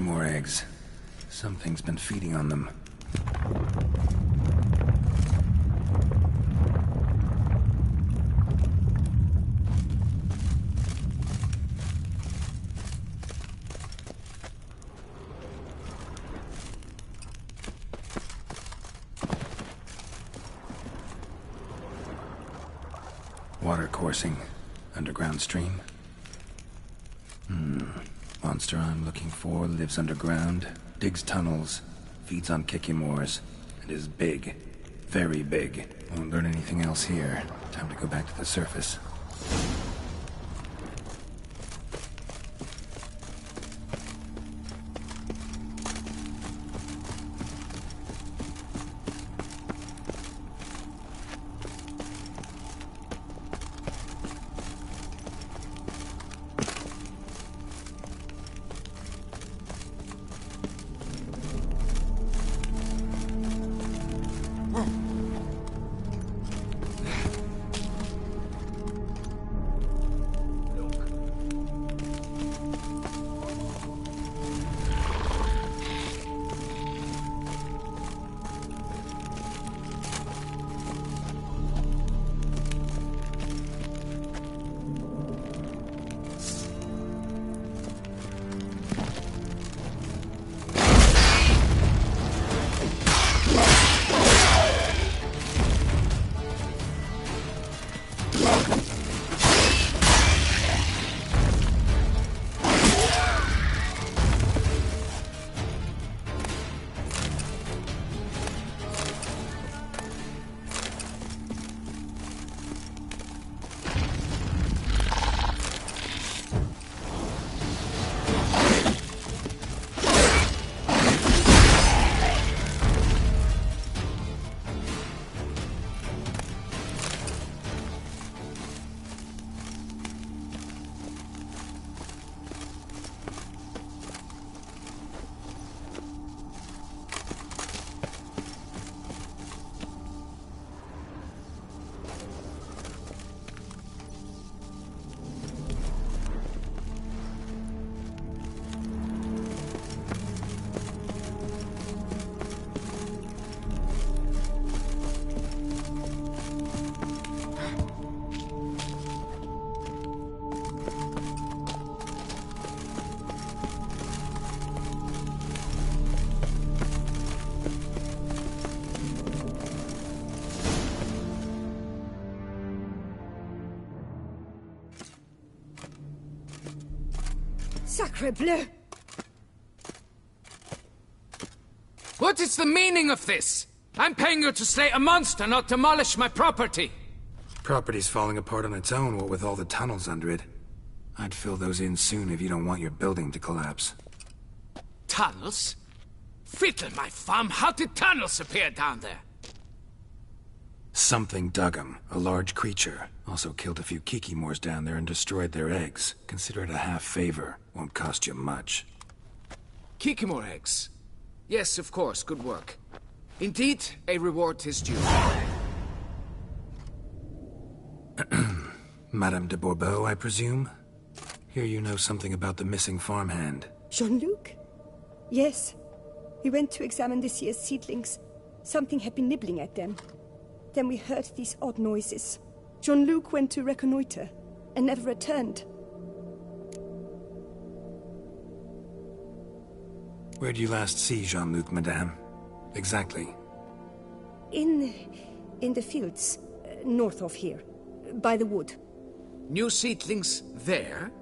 Kikimor eggs. Something's been feeding on them. Water coursing. Underground stream. Monster I'm looking for lives underground, digs tunnels, feeds on Kikimors, and is big. Very big. Won't learn anything else here. Time to go back to the surface. Sacre bleu! What is the meaning of this? I'm paying you to slay a monster, not demolish my property. Property's falling apart on its own, what with all the tunnels under it. I'd fill those in soon if you don't want your building to collapse. Tunnels? Fiddle my thumb, how did tunnels appear down there? Something dug 'em. A large creature. Also killed a few Kikimors down there and destroyed their eggs. Consider it a half favor. Won't cost you much. Kikimor eggs. Yes, of course, good work. Indeed, a reward is due. Madame de Bourbeau, I presume? Hear you know something about the missing farmhand. Jean-Luc? Yes. We went to examine this year's seedlings. Something had been nibbling at them. Then we heard these odd noises. Jean-Luc went to reconnoiter and never returned. Where'd you last see Jean-Luc, madame? Exactly. In the fields, north of here, by the wood. New seedlings there?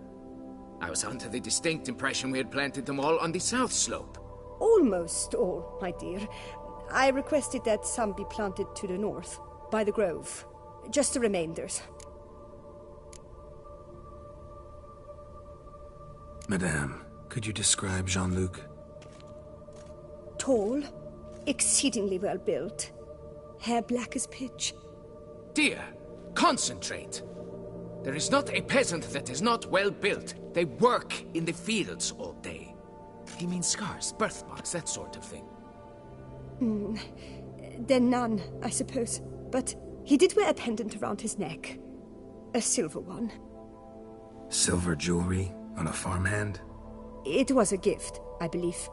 I was under the distinct impression we had planted them all on the south slope. Almost all, my dear. I requested that some be planted to the north, by the grove. Just the remainders. Madame, could you describe Jean-Luc? Tall, exceedingly well built. Hair black as pitch. Dear, concentrate. There is not a peasant that is not well built. They work in the fields all day. He means scars, birthmarks, that sort of thing. Then none, I suppose. But he did wear a pendant around his neck. A silver one. Silver jewelry on a farmhand? It was a gift, I believe.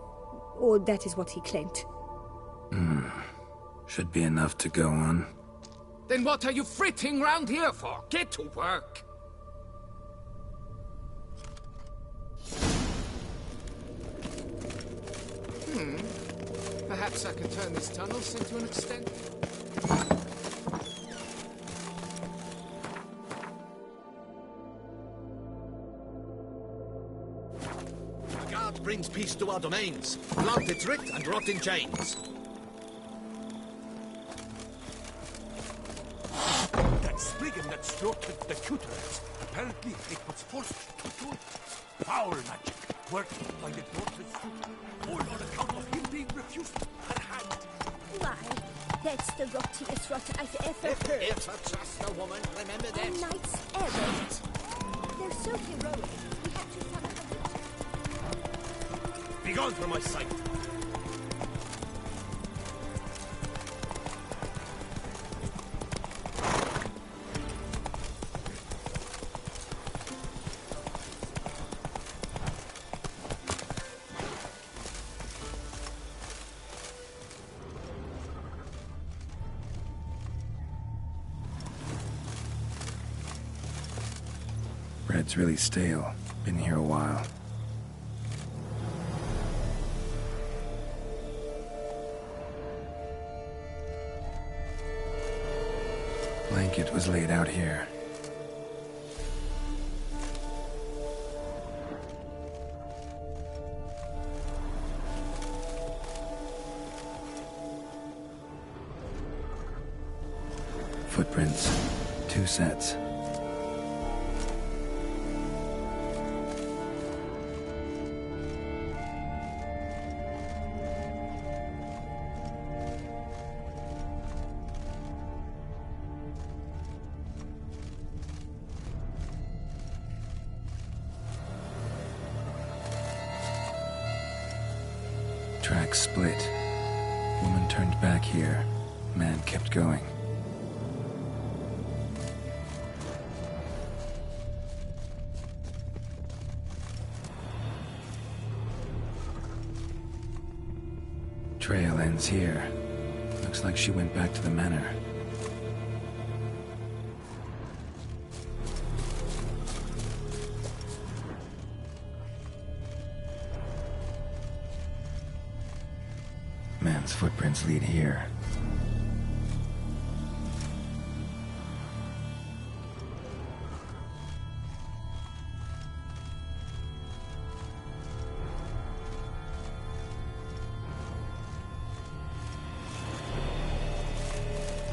Or that is what he claimed. Should be enough to go on. Then what are you fritting round here for? Get to work! Perhaps I can turn these tunnels into an extent. A guard brings peace to our domains. Plant its writ and rot in chains. That spriggan that stroked the cutters, apparently it was forced to do it. Foul magic, worked by the daughter's foot, all on account of him being refused her hand. Why, that's the rottiest rot I've ever heard. If a trust a woman, remember A that. knight's errant. They're so heroic, we have to summon a witch. Begone from my sight. Bread's really stale. Been here a while. Blanket was laid out here. Footprints. 2 sets. Tracks split. Woman turned back here. Man kept going. Trail ends here. Looks like she went back to the manor. Man's footprints lead here.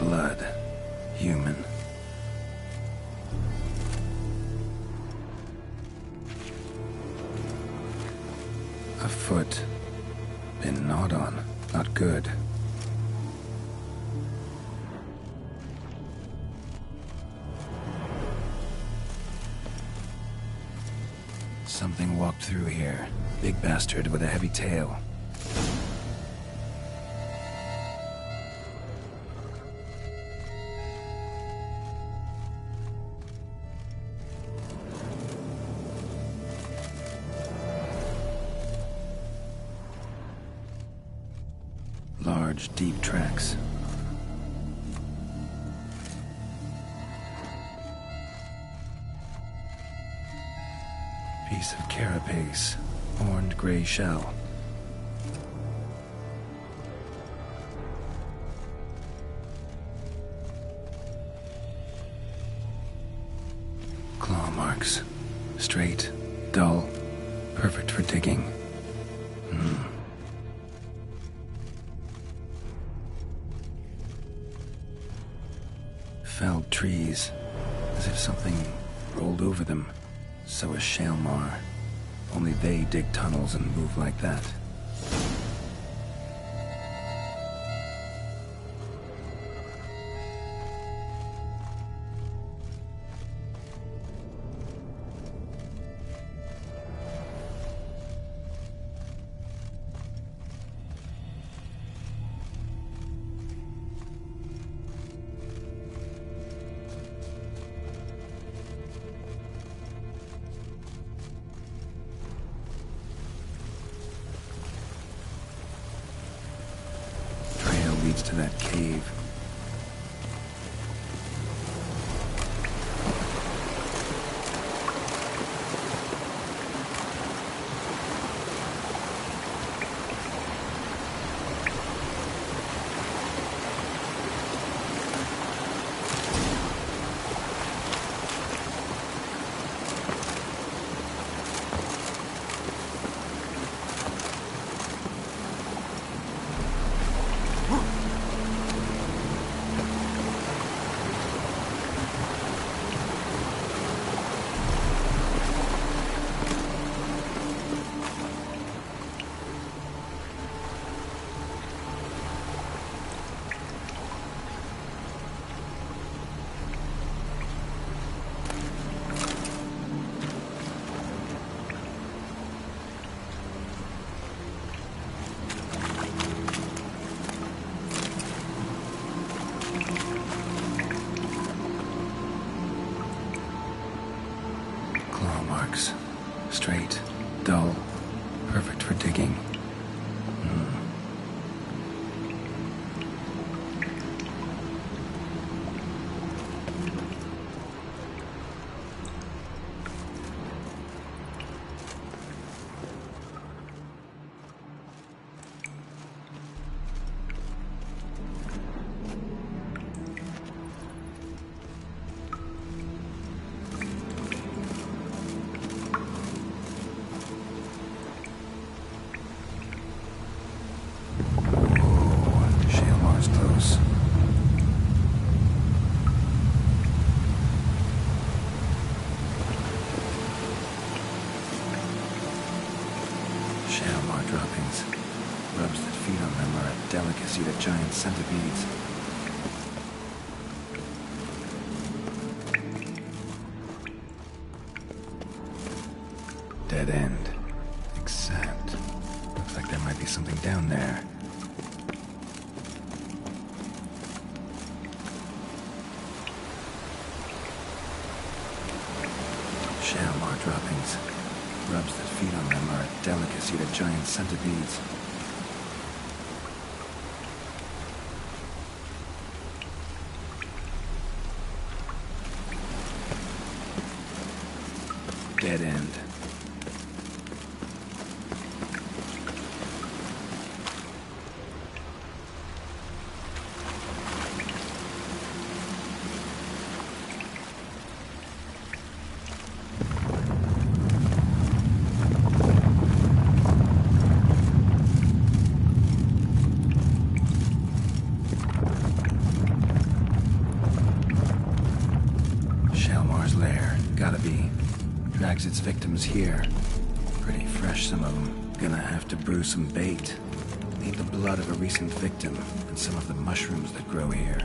Blood. Human. A foot. Been gnawed on. Not good. Something walked through here. Big bastard with a heavy tail. Large, deep tracks. Piece of carapace. Horned gray shell. Claw marks. Straight, dull, perfect for digging. Felled trees, as if something rolled over them. So is Shalmar. Only they dig tunnels and move like that. leads to that cave. Straight, dull, perfect for digging. Droppings. Rubs that feed on them are a delicacy to giant centipedes. Dead end. Except, looks like there might be something down there. Shalmar droppings. Grubs that feed on them are a delicacy to giant centipedes. Dead end. Drags its victims here. Pretty fresh, some of them. Gonna have to brew some bait. Need the blood of a recent victim and some of the mushrooms that grow here.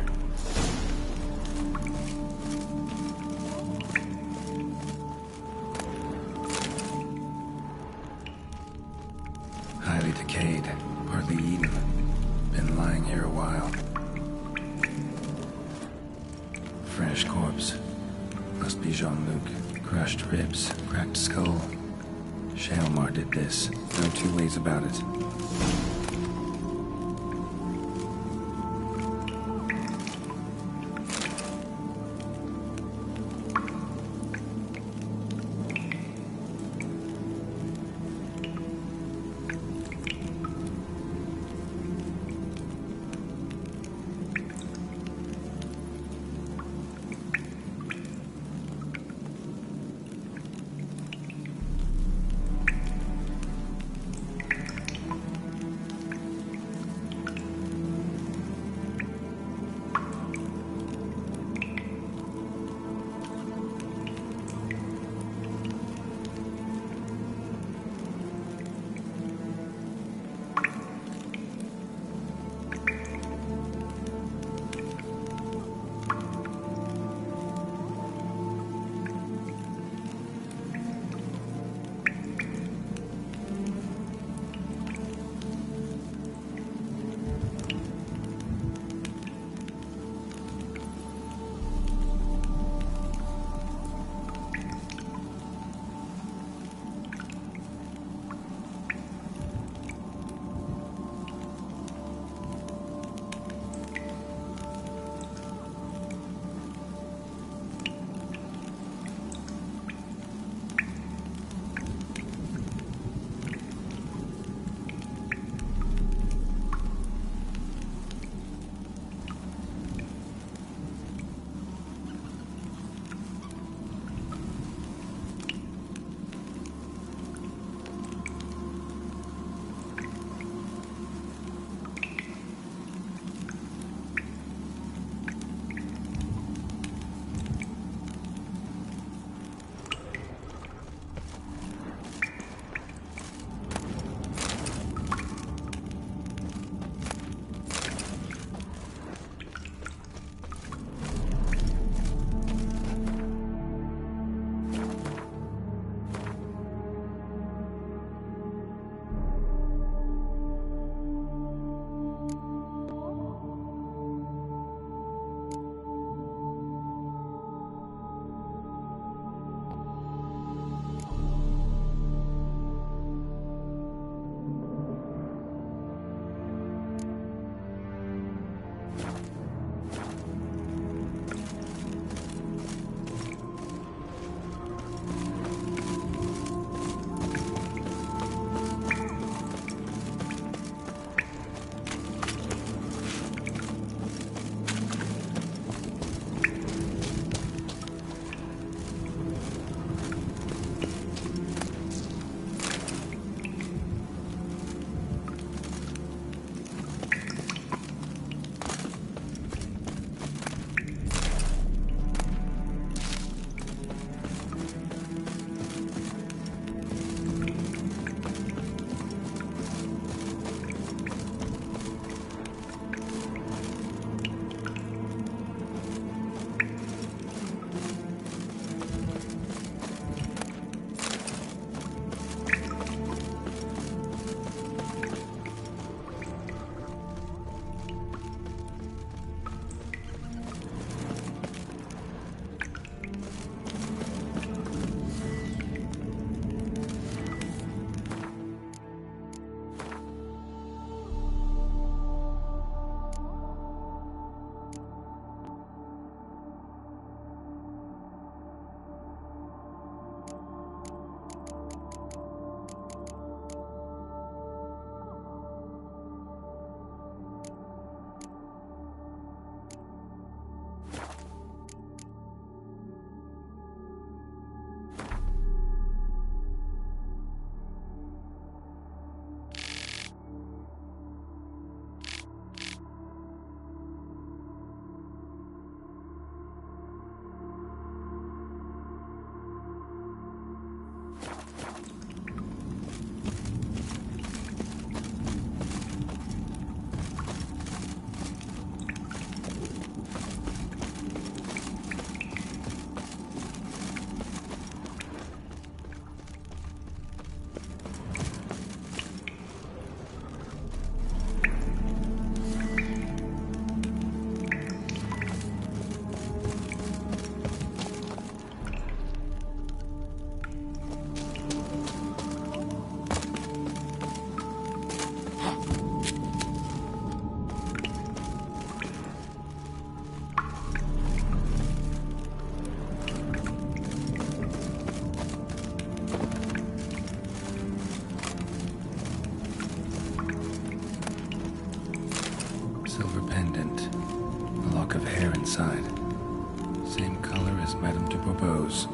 Highly decayed, hardly eaten. Been lying here a while. Fresh corpse. Must be Jean-Luc. Crushed ribs, cracked skull. Shalmar did this. No two ways about it. pendant. A lock of hair inside. Same color as Madame de Bourbeau's.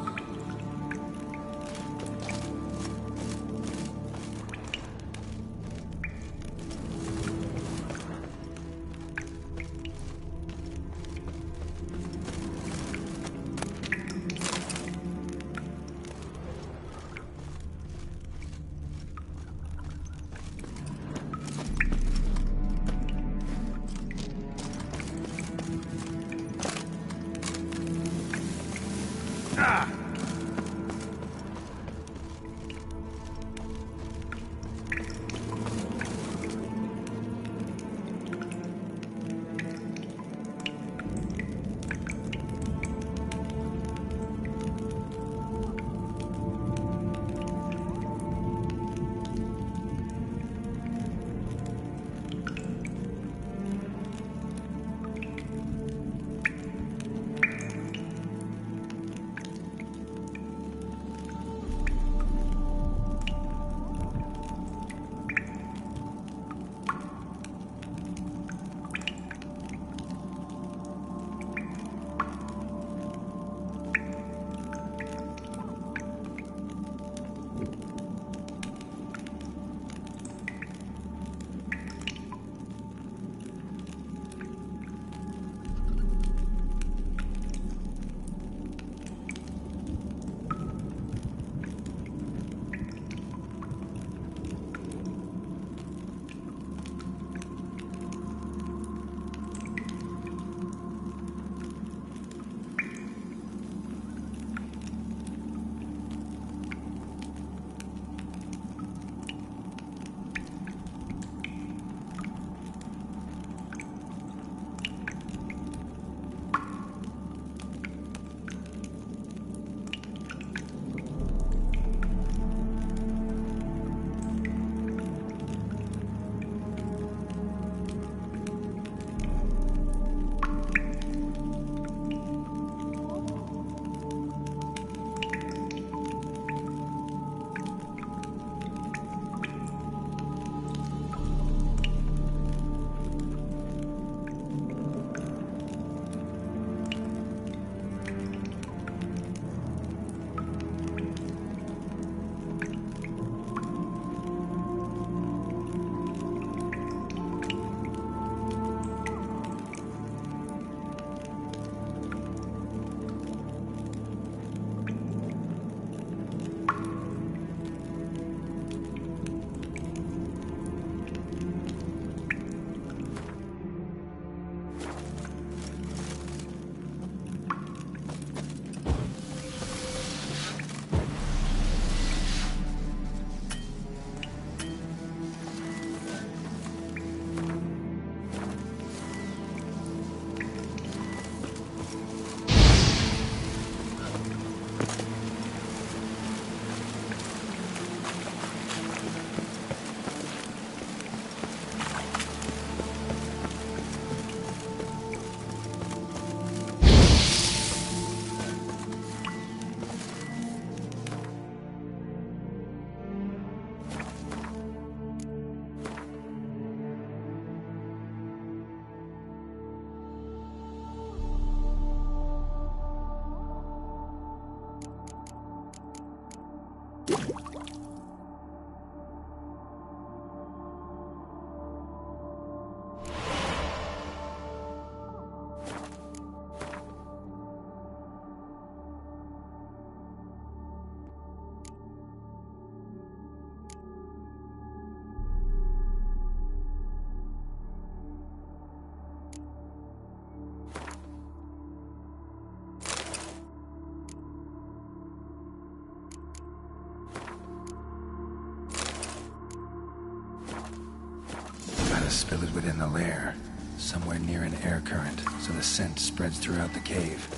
Spill it within the lair, somewhere near an air current, so the scent spreads throughout the cave.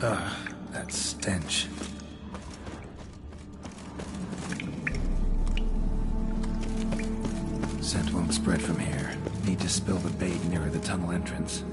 Ugh, that stench. Scent won't spread from here. Need to spill the bait nearer the tunnel entrance.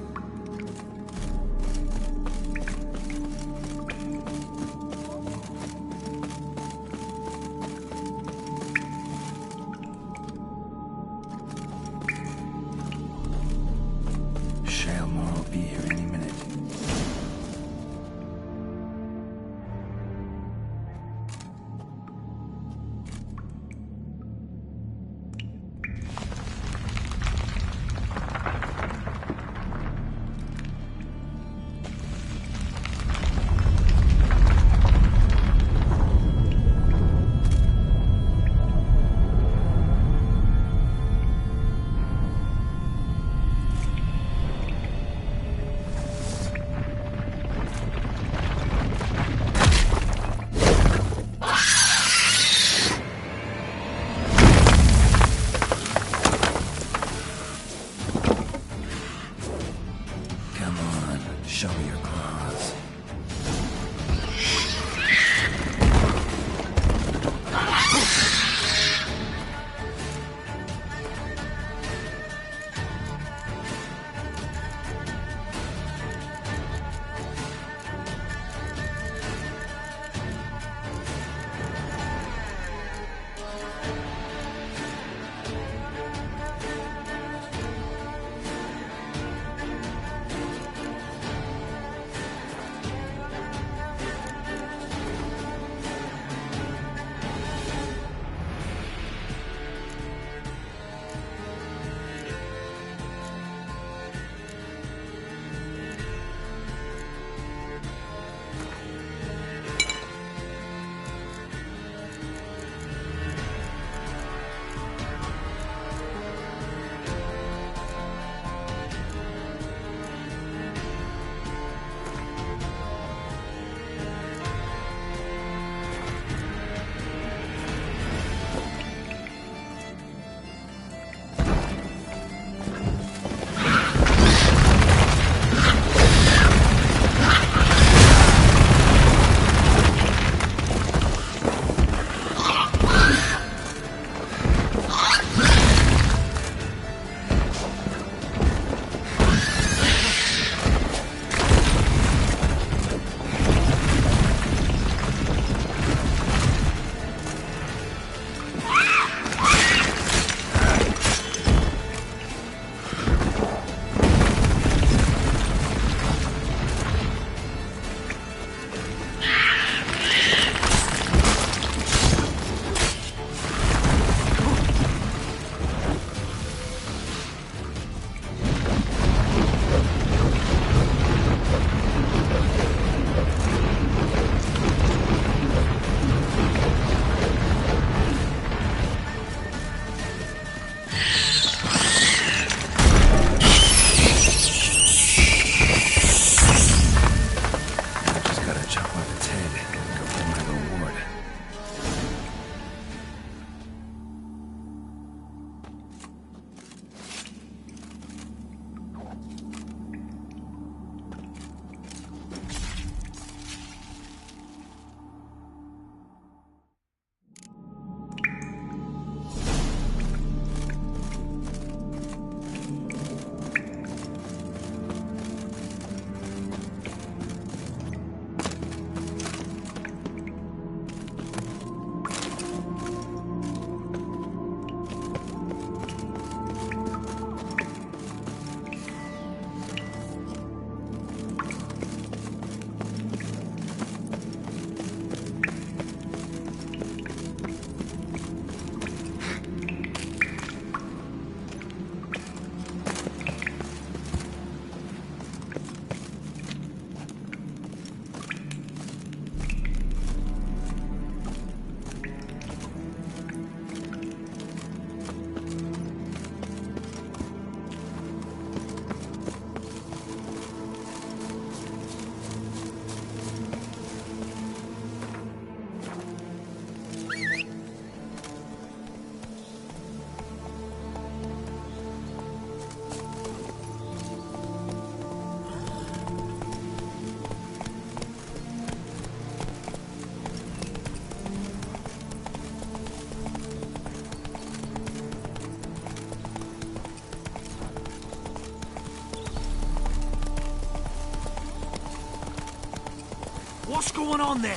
What's going on there?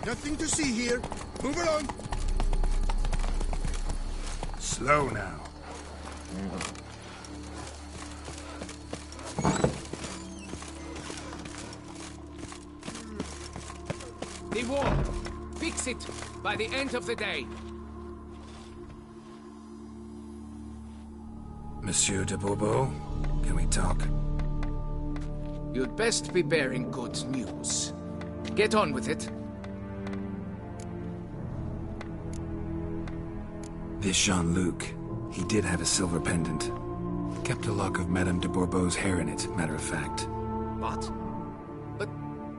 Nothing to see here. Move along. Slow now. The wall. Fix it by the end of the day. Monsieur de Bourbeau, can we talk? You'd best be bearing good news. Get on with it. This Jean-Luc, he did have a silver pendant. Kept a lock of Madame de Bourbeau's hair in it, matter of fact. What? But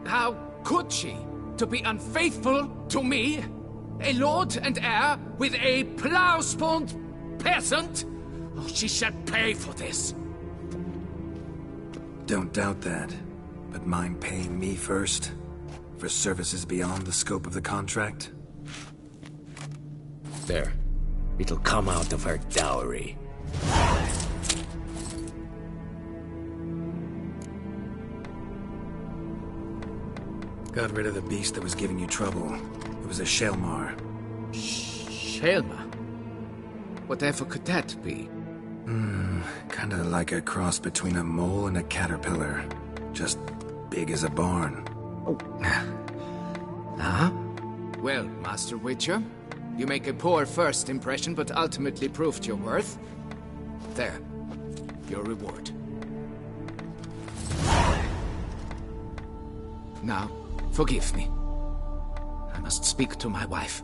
how could she? To be unfaithful to me? A lord and heir with a plow-spawned peasant? Oh, she shall pay for this. Don't doubt that. But mind paying me first? For services beyond the scope of the contract? There. It'll come out of her dowry. Got rid of the beast that was giving you trouble. It was a Shelmar. Shelma? Whatever could that be? Kinda like a cross between a mole and a caterpillar. Just big as a barn. Huh? Well, Master Witcher, you make a poor first impression, but ultimately proved your worth. There. Your reward. Now, forgive me. I must speak to my wife.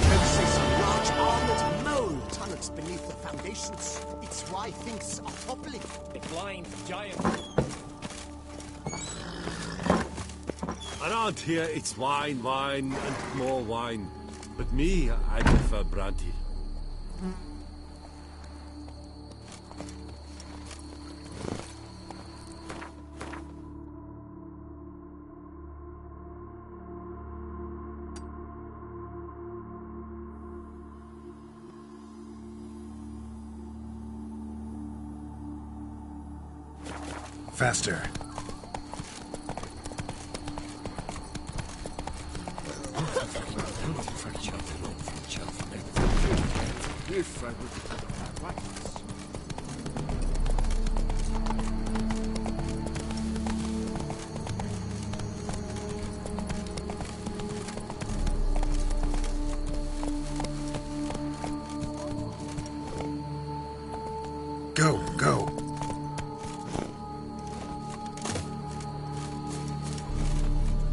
Notices a large armored mole tunnels beneath the foundations. It's why things are toppling. A blind giant. Around here, it's wine, wine, and more wine. But me, I prefer brandy. Faster. If I would have my rights. Go, go.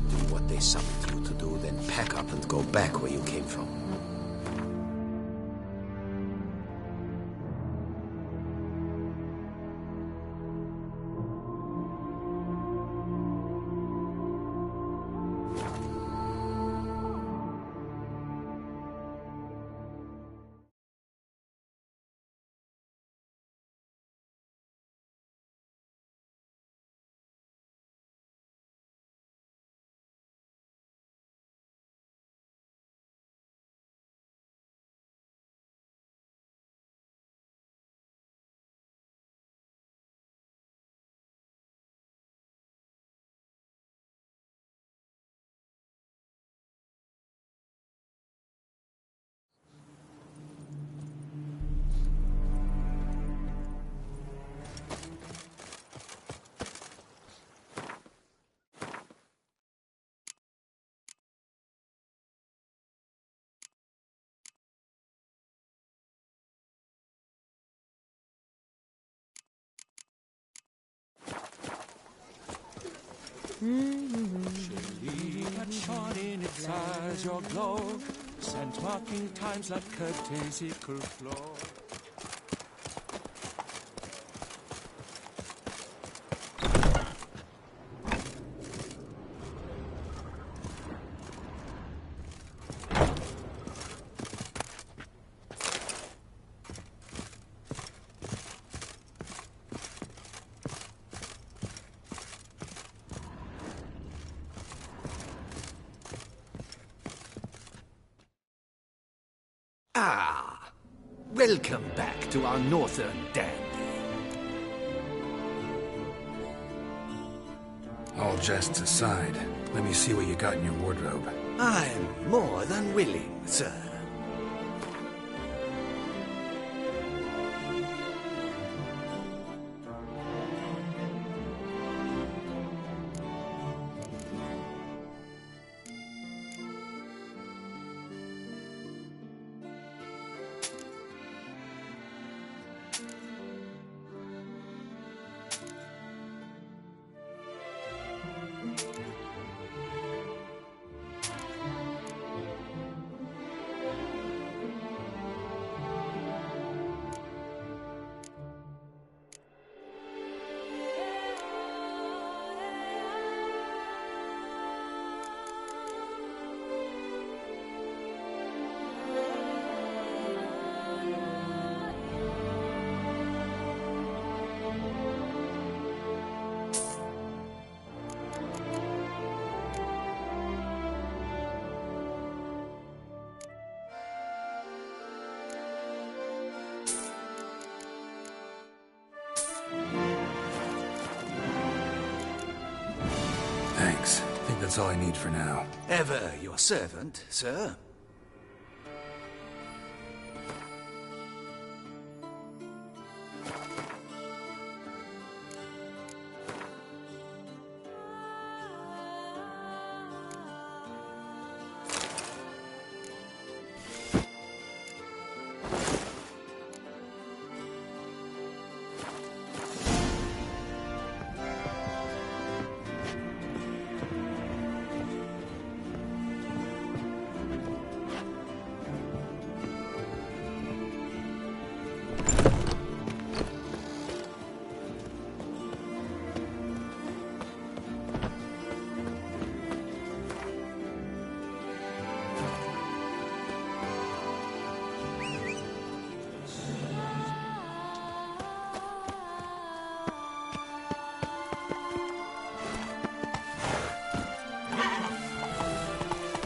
Do what they summoned you to do, then pack up and go back where you came from. She that shone in its eyes your glow, sent marking times like curtains equal flow. Ah, welcome back to our northern dandy. All jests aside, let me see what you got in your wardrobe. I'm more than willing, sir. Thanks. I think that's all I need for now. Ever your servant, sir.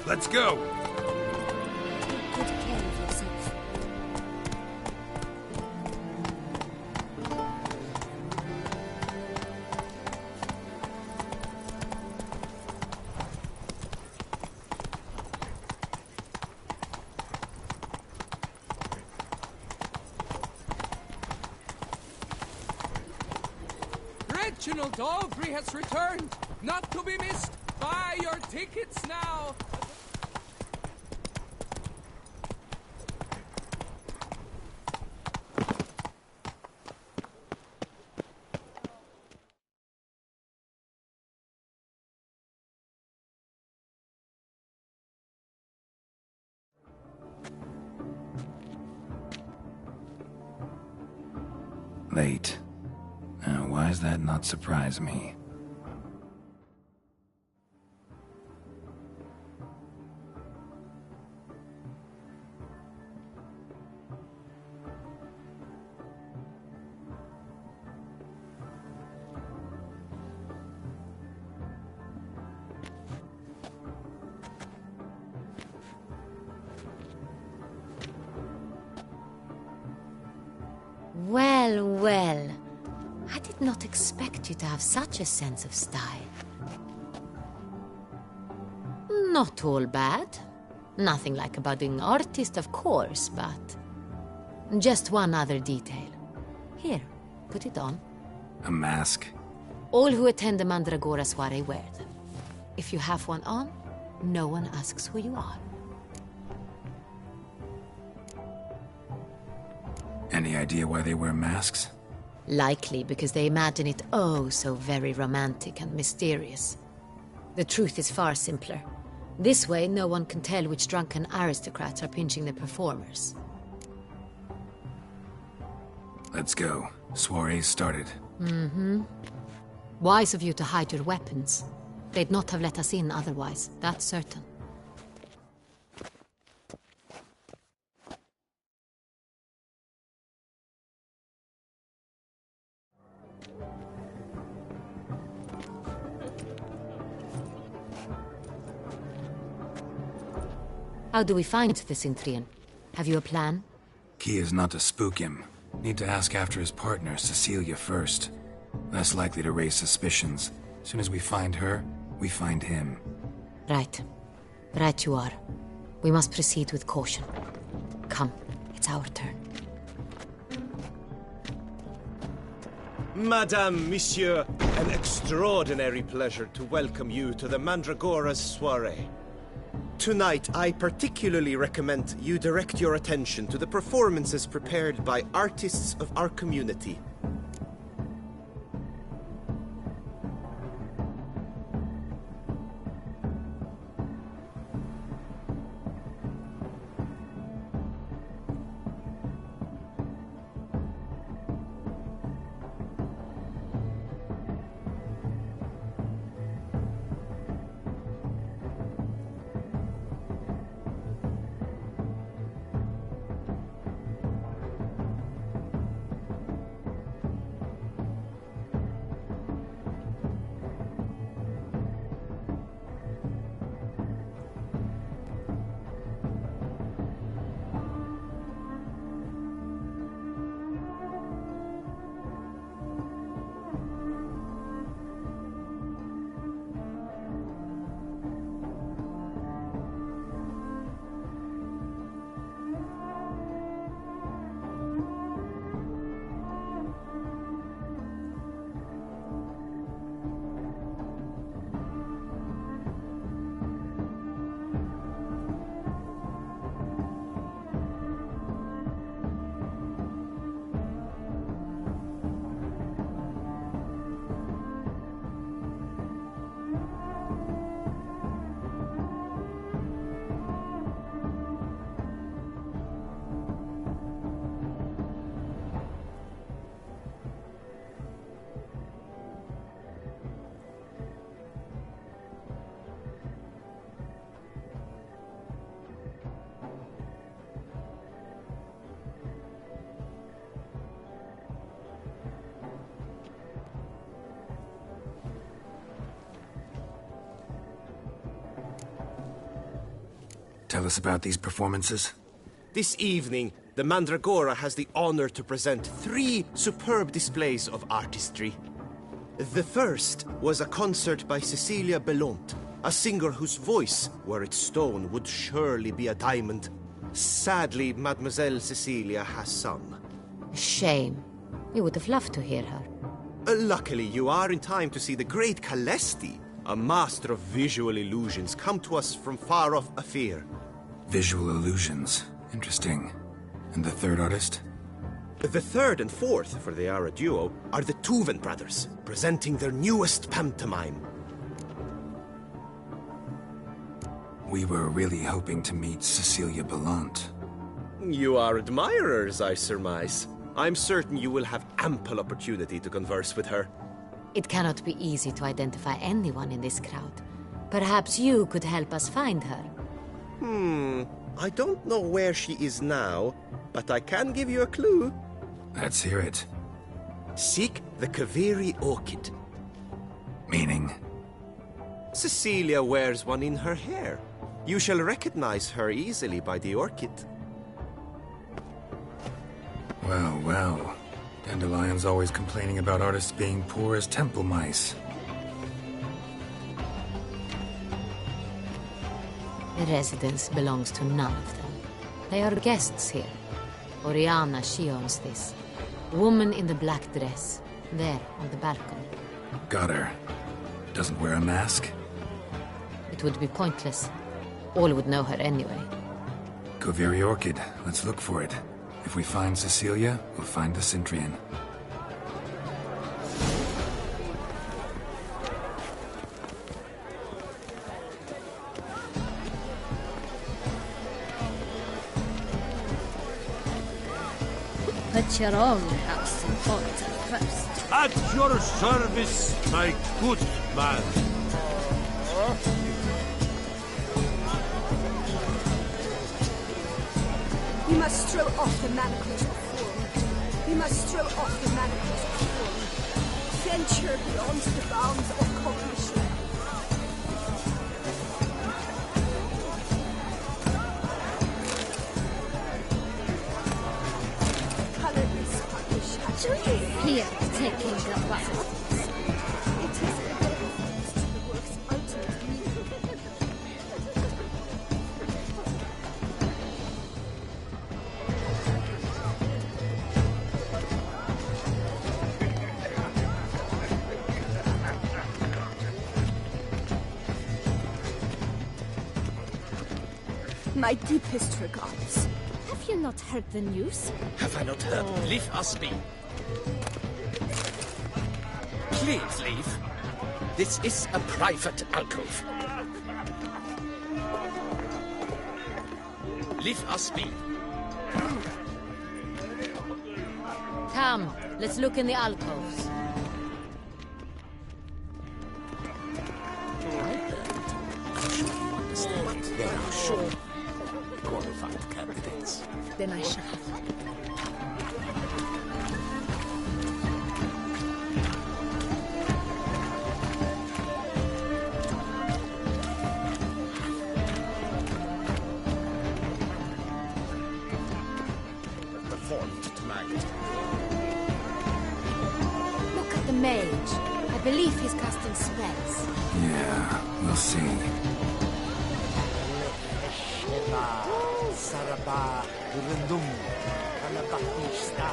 Let's go! Take good care of yourself. Reginald Aubrey has returned, not to be missed. Buy your tickets now. Late. Now, why does that not surprise me? Well, well. I did not expect you to have such a sense of style. Not all bad. Nothing like a budding artist, of course, but... just one other detail. Here, put it on. A mask? All who attend the Mandragora soiree wear them. If you have one on, no one asks who you are. Any idea why they wear masks? Likely because they imagine it oh so very romantic and mysterious. The truth is far simpler. This way, no one can tell which drunken aristocrats are pinching the performers. Let's go. Soiree's started. Mm-hmm. Wise of you to hide your weapons. They'd not have let us in otherwise, that's certain. How do we find the Cintrian? Have you a plan? Key is not to spook him. Need to ask after his partner, Cecilia, first. Less likely to raise suspicions. As soon as we find her, we find him. Right. Right you are. We must proceed with caution. Come, it's our turn. Madame, Monsieur, an extraordinary pleasure to welcome you to the Mandragora's soiree. Tonight, I particularly recommend you direct your attention to the performances prepared by artists of our community. Tell us about these performances. This evening, the Mandragora has the honor to present 3 superb displays of artistry. The first was a concert by Cecilia Belont, a singer whose voice, were it stone, would surely be a diamond. Sadly, Mademoiselle Cecilia has sung. Shame. We would have loved to hear her. Luckily, you are in time to see the great Calesti, a master of visual illusions, come to us from far off Afir. Visual illusions. Interesting. And the third artist? The third and fourth, for they are a duo, are the Tuven brothers, presenting their newest pantomime. We were really hoping to meet Cecilia Bellant. You are admirers, I surmise. I'm certain you will have ample opportunity to converse with her. It cannot be easy to identify anyone in this crowd. Perhaps you could help us find her. I don't know where she is now, but I can give you a clue. Let's hear it. Seek the Kaveri orchid. Meaning? Cecilia wears one in her hair. You shall recognize her easily by the orchid. Well, well. Dandelion's always complaining about artists being poor as temple mice. The residence belongs to none of them. They are guests here. Oriana, she owns this. Woman in the black dress. There, on the balcony. Got her. Doesn't wear a mask? It would be pointless. All would know her anyway. Kaveri Orchid. Let's look for it. If we find Cecilia, we'll find the Cintrian. Put your own house in order first. At your service, my good man. We must throw off the manacles of form. We must throw off the manacles of form. Venture beyond the bounds of cognition. show you. Here, taking the bus. My deepest regards. Have you not heard the news? Have I not heard? Leave us be. Please leave. This is a private alcove. Leave us be. Come, let's look in the alcoves. There are sure qualified candidates. Then I shall. Performed tonight. Look at the mage. I believe he's casting spells. Yeah, we'll see. Saraba, Urundum, Kalabatista,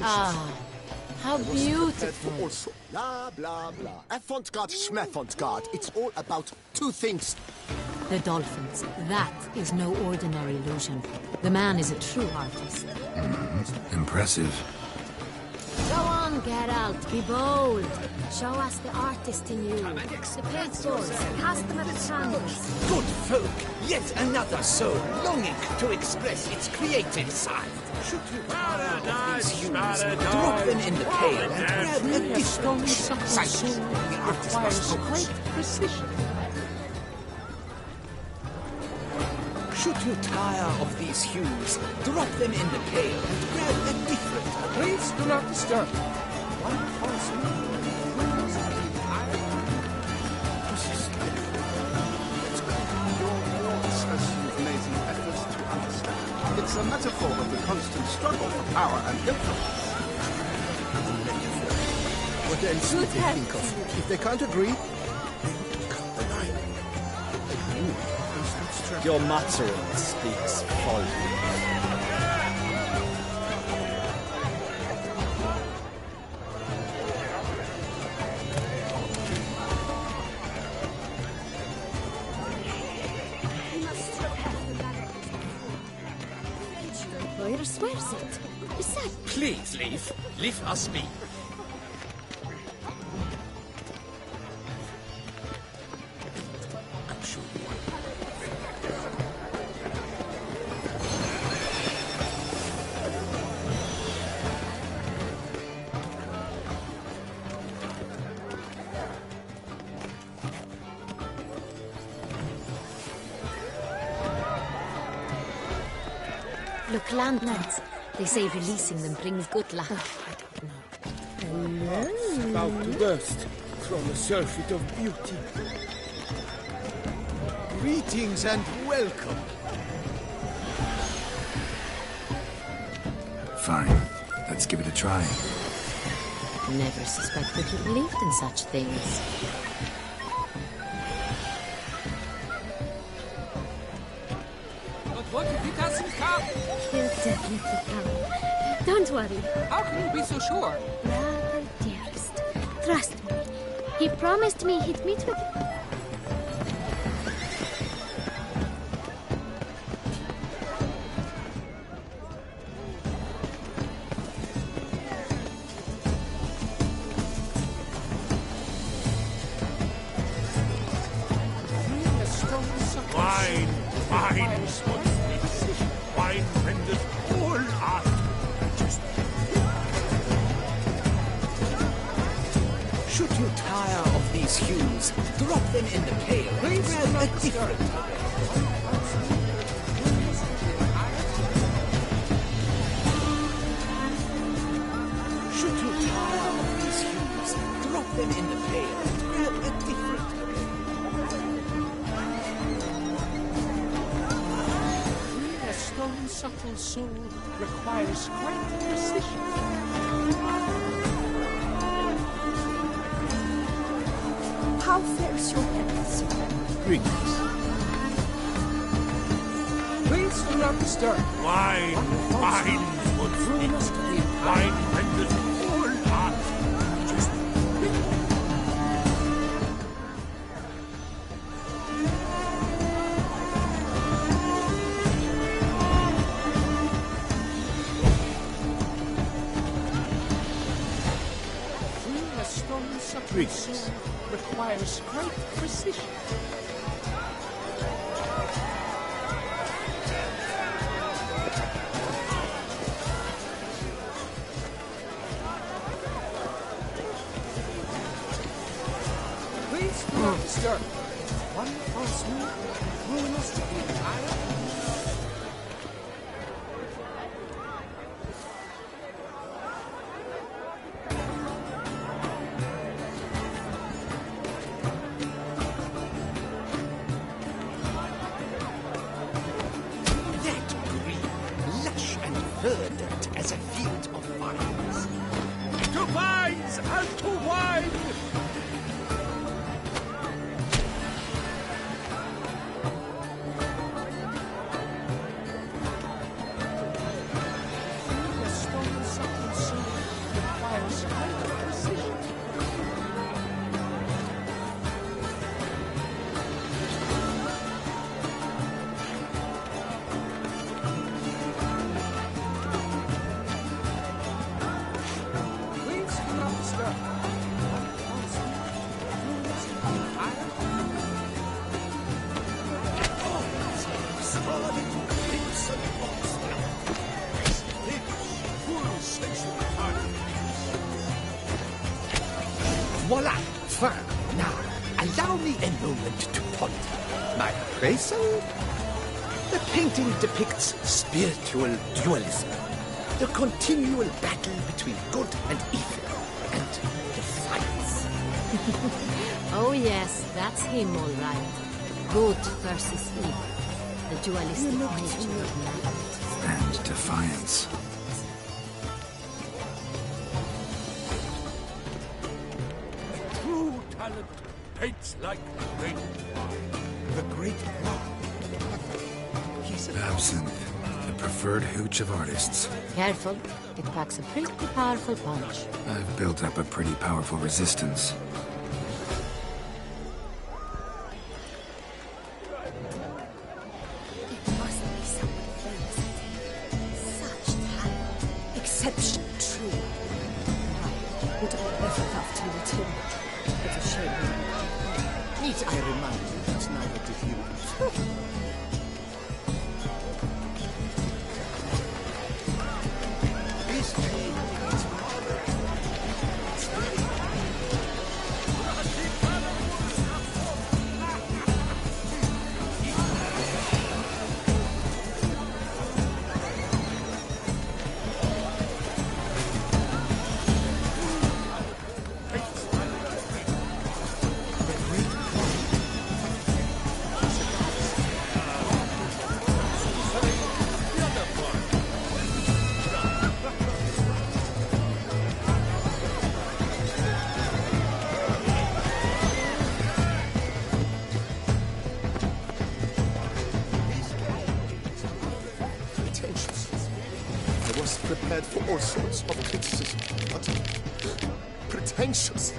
Ah, how beautiful. Blah, blah, blah. Avant-garde, schmeffant-garde. It's all about two things. The dolphins. That is no ordinary illusion. The man is a true artist. Impressive. Go on, Geralt. Be bold. Show us the artist in you. The pencils. Cast them at the canvas. Good folk, yet another soul longing to express its creative side. Should you these hues, drop them in the pail and grab a different sight. The artist must great precision. Should you tire of these hues, drop them in the pail and grab a different. Please do not disturb. One false move. It's a metaphor of the constant struggle for power and influence. What else would they think of? If they can't agree, cut the line. Your muttering speaks volumes. Employer swears it. Besides, Please leave. Leave us be. Look, lanterns. They say releasing them brings good luck. I don't know. About to burst from a surfeit of beauty. greetings and welcome. Fine. Let's give it a try. Never suspected you believed in such things. But what if he doesn't come? He'll definitely come. Don't worry. How can you be so sure? Brother dearest, trust me. He promised me he'd meet with... Wine renders all art just. Should you tire of these hues, drop them in the pail and grab a different. Should you tire of these hues, drop them in the pail and grab a different bouquet. A stone subtle soul requires great precision. How fares your health, sir? Greetings. Please do not disturb. Wine, wine, wine renders all art. Just A stone subtle Greetings. soul requires great precision. Please do not disturb. One false move ruins the entire. That green, lush and verdant as a field of vines. to vines and to wine! A stone subtle soul requires great precision. Please do not disturb. One false move ruins the entire. Scarlet crimson foxglove. Thick, full sensual artifice. Voila! Fine. Now, allow me a moment to ponder. My appraisal? The painting depicts spiritual dualism. The continual battle between good and evil. And defiance. Oh yes, that's him all right. Good versus evil. The dualistic nature of man. And defiance. True talent paints like rain. The great one. He's an Absinthe, the preferred hooch of artists. Careful, it packs a pretty powerful punch. I've built up a pretty powerful resistance. It must be someone famous at it. Such talent. Exception true. Why would I ever love to meet him? It's a shame. Need I remind you that neither did you. This pain is pretentious. I was prepared for all sorts of criticism, but pretentious.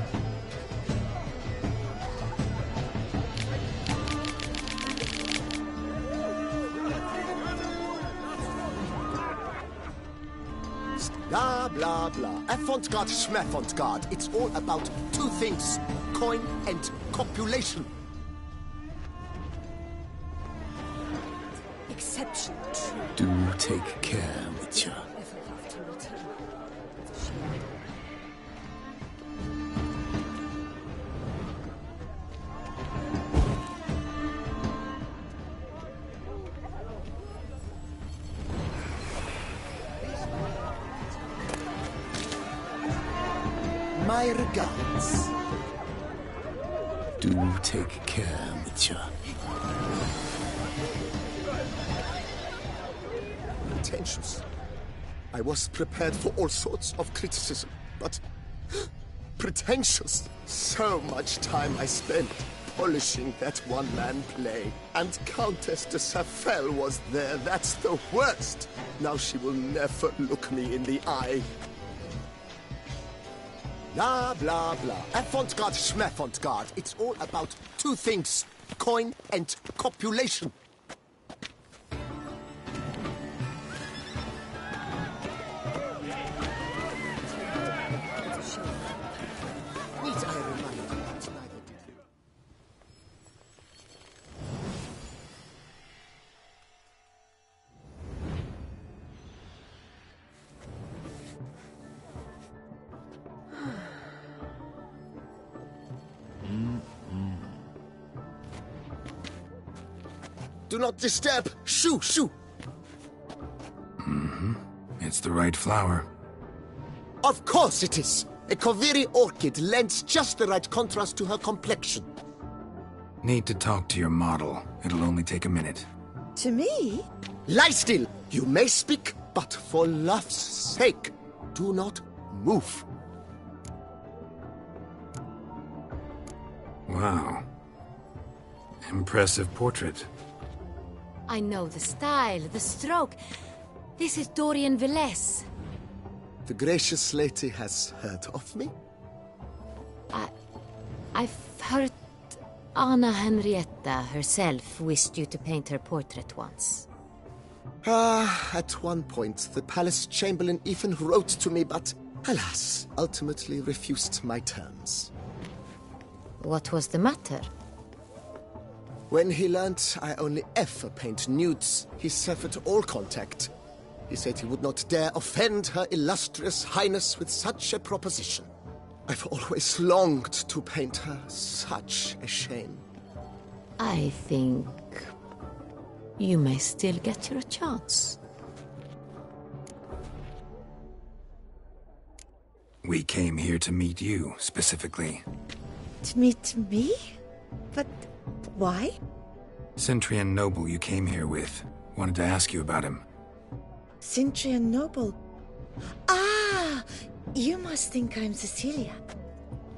Blah, blah, blah. Avant-garde, schmavant-garde. It's all about two things. Coin and copulation. Exception true. Do take care, Witcher. Ever love to meet him? It's a shame. My regards. Do take care, Mitya. Pretentious. I was prepared for all sorts of criticism, but pretentious. So much time I spent polishing that one-man play. And Countess de Safel was there. That's the worst. Now she will never look me in the eye. Blah, blah, blah. Avant-garde, schmavant-garde. It's all about two things. Coin and copulation. Need I remind you that neither did you? Do not disturb! Shoo, shoo! It's the right flower. Of course it is! A Koviri orchid lends just the right contrast to her complexion. Need to talk to your model. It'll only take a minute. To me? Lie still! You may speak, but for love's sake, do not move. Wow. Impressive portrait. I know the style, the stroke. This is Dorian Velez. The gracious lady has heard of me? I've heard Anna Henrietta herself wished you to paint her portrait once. At one point, the palace chamberlain even wrote to me, but alas, ultimately refused my terms. What was the matter? When he learned I only ever paint nudes, he severed all contact. He said he would not dare offend Her Illustrious Highness with such a proposition. I've always longed to paint her. Such a shame. I think you may still get your chance. We came here to meet you, specifically. To meet me? But why? Centrian noble you came here with. Wanted to ask you about him. Centrian noble. Ah! You must think I'm Cecilia.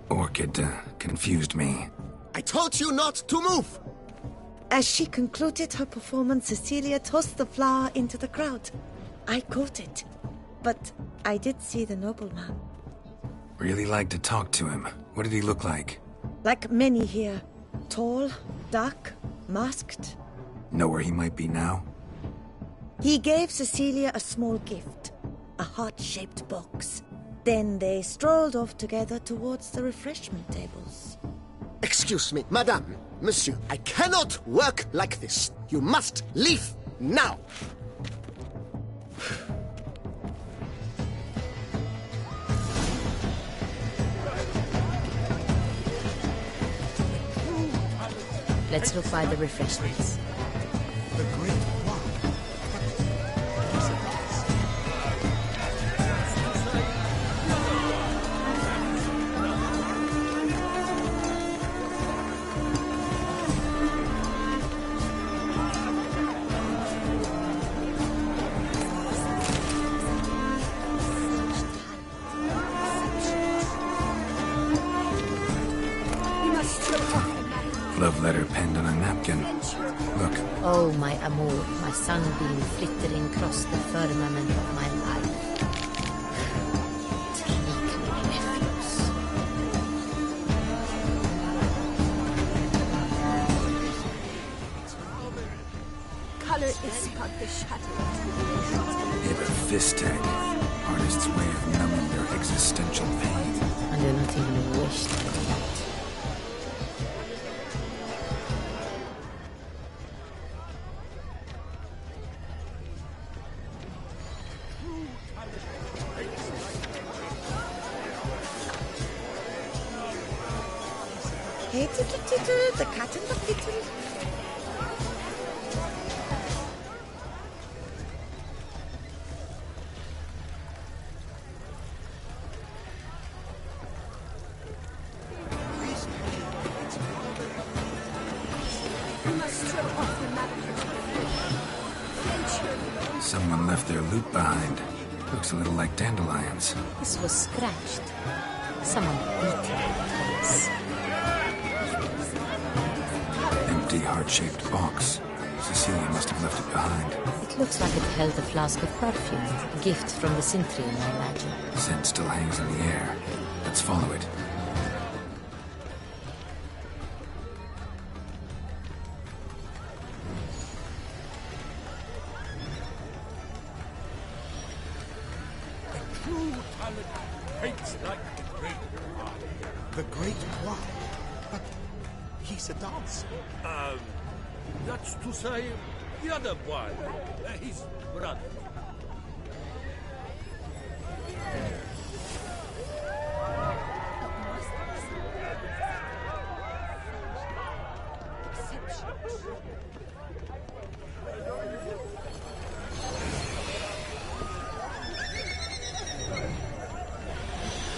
Orchid confused me. I told you not to move! As she concluded her performance, Cecilia tossed the flower into the crowd. I caught it. But I did see the nobleman. Really like to talk to him. What did he look like? Like many here. Tall, dark, masked. Know where he might be now? He gave Cecilia a small gift. A heart-shaped box. Then they strolled off together towards the refreshment tables. Excuse me, madame, monsieur, I cannot work like this. You must leave now. Let's look by the refreshments. The great one. Love letter penned on a napkin. Look. Oh, my amour, my sunbeam flittering across the firmament of my life. Take my refuse. Color is but the shadow. Hit a fist tag. Artist's way of numbing their existential pain. I do not even wish to do that. Hey, the cat and the kitten. left their loot behind. Looks a little like dandelions. This was scratched. Someone beat it. Empty heart-shaped box. Cecilia must have left it behind. It looks like it held a flask of perfume. A gift from the Cintrian, I imagine. Scent still hangs in the air. Let's follow it. True talent paints like the great wine. The Great Why? But he's a dancer. That's to say, the other one, his brother.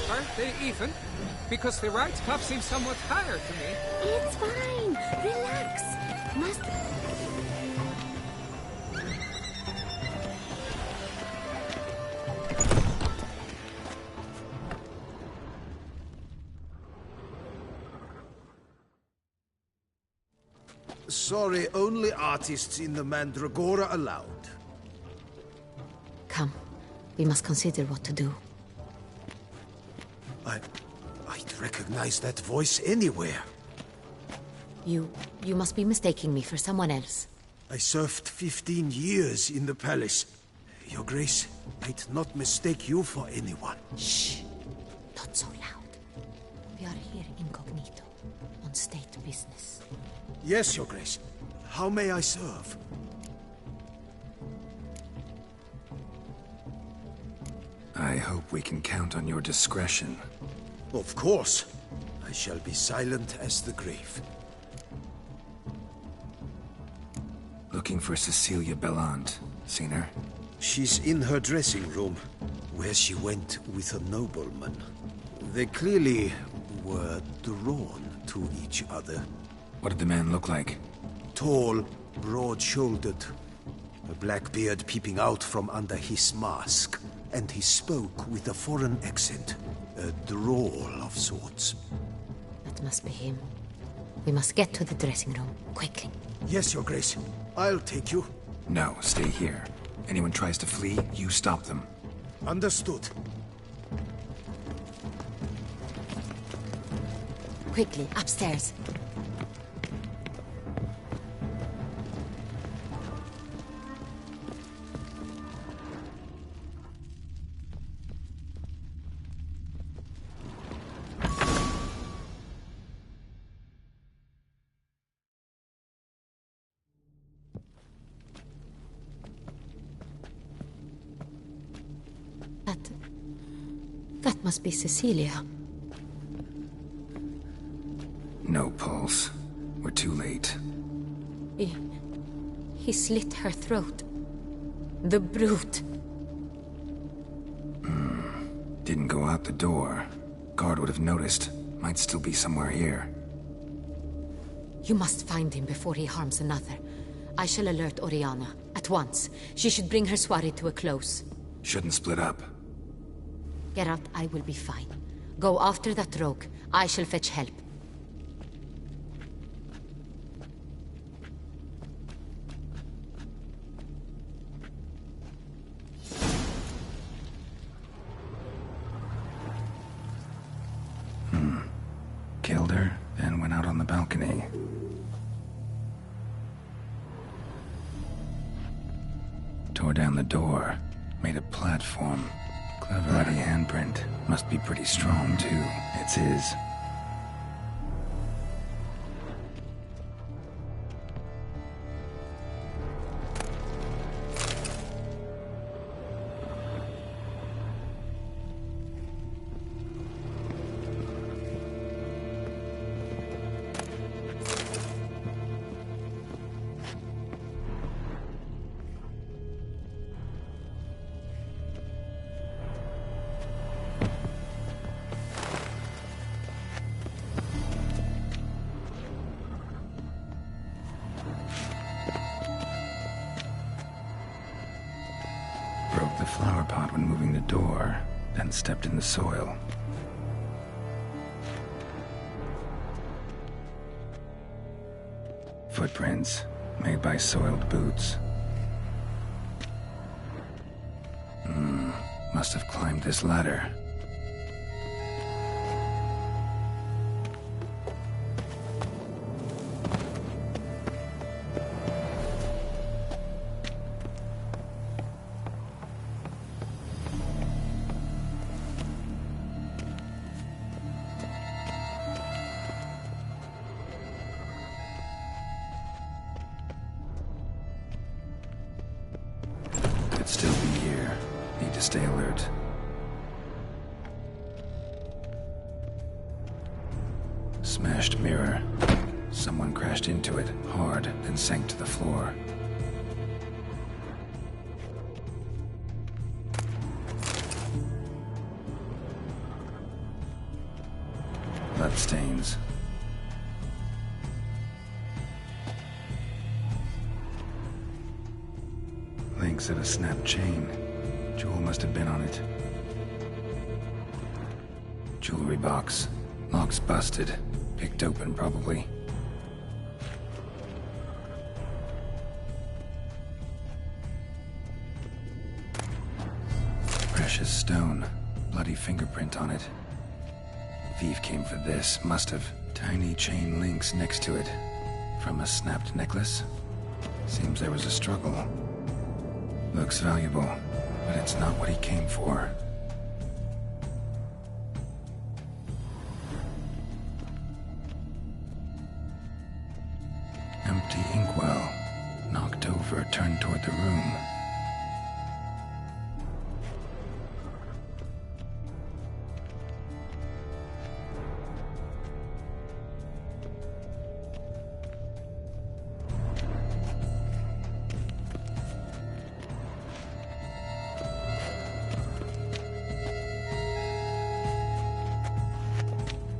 Aren't they even? Because the right cuff seems somewhat higher to me. It's fine. Relax. Must... Sorry, only artists in the Mandragora allowed. Come. We must consider what to do. I'd recognize that voice anywhere. You must be mistaking me for someone else. I served 15 years in the palace. Your Grace, I'd not mistake you for anyone. Shh. Not so loud. We are here incognito, on state business. Yes, Your Grace. How may I serve? I hope we can count on your discretion. Of course. I shall be silent as the grave. Looking for Cecilia Bellant. Seen her? She's in her dressing room, where she went with a nobleman. They clearly were drawn to each other. What did the man look like? Tall, broad-shouldered, a black beard peeping out from under his mask, and he spoke with a foreign accent, a drawl of sorts. That must be him. We must get to the dressing room, quickly. Yes, Your Grace. I'll take you. No, stay here. Anyone tries to flee, you stop them. Understood. Quickly, upstairs. That must be Cecilia. No pulse. We're too late. He slit her throat. The brute. Didn't go out the door. Guard would have noticed. Might still be somewhere here. You must find him before he harms another. I shall alert Oriana. At once. She should bring her soirée to a close. Shouldn't split up. Geralt, I will be fine. Go after that rogue. I shall fetch help. Killed her, then went out on the balcony. Tore down the door. Made a platform. Clever bloody handprint. Must be pretty strong, too. It's his. door, then stepped in the soil. Footprints made by soiled boots. Must have climbed this ladder. Could still be here. Need to stay alert. Smashed mirror. Someone crashed into it, hard, then sank to the floor. Bloodstains. Links of a snapped chain. Jewel must have been on it. Jewelry box. Lock's busted. Picked open, probably. Precious stone. Bloody fingerprint on it. Thief came for this, must have. Tiny chain links next to it. From a snapped necklace? Seems there was a struggle. Looks valuable, but it's not what he came for. Empty inkwell. Knocked over, turned toward the room.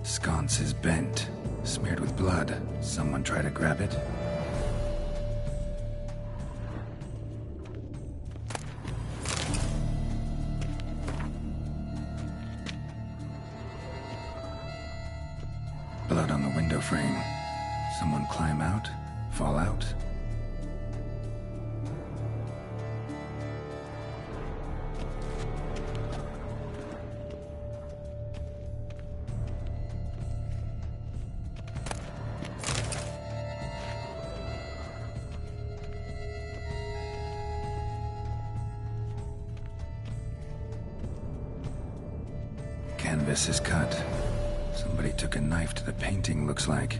Sconce is bent, smeared with blood. Someone try to grab it? Blood on the window frame. Someone climb out? Fall out? Canvas is cut. Somebody took a knife to the painting, looks like.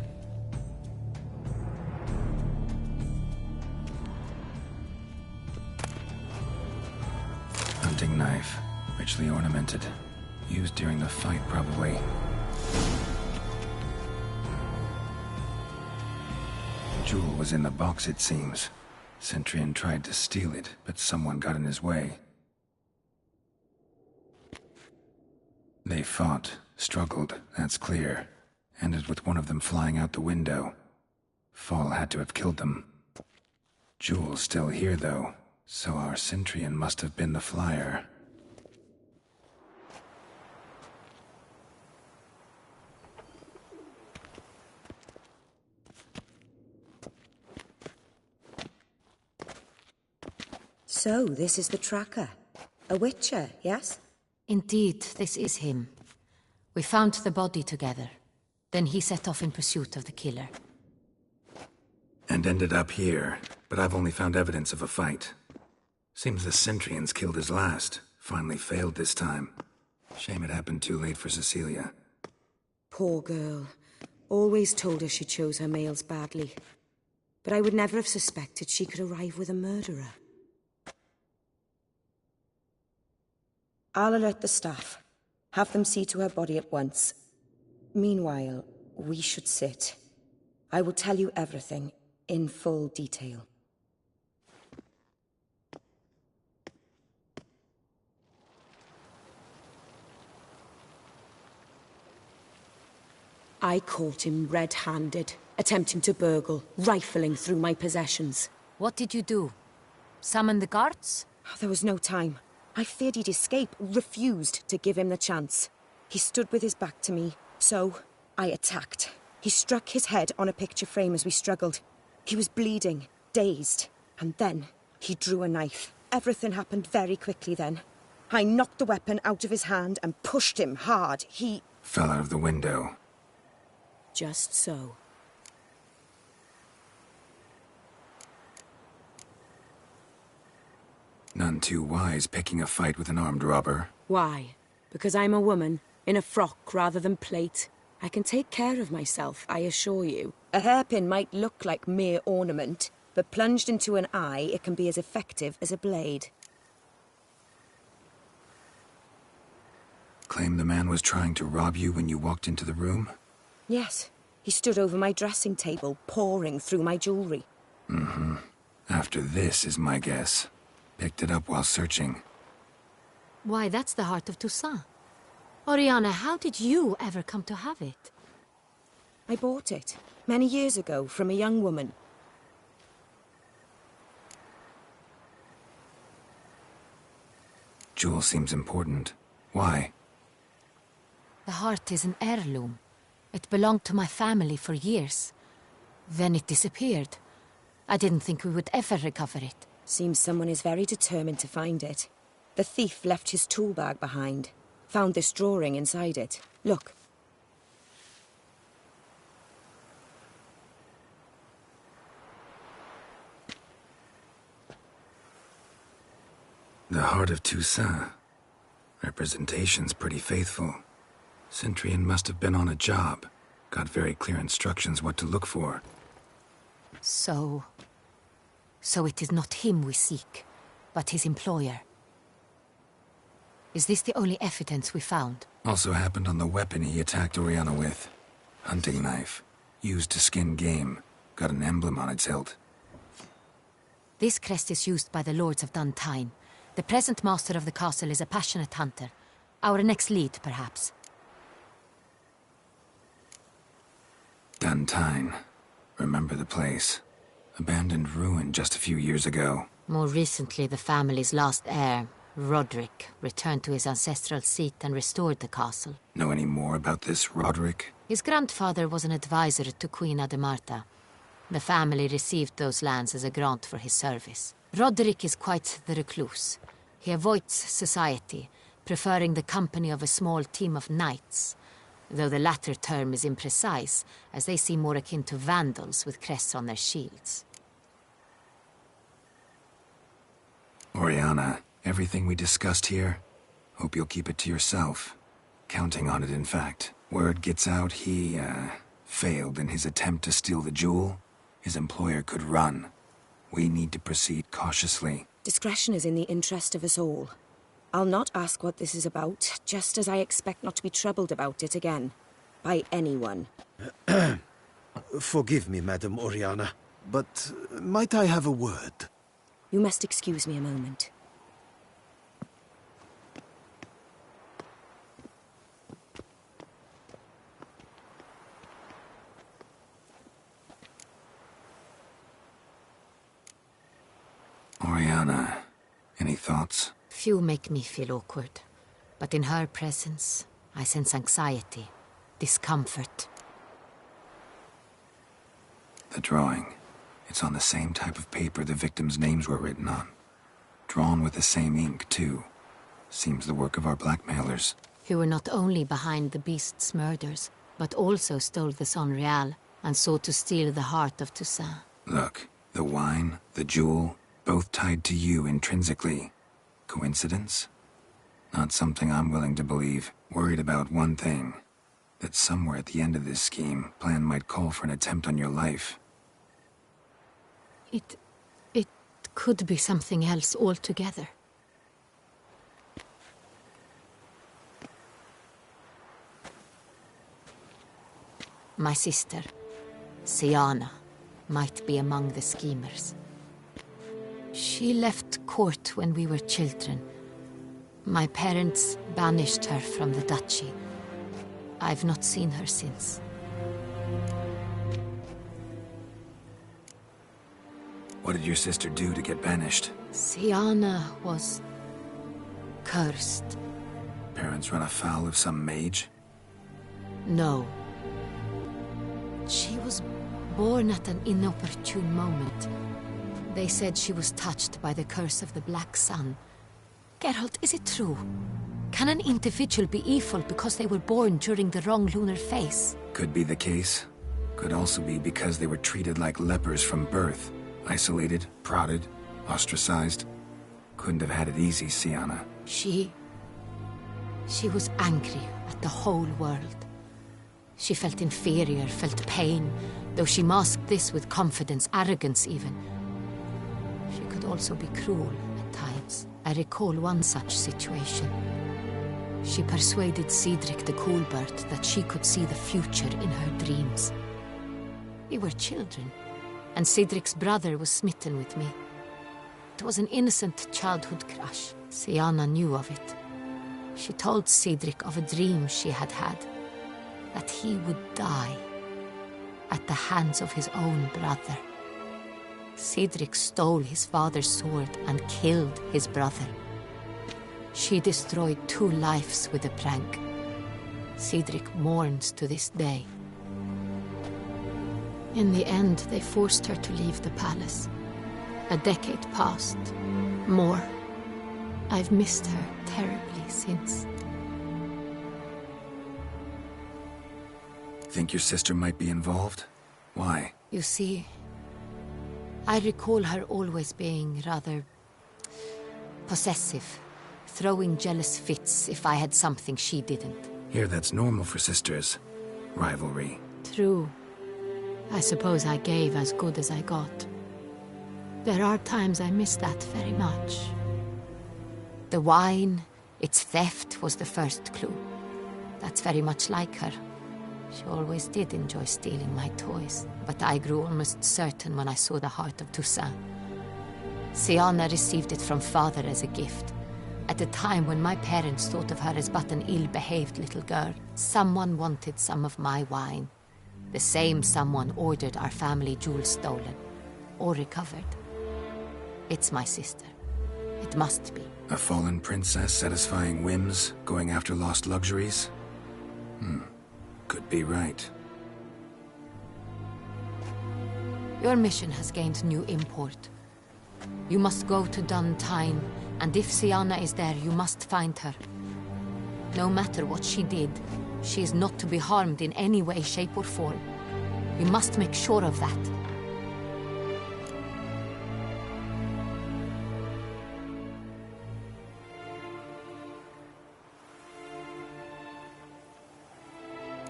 Hunting knife, richly ornamented. Used during the fight, probably. Jewel was in the box, it seems. Centurion tried to steal it, but someone got in his way. They fought, struggled, that's clear. Ended with one of them flying out the window. Fall had to have killed them. Jewel's still here, though, so our Centurion must have been the flyer. So, this is the tracker. A witcher, yes? Indeed, this is him. We found the body together. Then he set off in pursuit of the killer. And ended up here, but I've only found evidence of a fight. Seems the Centurions killed his last. Finally failed this time. Shame it happened too late for Cecilia. Poor girl. Always told her she chose her males badly. But I would never have suspected she could arrive with a murderer. I'll alert the staff. Have them see to her body at once. Meanwhile, we should sit. I will tell you everything, in full detail. I caught him red-handed, attempting to burgle, rifling through my possessions. What did you do? Summon the guards? There was no time. I feared he'd escape, refused to give him the chance. He stood with his back to me, so I attacked. He struck his head on a picture frame as we struggled. He was bleeding, dazed, and then he drew a knife. Everything happened very quickly then. I knocked the weapon out of his hand and pushed him hard. He fell out of the window. Just so. None too wise picking a fight with an armed robber. Why? Because I'm a woman, in a frock rather than plate. I can take care of myself, I assure you. A hairpin might look like mere ornament, but plunged into an eye, it can be as effective as a blade. Claim the man was trying to rob you when you walked into the room? Yes. He stood over my dressing table, pouring through my jewelry. Mm-hmm. After this is my guess. Picked it up while searching. Why, that's the heart of Toussaint. Oriana, how did you ever come to have it? I bought it, many years ago, from a young woman. Jewel seems important. Why? The heart is an heirloom. It belonged to my family for years. Then it disappeared. I didn't think we would ever recover it. Seems someone is very determined to find it. The thief left his tool bag behind. Found this drawing inside it. Look. The heart of Toussaint. Representation's pretty faithful. Centurion must have been on a job. Got very clear instructions what to look for. So it is not him we seek, but his employer. Is this the only evidence we found? Also happened on the weapon he attacked Oriana with. Hunting knife. Used to skin game. Got an emblem on its hilt. This crest is used by the Lords of Duntine. The present master of the castle is a passionate hunter. Our next lead, perhaps. Duntine. Remember the place. Abandoned ruin just a few years ago. More recently, the family's last heir, Roderick, returned to his ancestral seat and restored the castle. Know any more about this Roderick? His grandfather was an advisor to Queen Ademarta. The family received those lands as a grant for his service. Roderick is quite the recluse. He avoids society, preferring the company of a small team of knights, though the latter term is imprecise, as they seem more akin to vandals with crests on their shields. Oriana, everything we discussed here, hope you'll keep it to yourself. Counting on it, in fact. Word gets out he, failed in his attempt to steal the jewel. His employer could run. We need to proceed cautiously. Discretion is in the interest of us all. I'll not ask what this is about, just as I expect not to be troubled about it again. By anyone. Forgive me, Madam Oriana, but might I have a word? You must excuse me a moment. Oriana, any thoughts? Few make me feel awkward, but in her presence, I sense anxiety, discomfort. The drawing. It's on the same type of paper the victims' names were written on. Drawn with the same ink, too. Seems the work of our blackmailers. Who were not only behind the beast's murders, but also stole the Son Real and sought to steal the heart of Toussaint. Look, the wine, the jewel, both tied to you intrinsically. Coincidence? Not something I'm willing to believe. Worried about one thing. That somewhere at the end of this scheme, plan might call for an attempt on your life. It could be something else altogether. My sister, Siana, might be among the schemers. She left court when we were children. My parents banished her from the duchy. I've not seen her since. What did your sister do to get banished? Siana was cursed. Parents run afoul of some mage? No. She was born at an inopportune moment. They said she was touched by the curse of the Black Sun. Geralt, is it true? Can an individual be evil because they were born during the wrong lunar phase? Could be the case. Could also be because they were treated like lepers from birth. Isolated, prodded, ostracized. Couldn't have had it easy, Sienna. She was angry at the whole world. She felt inferior, felt pain, though she masked this with confidence, arrogance even. She could also be cruel at times. I recall one such situation. She persuaded Cedric the Coolbird that she could see the future in her dreams. We were children, and Cedric's brother was smitten with me. It was an innocent childhood crush. Sienna knew of it. She told Cedric of a dream she had had, that he would die at the hands of his own brother. Cedric stole his father's sword and killed his brother. She destroyed 2 lives with a prank. Cedric mourns to this day. In the end, they forced her to leave the palace. A decade passed. More. I've missed her terribly since. Think your sister might be involved? Why? You see, I recall her always being rather possessive, throwing jealous fits if I had something she didn't. Here, that's normal for sisters. Rivalry. True. I suppose I gave as good as I got. There are times I miss that very much. The wine, its theft, was the first clue. That's very much like her. She always did enjoy stealing my toys, but I grew almost certain when I saw the heart of Toussaint. Sienna received it from father as a gift. At a time when my parents thought of her as but an ill-behaved little girl, someone wanted some of my wine. The same someone ordered our family jewels stolen, or recovered. It's my sister. It must be. A fallen princess satisfying whims, going after lost luxuries? Could be right. Your mission has gained new import. You must go to Duntine, and if Sienna is there, you must find her. No matter what she did, she is not to be harmed in any way, shape, or form. You must make sure of that.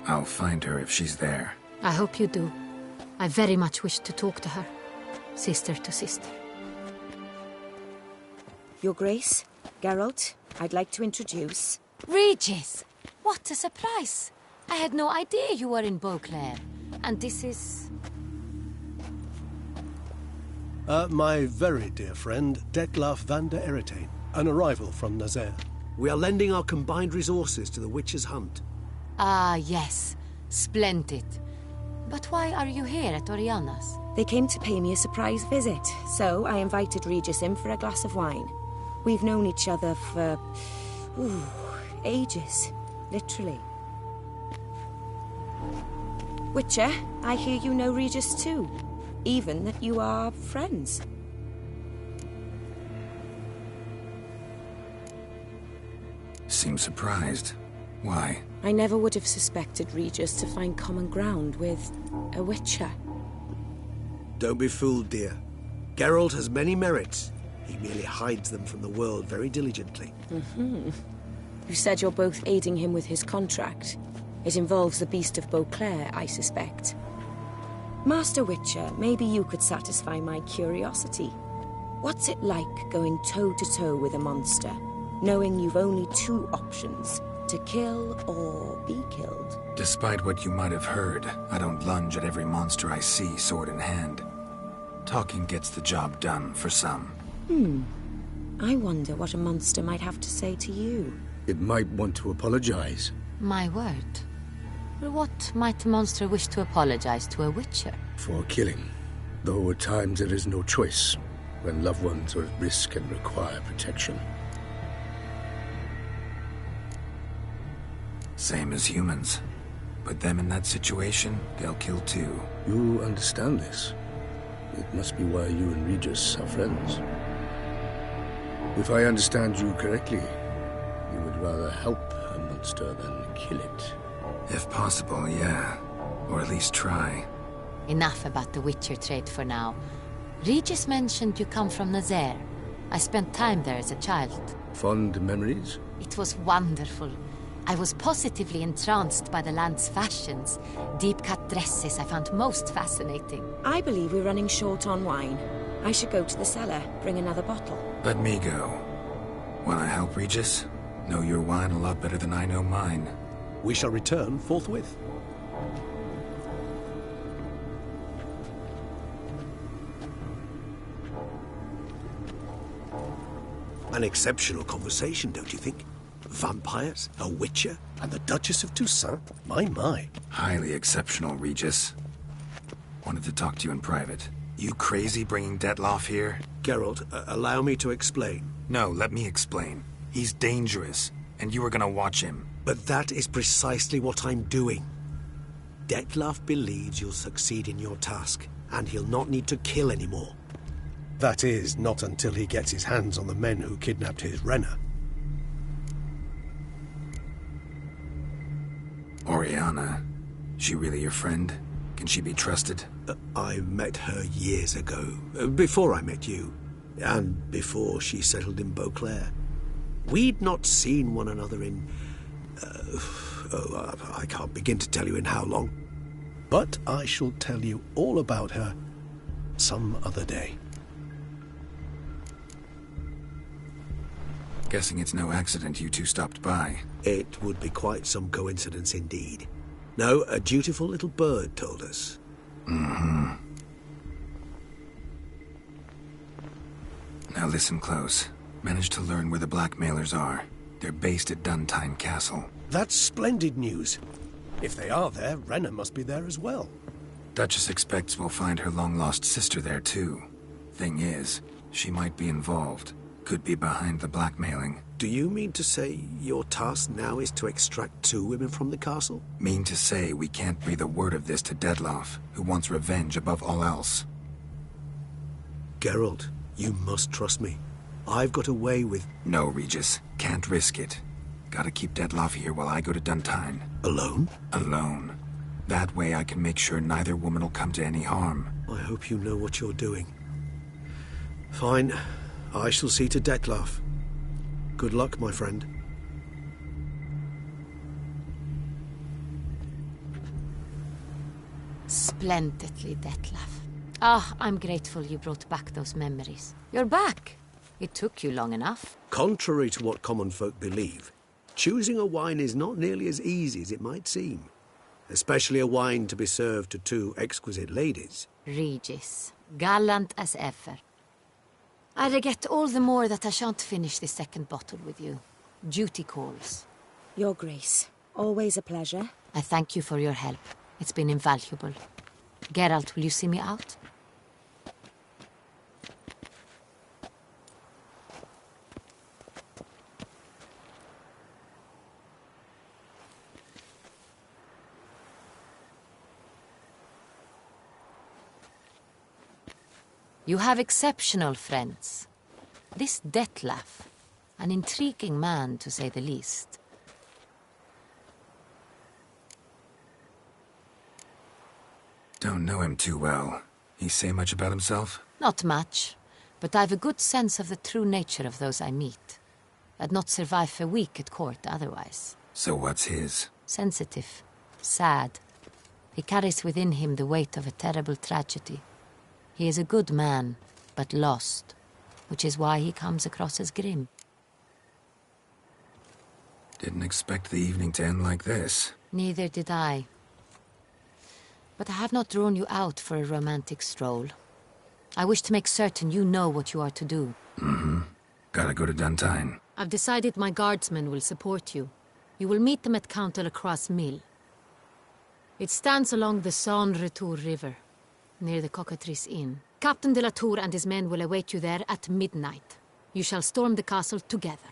I'll find her if she's there. I hope you do. I very much wish to talk to her. Sister to sister. Your Grace, Geralt, I'd like to introduce... Regis! What a surprise! I had no idea you were in Beauclair. And this is... My very dear friend, Detlaf van der Eretain, an arrival from Nazaire. We are lending our combined resources to the Witch's Hunt. Ah, yes. Splendid. But why are you here at Oriana's? They came to pay me a surprise visit, so I invited Regis in for a glass of wine. We've known each other for... ages. Literally. Witcher, I hear you know Regis too. Even that you are friends. Seem surprised. Why? I never would have suspected Regis to find common ground with a Witcher. Don't be fooled, dear. Geralt has many merits. He merely hides them from the world very diligently. You said you're both aiding him with his contract. It involves the Beast of Beauclair, I suspect. Master Witcher, maybe you could satisfy my curiosity. What's it like going toe-to-toe with a monster, knowing you've only 2 options, to kill or be killed? Despite what you might have heard, I don't lunge at every monster I see sword in hand. Talking gets the job done for some. I wonder what a monster might have to say to you. It might want to apologize. My word. What might a monster wish to apologize to a Witcher? For killing. Though at times there is no choice, when loved ones are at risk and require protection. Same as humans. Put them in that situation, they'll kill too. You understand this? It must be why you and Regis are friends. If I understand you correctly, you would rather help a monster than kill it. If possible, yeah. Or at least try. Enough about the Witcher trade for now. Regis mentioned you come from Nazaire. I spent time there as a child. Fond memories? It was wonderful. I was positively entranced by the land's fashions. Deep-cut dresses I found most fascinating. I believe we're running short on wine. I should go to the cellar, bring another bottle. Let me go. Wanna help, Regis? Know your wine a lot better than I know mine. We shall return forthwith. An exceptional conversation, don't you think? Vampires, a witcher, and the Duchess of Toussaint? My. Highly exceptional, Regis. Wanted to talk to you in private. You crazy bringing Detloff here? Geralt, allow me to explain. No, let me explain. He's dangerous, and you were gonna watch him. But that is precisely what I'm doing. Detloff believes you'll succeed in your task, and he'll not need to kill anymore. That is, not until he gets his hands on the men who kidnapped his Renna. Oriana. She really your friend? Can she be trusted? I met her years ago, before I met you, and before she settled in Beauclair. We'd not seen one another in... I can't begin to tell you in how long. But I shall tell you all about her some other day. Guessing it's no accident you two stopped by. It would be quite some coincidence indeed. No, a dutiful little bird told us. Mm-hmm. Now listen close. Managed to learn where the blackmailers are. They're based at Duntine Castle. That's splendid news. If they are there, Renna must be there as well. Duchess expects we'll find her long-lost sister there too. Thing is, she might be involved. Could be behind the blackmailing. Do you mean to say your task now is to extract 2 women from the castle? Mean to say we can't breathe a word of this to Detloff, who wants revenge above all else. Geralt, you must trust me. I've got away with... No, Regis. Can't risk it. Gotta keep Detloff here while I go to Duntine. Alone? Alone. That way I can make sure neither woman will come to any harm. I hope you know what you're doing. Fine. I shall see to Detloff. Good luck, my friend. Splendidly, Detlaff. Ah, I'm grateful you brought back those memories. You're back. It took you long enough. Contrary to what common folk believe, choosing a wine is not nearly as easy as it might seem. Especially a wine to be served to 2 exquisite ladies. Regis, gallant as ever. I regret all the more that I shan't finish this second bottle with you. Duty calls. Your Grace, always a pleasure. I thank you for your help. It's been invaluable. Geralt, will you see me out? You have exceptional friends. This Detlaff, an intriguing man to say the least. Don't know him too well. He say much about himself? Not much, but I've a good sense of the true nature of those I meet. I'd not survive a week at court otherwise. So what's his? Sensitive, sad. He carries within him the weight of a terrible tragedy. He is a good man, but lost, which is why he comes across as grim. Didn't expect the evening to end like this. Neither did I. But I have not drawn you out for a romantic stroll. I wish to make certain you know what you are to do. Mm-hmm. Gotta go to Duntine. I've decided my guardsmen will support you. You will meet them at Count Delacroix' mill. It stands along the Saône-Retour River, near the Cockatrice Inn. Captain de la Tour and his men will await you there at midnight. You shall storm the castle together.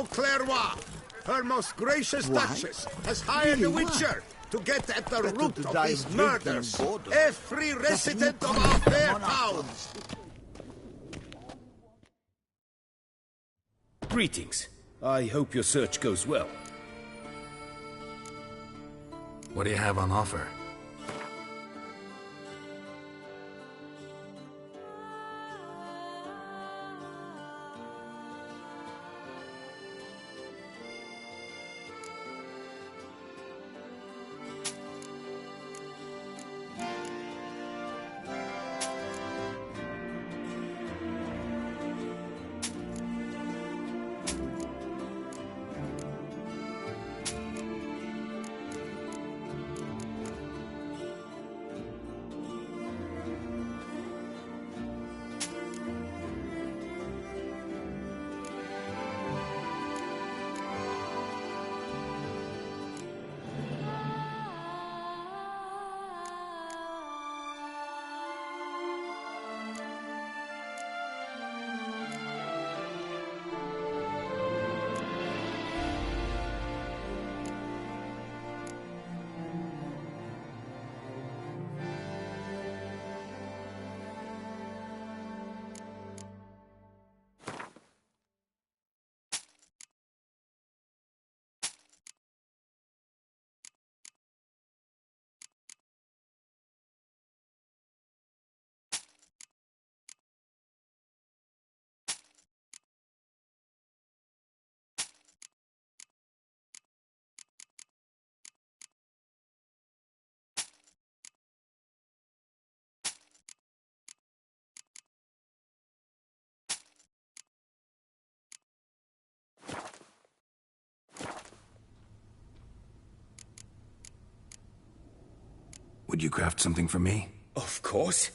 Clairvoix, her most gracious Duchess, has hired a witcher to get at the root of these murders. Every resident of our fair town. Greetings. I hope your search goes well. What do you have on offer? Would you craft something for me? Of course.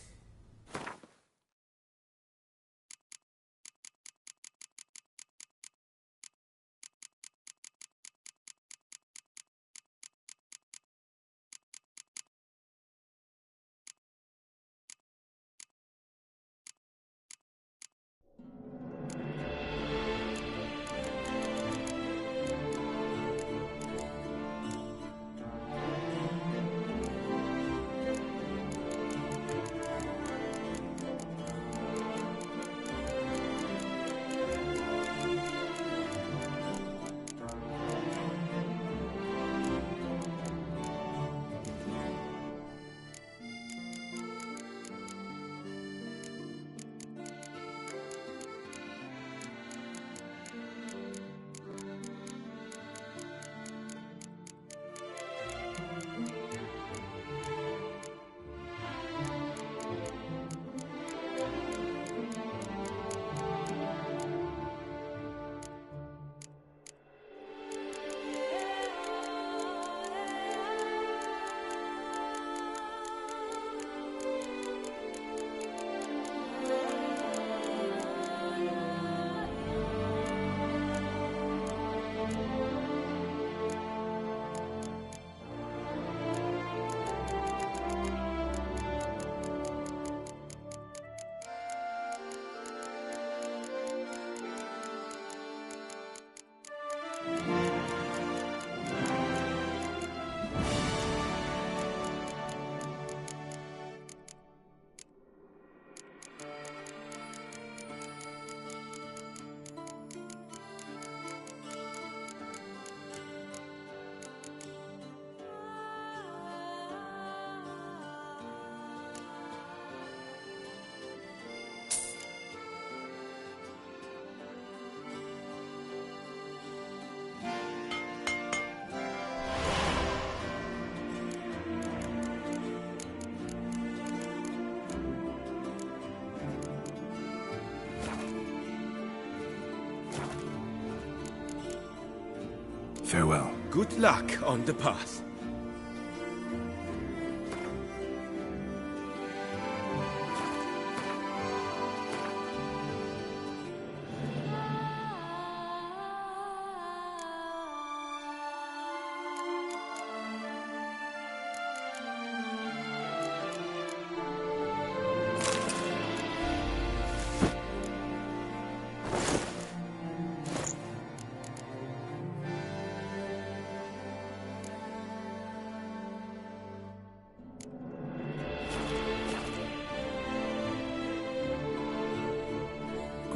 Farewell. Good luck on the path.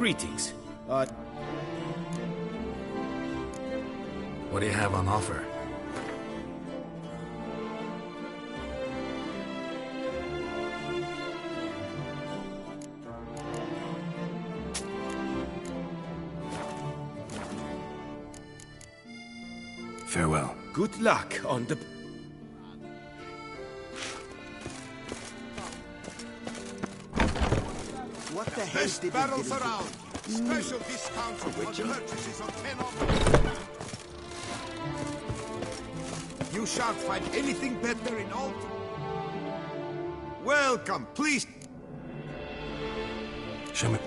Greetings. What do you have on offer? Farewell. Good luck on the... What the hell Best did barrels they get around. Special discounts on purchases of 10 of them. You shan't find anything better in all... Welcome, please. Show me.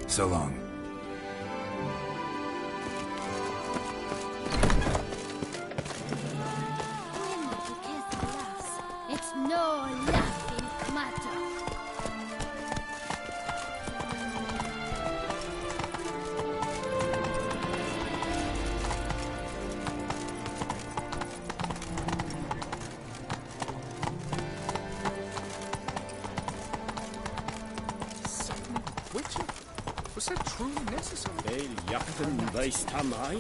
So long. It's no laughing matter. Was that truly necessary? Veel jachten wijst aan mij.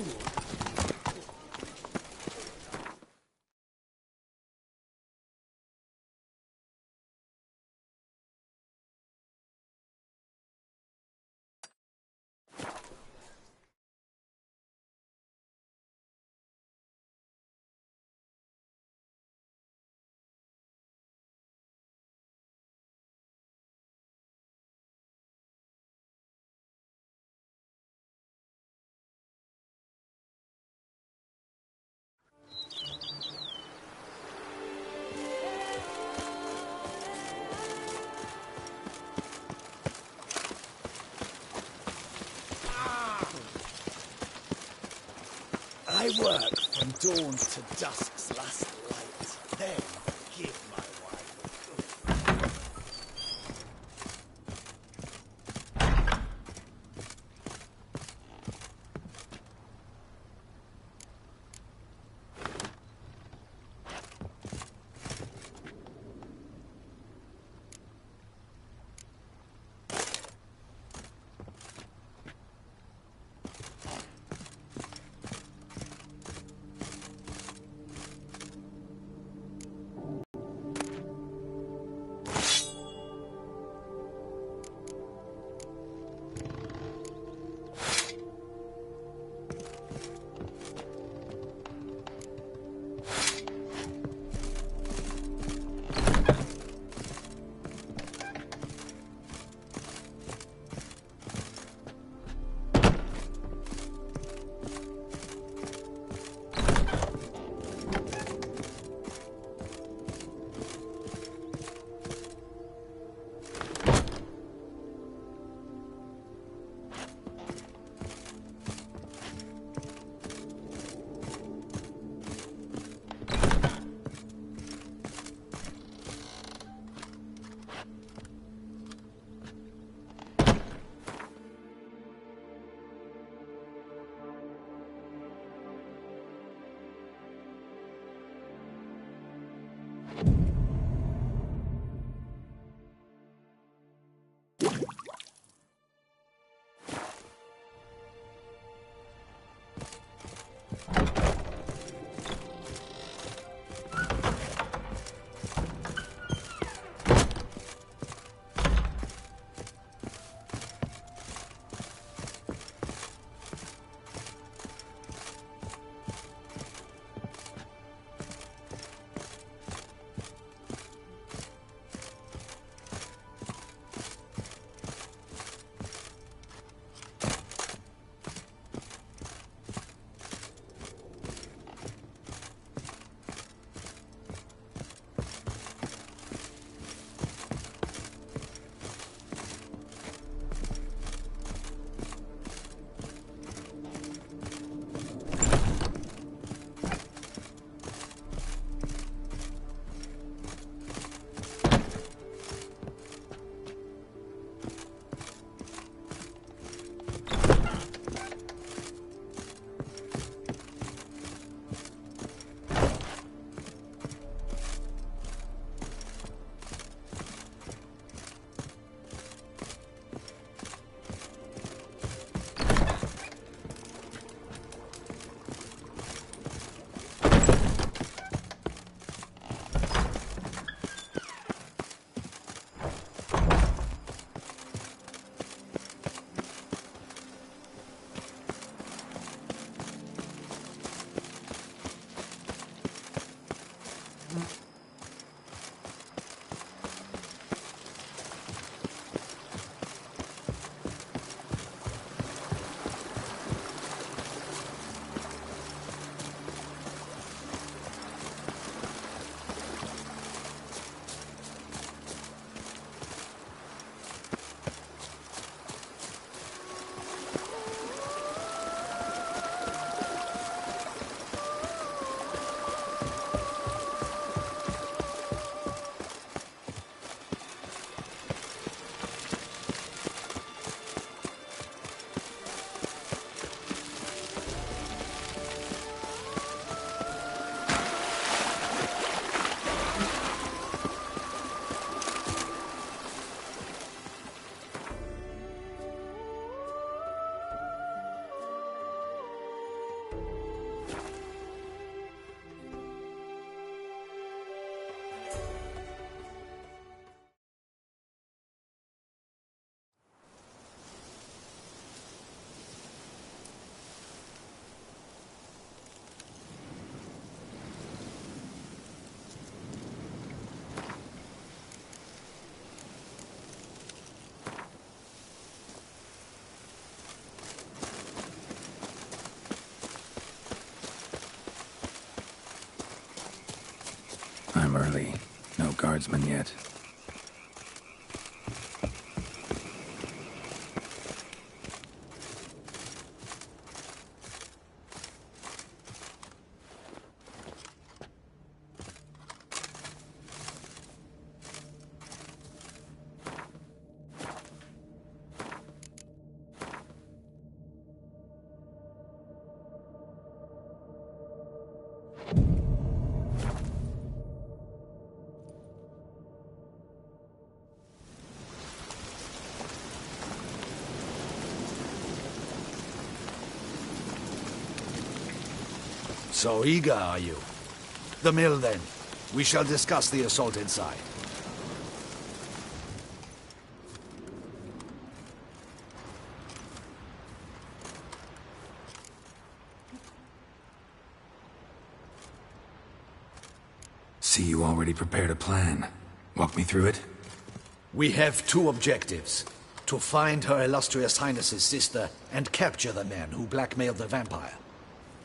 I work from dawn to dusk's last light. Then give my wife I'm early. No guardsmen yet. So eager, are you? The mill, then. We shall discuss the assault inside. See, you already prepared a plan. Walk me through it? We have two objectives. To find Her Illustrious Highness's sister and capture the man who blackmailed the vampire.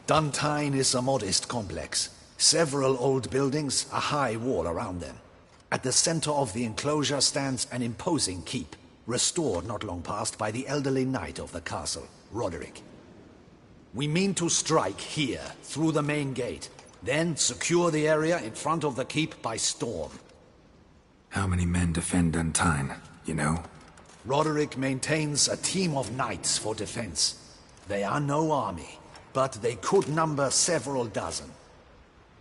Duntine is a modest complex. Several old buildings, a high wall around them. At the center of the enclosure stands an imposing keep, restored not long past by the elderly knight of the castle, Roderick. We mean to strike here, through the main gate, then secure the area in front of the keep by storm. How many men defend Duntine, you know? Roderick maintains a team of knights for defense. They are no army, but they could number several dozen.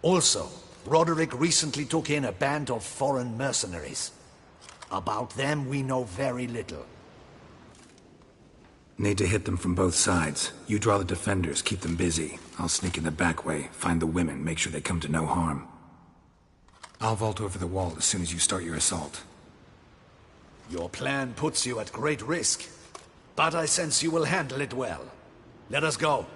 Also, Roderick recently took in a band of foreign mercenaries. About them we know very little. Need to hit them from both sides. You draw the defenders, keep them busy. I'll sneak in the back way, find the women, make sure they come to no harm. I'll vault over the wall as soon as you start your assault. Your plan puts you at great risk, but I sense you will handle it well. Let us go.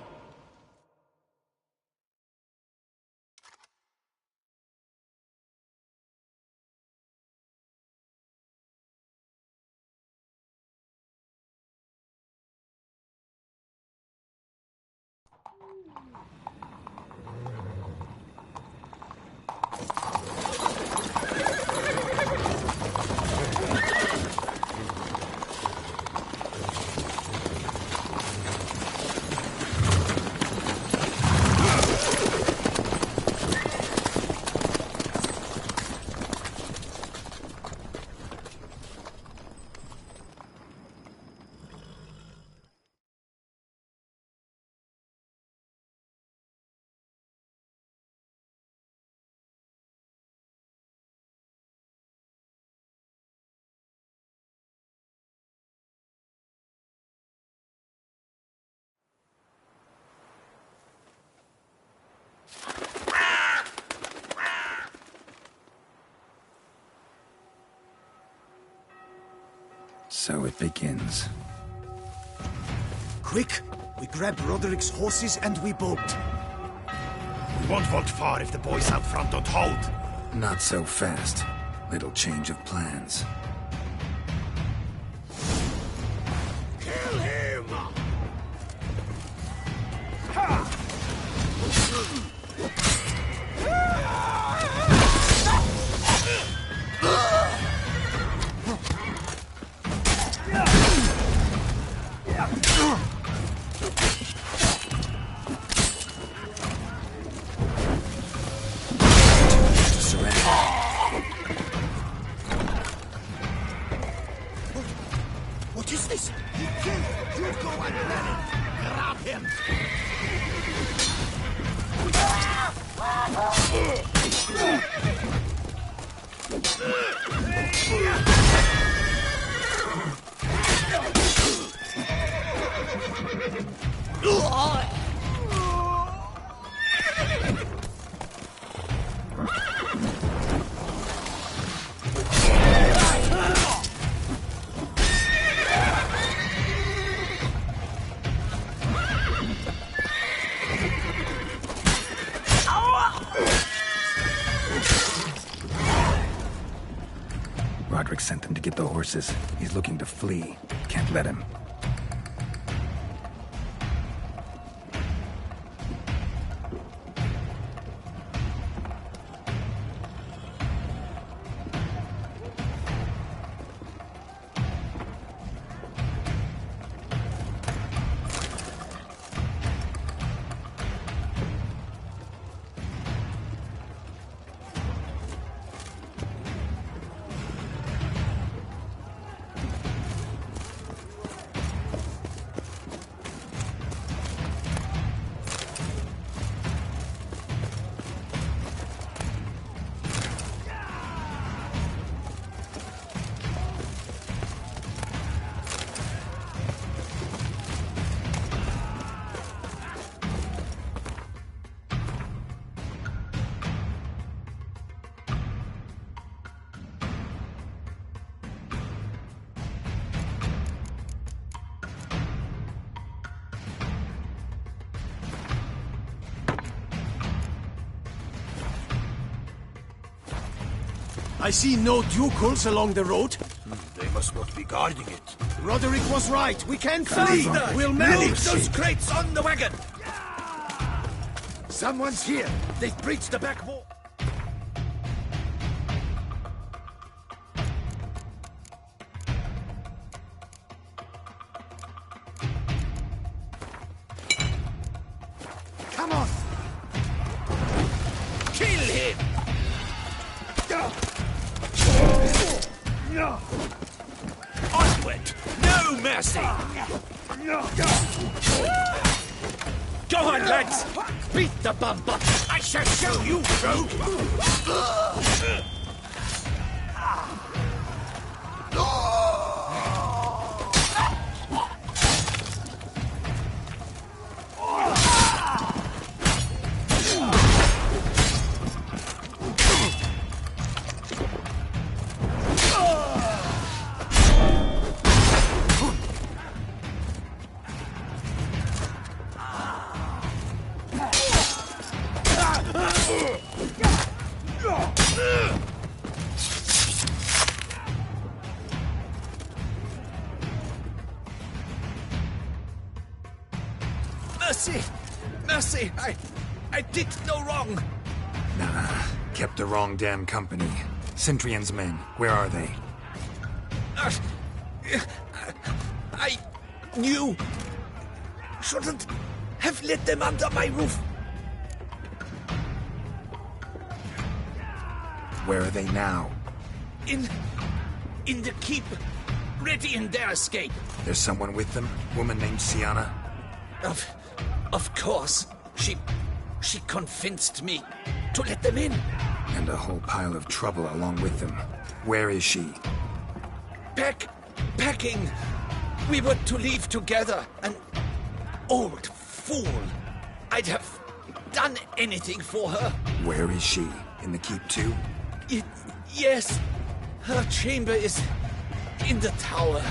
So it begins. Quick! We grab Roderick's horses and we bolt. We won't vault far if the boys out front don't hold. Not so fast. Little change of plans. Kill him! What is this? He killed Hugo and Lennon. Grab him! Roderick sent them to get the horses. He's looking to flee. Can't let him. I see no ducals along the road. They must not be guarding it. Roderick was right. We can flee. We'll manage. Those crates on the wagon! Someone's here. They've breached the back wall. Come on! Kill him! Onward! No mercy! Go on, lads! Beat the bumper! I shall show you, rogue! Mercy! Mercy! I did no wrong! Nah, kept the wrong damn company. Centrion's men, where are they? I knew... shouldn't have let them under my roof. Where are they now? In the keep, ready in their escape. There's someone with them? Woman named Sienna? Of course. She convinced me to let them in. And a whole pile of trouble along with them. Where is she? Packing. We were to leave together. An old fool. I'd have done anything for her. Where is she? In the keep too? Yes. Her chamber is in the tower.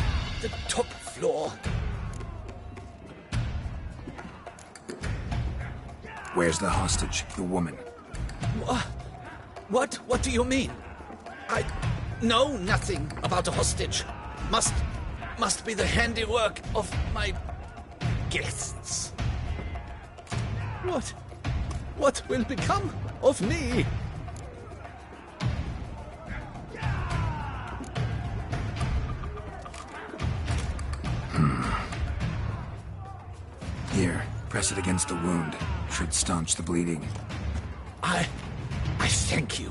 The top floor. Where's the hostage, the woman? What do you mean? I know nothing about a hostage. Must be the handiwork of my guests. What will become of me? Here, press it against the wound. Should staunch the bleeding. I thank you.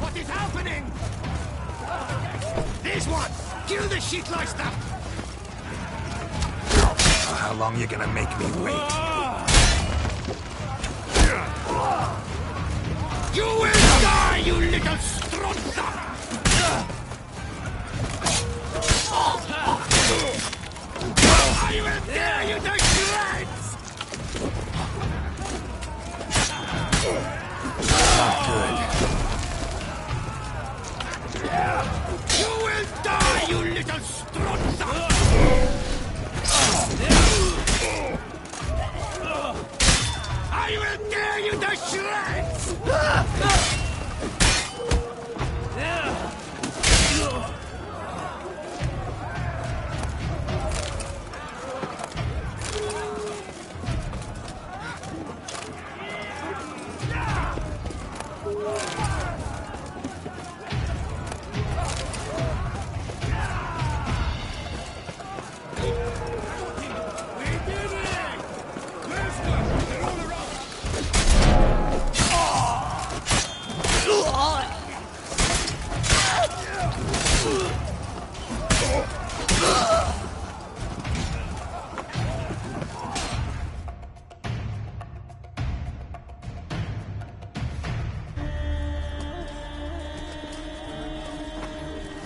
What is happening? This one! Kill the shit-like stuff! Oh, how long you gonna make me wait? You will die, you little strutzer! I will tear you to shreds! Not good. You will die, you little strutzer! I will tear you to shreds!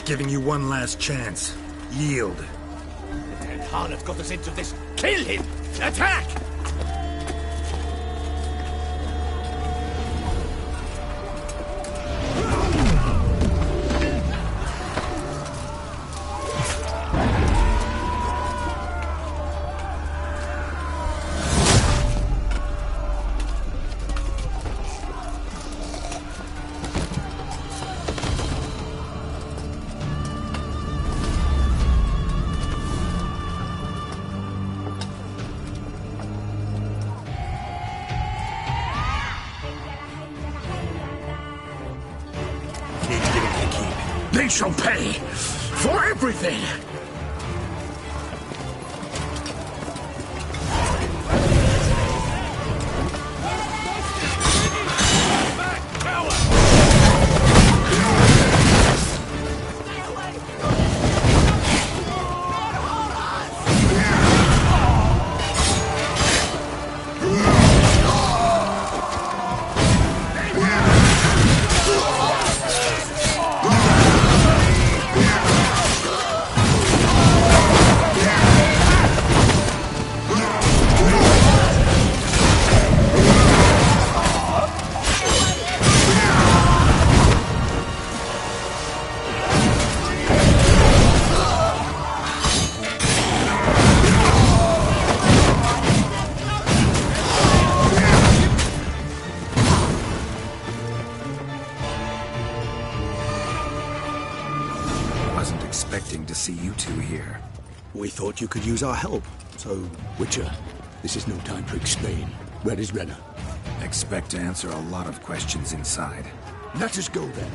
Giving you one last chance. Yield. The dead harlot got us into this. Kill him! Attack! shall pay for everything! Expecting to see you two here. We thought you could use our help, so... Witcher, this is no time to explain. Where is Renna? Expect to answer a lot of questions inside. Let us go then.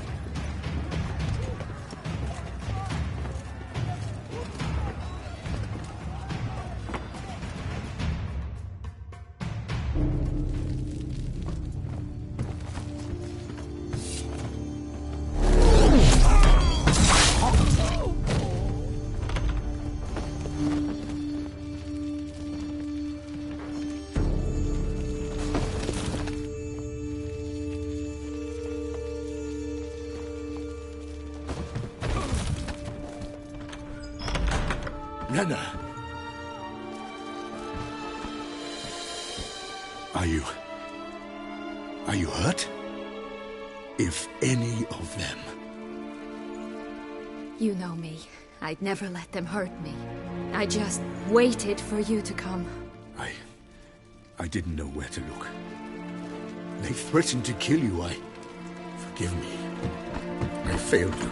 Renna! Are you hurt? If any of them... You know me. I'd never let them hurt me. I just waited for you to come. I didn't know where to look. They threatened to kill you. Forgive me. I failed you.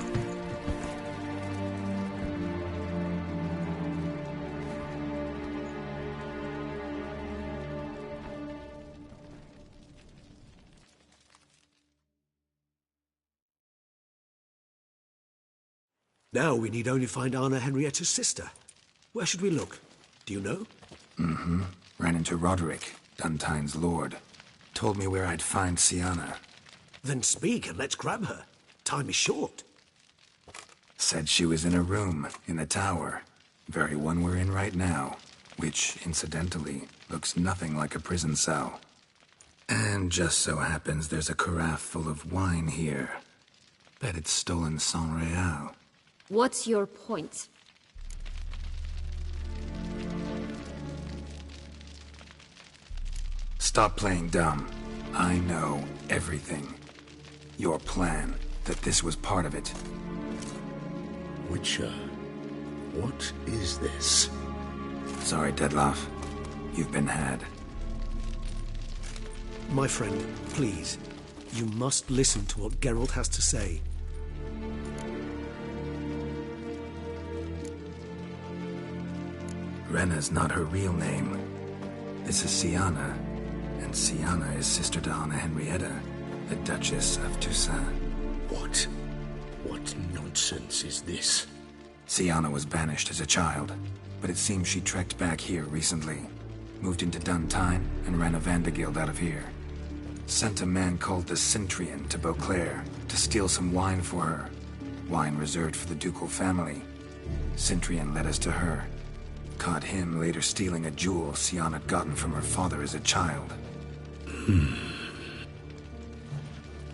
Now we need only find Anna Henrietta's sister. Where should we look? Do you know? Mm-hmm. Ran into Roderick, Duntine's lord. Told me where I'd find Sienna. Then speak and let's grab her. Time is short. Said she was in a room in the tower. Very one we're in right now. Which, incidentally, looks nothing like a prison cell. And just so happens there's a carafe full of wine here. Bet it's stolen sans real. What's your point? Stop playing dumb. I know everything. Your plan, that this was part of it. Witcher, what is this? Sorry, Dettlaff. You've been had. My friend, please. You must listen to what Geralt has to say. Renna's not her real name. This is Sienna. And Sienna is sister to Anna Henrietta, the Duchess of Toussaint. What nonsense is this? Sienna was banished as a child, but it seems she trekked back here recently. Moved into Duntine and ran a Vanderguild out of here. Sent a man called the Centrian to Beauclair to steal some wine for her. Wine reserved for the ducal family. Centrian led us to her. Caught him later stealing a jewel Sienna had gotten from her father as a child.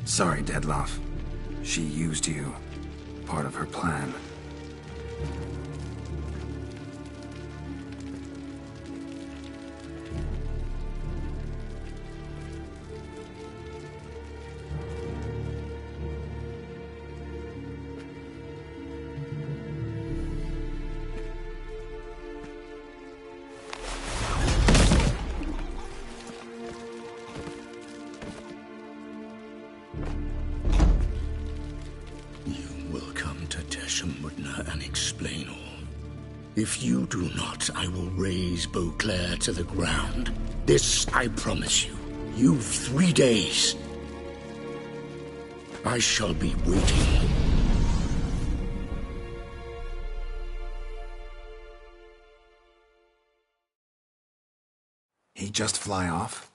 Sorry, Dettlaff. She used you. Part of her plan. If you do not, I will raze Beauclair to the ground. This I promise you. You've 3 days. I shall be waiting. He just fly off?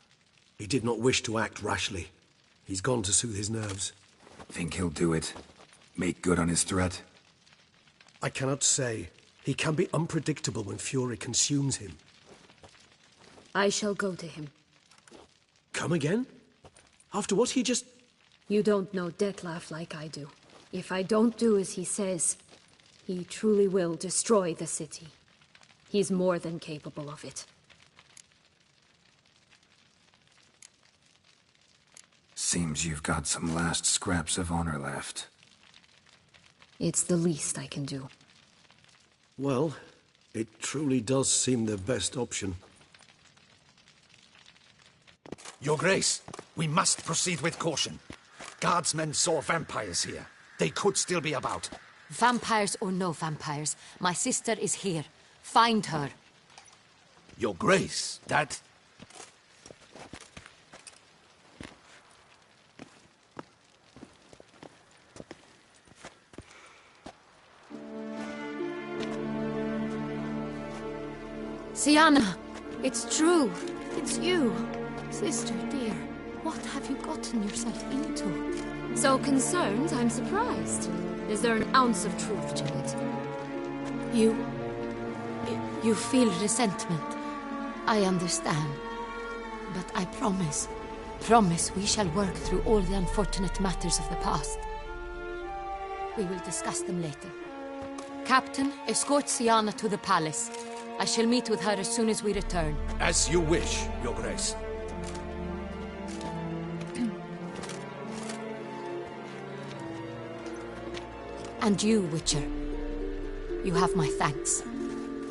He did not wish to act rashly. He's gone to soothe his nerves. Think he'll do it? Make good on his threat? I cannot say. He can be unpredictable when fury consumes him. I shall go to him. Come again? After what he just... You don't know Detlef like I do. If I don't do as he says, he truly will destroy the city. He's more than capable of it. Seems you've got some last scraps of honor left. It's the least I can do. Well, it truly does seem the best option. Your Grace, we must proceed with caution. Guardsmen saw vampires here. They could still be about. Vampires or no vampires, my sister is here. Find her. Your Grace, that... Sienna, it's true. It's you. Sister, dear, what have you gotten yourself into? So concerned, I'm surprised. Is there an ounce of truth to it? You feel resentment. I understand. But I promise we shall work through all the unfortunate matters of the past. We will discuss them later. Captain, escort Sienna to the palace. I shall meet with her as soon as we return. As you wish, Your Grace. And you, Witcher. You have my thanks.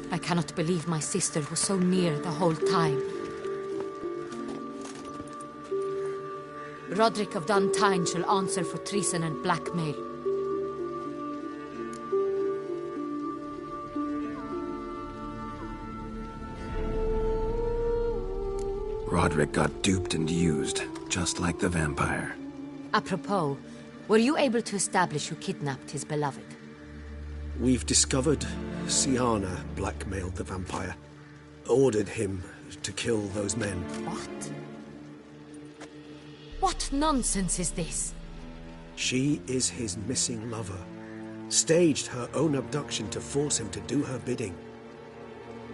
I cannot believe my sister was so near the whole time. Roderick of Duntine shall answer for treason and blackmail. Roderick got duped and used, just like the vampire. Apropos, were you able to establish who kidnapped his beloved? We've discovered Sienna blackmailed the vampire. Ordered him to kill those men. What? What nonsense is this? She is his missing lover. Staged her own abduction to force him to do her bidding.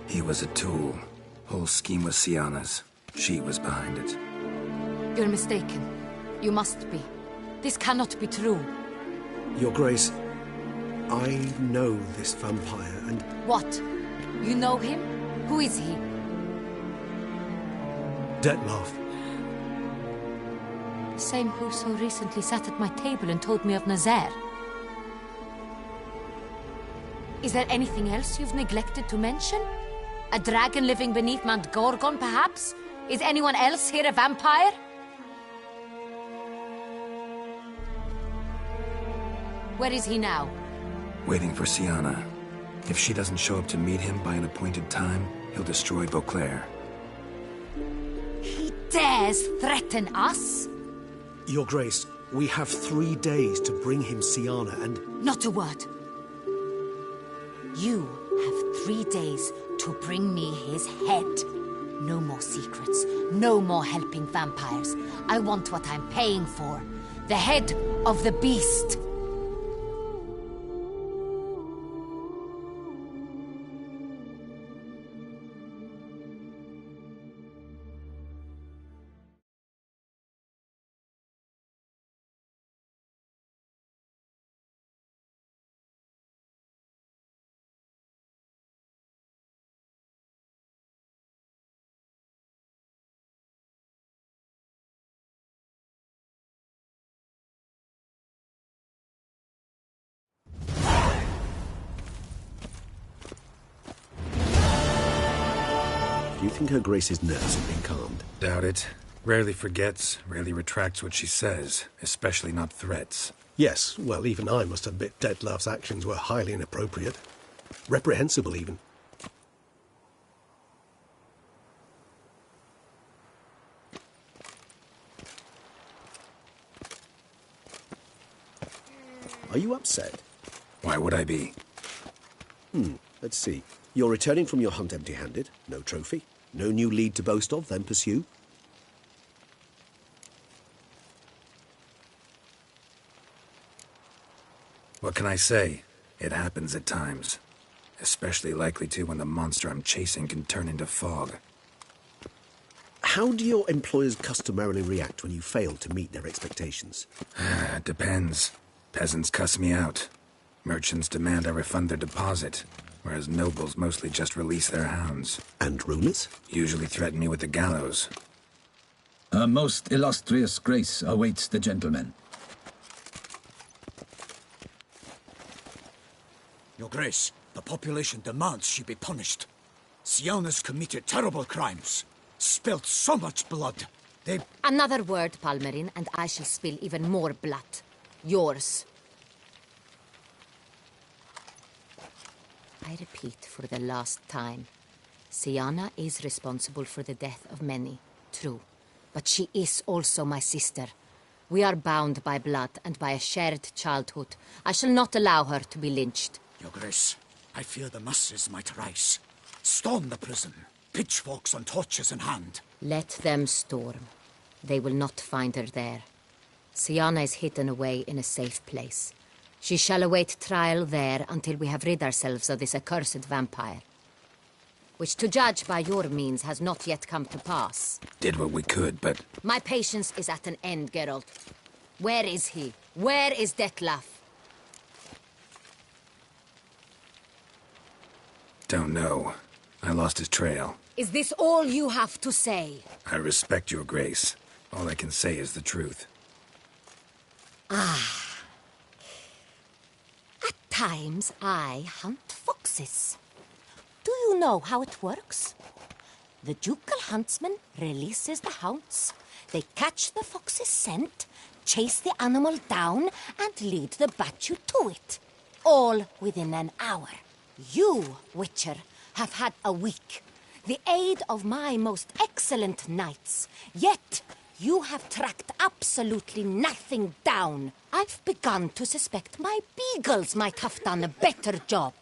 He was a tool. Whole scheme was Sienna's. She was behind it. You're mistaken. You must be. This cannot be true. Your Grace, I know this vampire and... What? You know him? Who is he? Detlef. Same who so recently sat at my table and told me of Nazaire. Is there anything else you've neglected to mention? A dragon living beneath Mount Gorgon, perhaps? Is anyone else here a vampire? Where is he now? Waiting for Sienna. If she doesn't show up to meet him by an appointed time, he'll destroy Beauclair. He dares threaten us? Your Grace, we have 3 days to bring him Sienna and... Not a word. You have 3 days to bring me his head. No more secrets. No more helping vampires. I want what I'm paying for. The head of the beast. Do you think Her Grace's nerves have been calmed? Doubt it. Rarely forgets, rarely retracts what she says, especially not threats. Yes, well, even I must admit Detlef's actions were highly inappropriate. Reprehensible, even. Are you upset? Why would I be? Let's see. You're returning from your hunt empty-handed, no trophy. No new lead to boast of, then pursue. What can I say? It happens at times. Especially likely to when the monster I'm chasing can turn into fog. How do your employers customarily react when you fail to meet their expectations? It depends. Peasants cuss me out. Merchants demand I refund their deposit, whereas nobles mostly just release their hounds. And rulers? Usually threaten me with the gallows. A most illustrious grace awaits the gentleman. Your Grace, the population demands she be punished. Siana's committed terrible crimes. Spilt so much blood. They... Another word, Palmerin, and I shall spill even more blood. Yours. I repeat for the last time. Siana is responsible for the death of many, true. But she is also my sister. We are bound by blood and by a shared childhood. I shall not allow her to be lynched. Your Grace, I fear the masses might rise. Storm the prison, pitchforks and torches in hand. Let them storm. They will not find her there. Siana is hidden away in a safe place. She shall await trial there until we have rid ourselves of this accursed vampire. Which, to judge by your means, has not yet come to pass. Did what we could, but... My patience is at an end, Geralt. Where is he? Where is Detlef? Don't know. I lost his trail. Is this all you have to say? I respect your grace. All I can say is the truth. Ah. At times, I hunt foxes. Do you know how it works? The ducal huntsman releases the hounds. They catch the fox's scent, chase the animal down, and lead the battue to it. All within an hour. You, Witcher, have had a week. The aid of my most excellent knights. Yet, you have tracked absolutely nothing down. I've begun to suspect my beagles might have done a better job.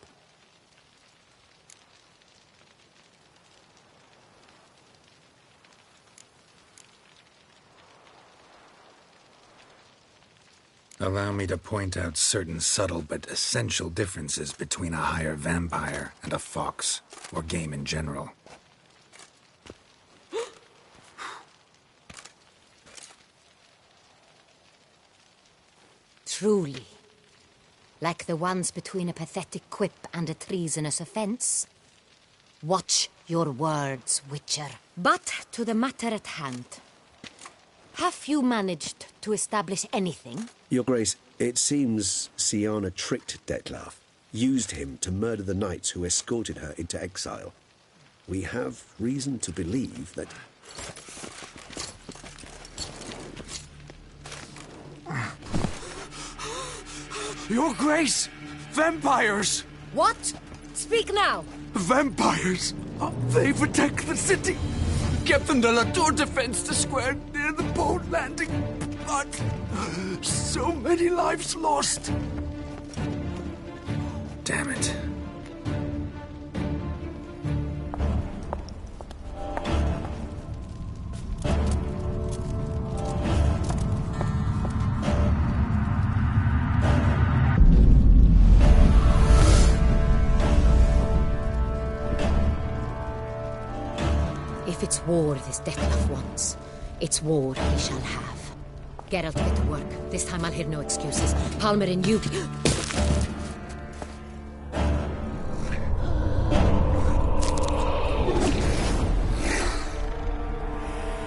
Allow me to point out certain subtle but essential differences between a higher vampire and a fox, or game in general. Truly. Like the ones between a pathetic quip and a treasonous offense. Watch your words, Witcher. But to the matter at hand. Have you managed to establish anything? Your Grace, it seems Siana tricked Detlef, used him to murder the knights who escorted her into exile. We have reason to believe that... Your Grace! Vampires! What? Speak now! Vampires! They've attacked the city! Captain de la Tour defends the square near the boat landing, but so many lives lost. Damn it. If it's war this Detlef wants, it's war he shall have. Geralt, get to work. This time I'll hear no excuses. Palmerin, you...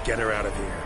Get her out of here.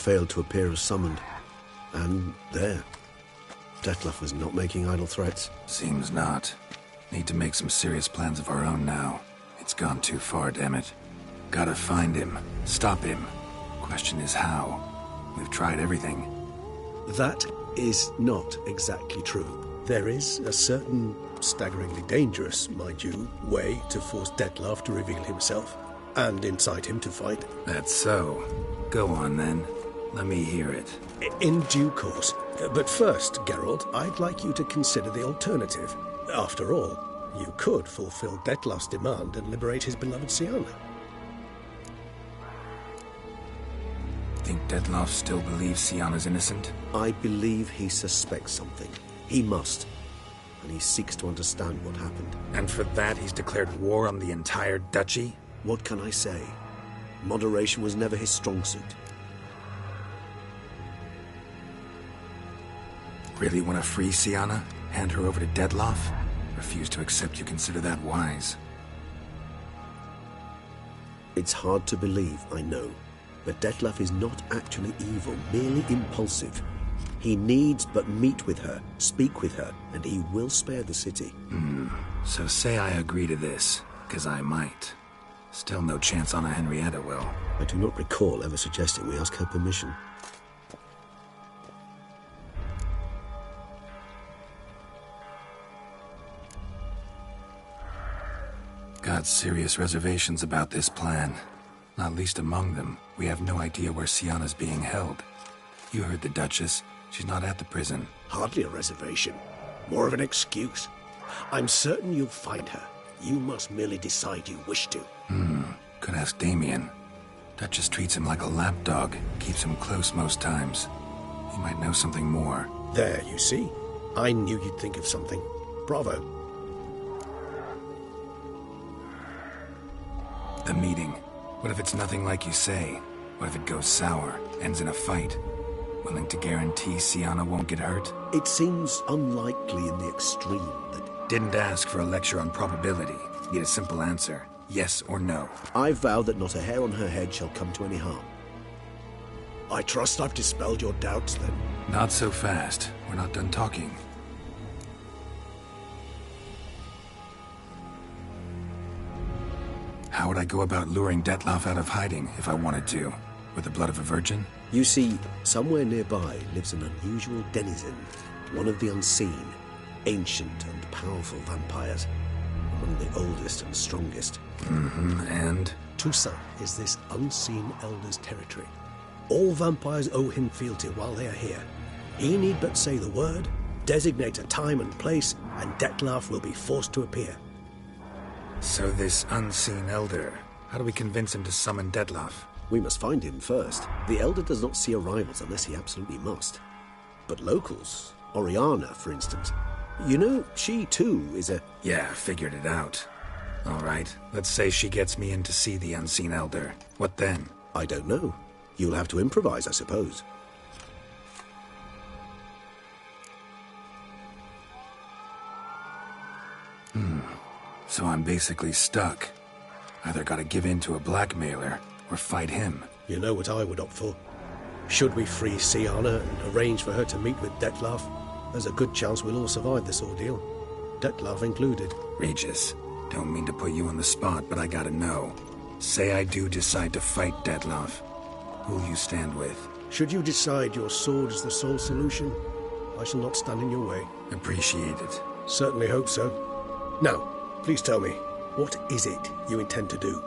failed to appear as summoned. And there. Detlef was not making idle threats. Seems not. Need to make some serious plans of our own now. It's gone too far, damn it. Gotta find him. Stop him. Question is how. We've tried everything. That is not exactly true. There is a certain, staggeringly dangerous, mind you, way to force Detlef to reveal himself, and incite him to fight. That's so. Go on, then. Let me hear it. In due course. But first, Geralt, I'd like you to consider the alternative. After all, you could fulfill Detlef's demand and liberate his beloved Siana. Think Detlef still believes Siana's innocent? I believe he suspects something. He must. And he seeks to understand what happened. And for that, he's declared war on the entire duchy? What can I say? Moderation was never his strong suit. Really want to free Siana? Hand her over to Detlef? Refuse to accept you consider that wise. It's hard to believe, I know. But Detlef is not actually evil, merely impulsive. He needs but meet with her, speak with her, and he will spare the city. So say I agree to this, because I might. Still no chance Anna Henrietta will. I do not recall ever suggesting we ask her permission. Got serious reservations about this plan. Not least among them, we have no idea where Siana's being held. You heard the Duchess. She's not at the prison. Hardly a reservation. More of an excuse. I'm certain you'll find her. You must merely decide you wish to. Could ask Damien. Duchess treats him like a lapdog. Keeps him close most times. He might know something more. There, you see. I knew you'd think of something. Bravo. The meeting. What if it's nothing like you say? What if it goes sour, ends in a fight? Willing to guarantee Siana won't get hurt? It seems unlikely in the extreme that... Didn't ask for a lecture on probability. Need a simple answer. Yes or no. I vow that not a hair on her head shall come to any harm. I trust I've dispelled your doubts, then. Not so fast. We're not done talking. How would I go about luring Detlef out of hiding if I wanted to? With the blood of a virgin? You see, somewhere nearby lives an unusual denizen, one of the unseen, ancient and powerful vampires, among the oldest and strongest. And? Toussaint is this unseen elder's territory. All vampires owe him fealty while they are here. He need but say the word, designate a time and place, and Detlef will be forced to appear. So this unseen elder, how do we convince him to summon Detlef? We must find him first. The elder does not see arrivals unless he absolutely must. But locals, Oriana, for instance, you know, she too is a... Yeah, figured it out. All right, let's say she gets me in to see the unseen elder. What then? I don't know. You'll have to improvise, I suppose. So I'm basically stuck. Either gotta give in to a blackmailer, or fight him. You know what I would opt for. Should we free Siana and arrange for her to meet with Detlef, there's a good chance we'll all survive this ordeal. Detlef included. Regis, don't mean to put you on the spot, but I gotta know. Say I do decide to fight Detlef. Who'll you stand with? Should you decide your sword is the sole solution, I shall not stand in your way. Appreciate it. Certainly hope so. Now, please tell me, what is it you intend to do?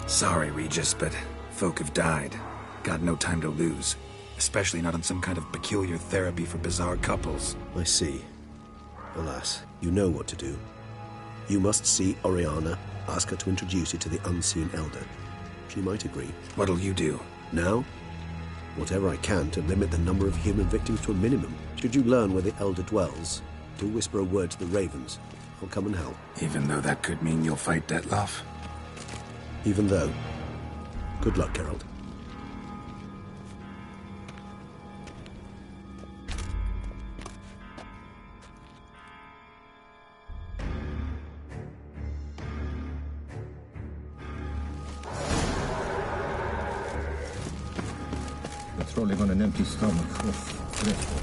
Sorry, Regis, but folk have died. Got no time to lose. Especially not on some kind of peculiar therapy for bizarre couples. I see. Alas, you know what to do. You must see Oriana, ask her to introduce you to the unseen elder. She might agree. What'll you do? Now? Whatever I can to limit the number of human victims to a minimum. Should you learn where the elder dwells, do whisper a word to the ravens. I'll come and help. Even though that could mean you'll fight Detlef? Even though. Good luck, Geralt. Crawling on an empty stomach. Oof, dreadful.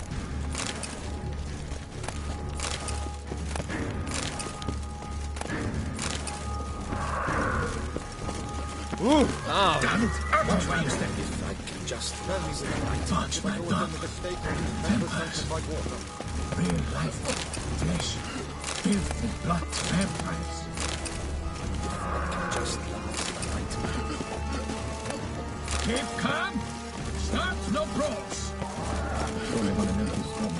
Ooh! Oh, damn it! Watch where you step if I can just tell me with the right. Watch my dog. Vampires. Real life. Flesh. Filthy blood vampires. Just last night. Keep calm. Start no brawls. Crawling on an empty stomach.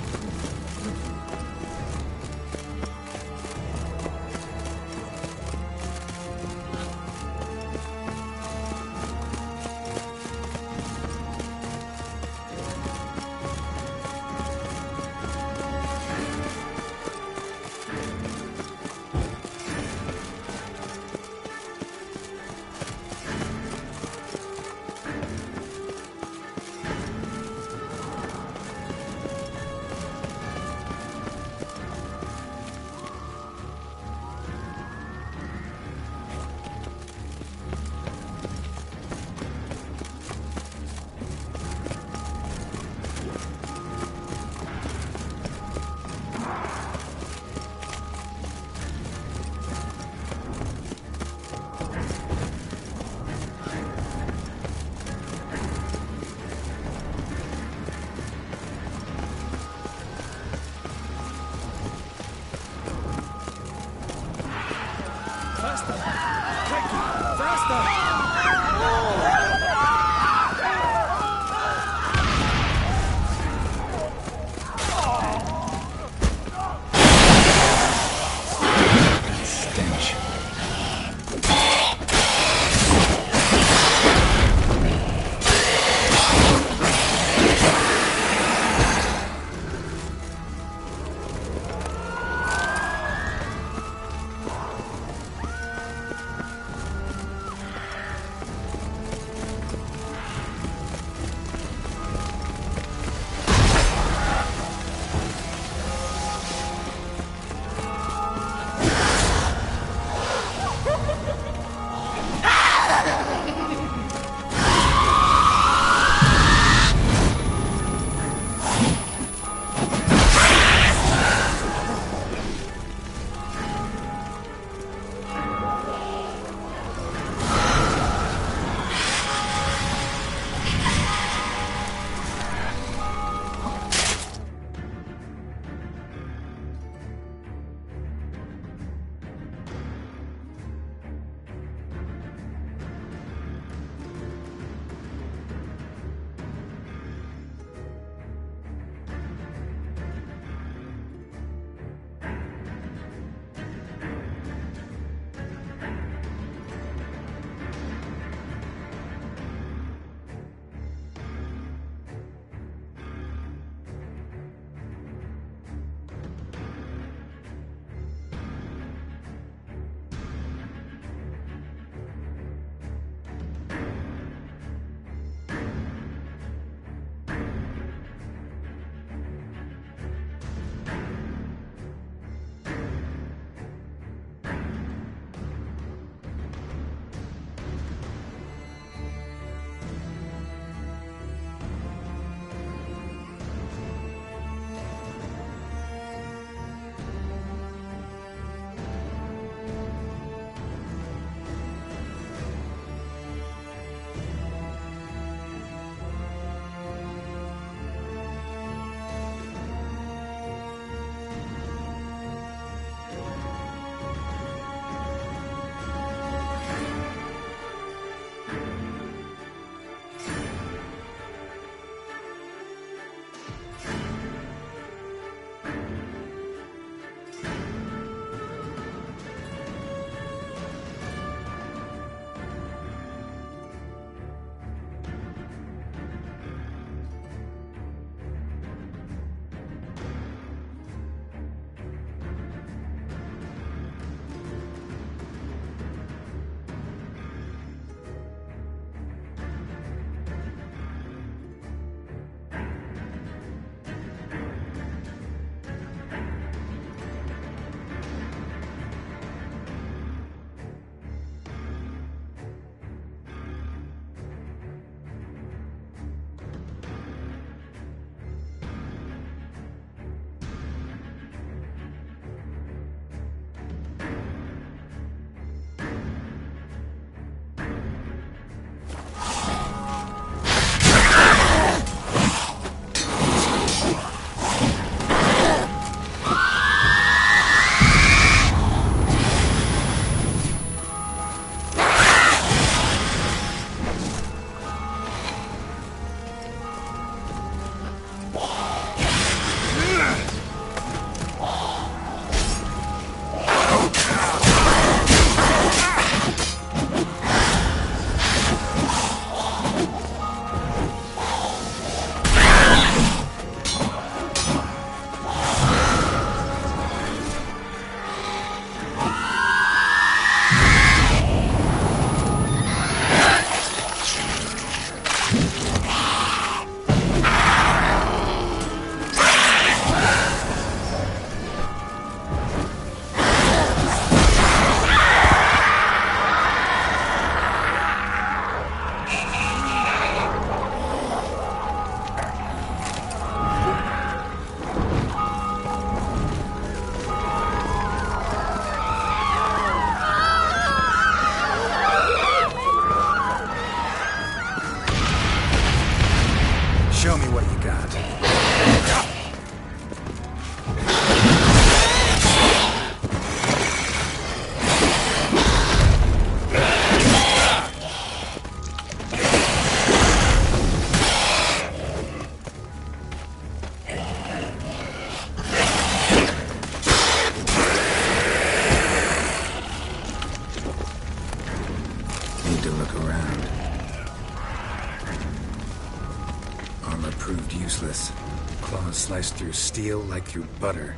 useless. Claws sliced through steel like through butter.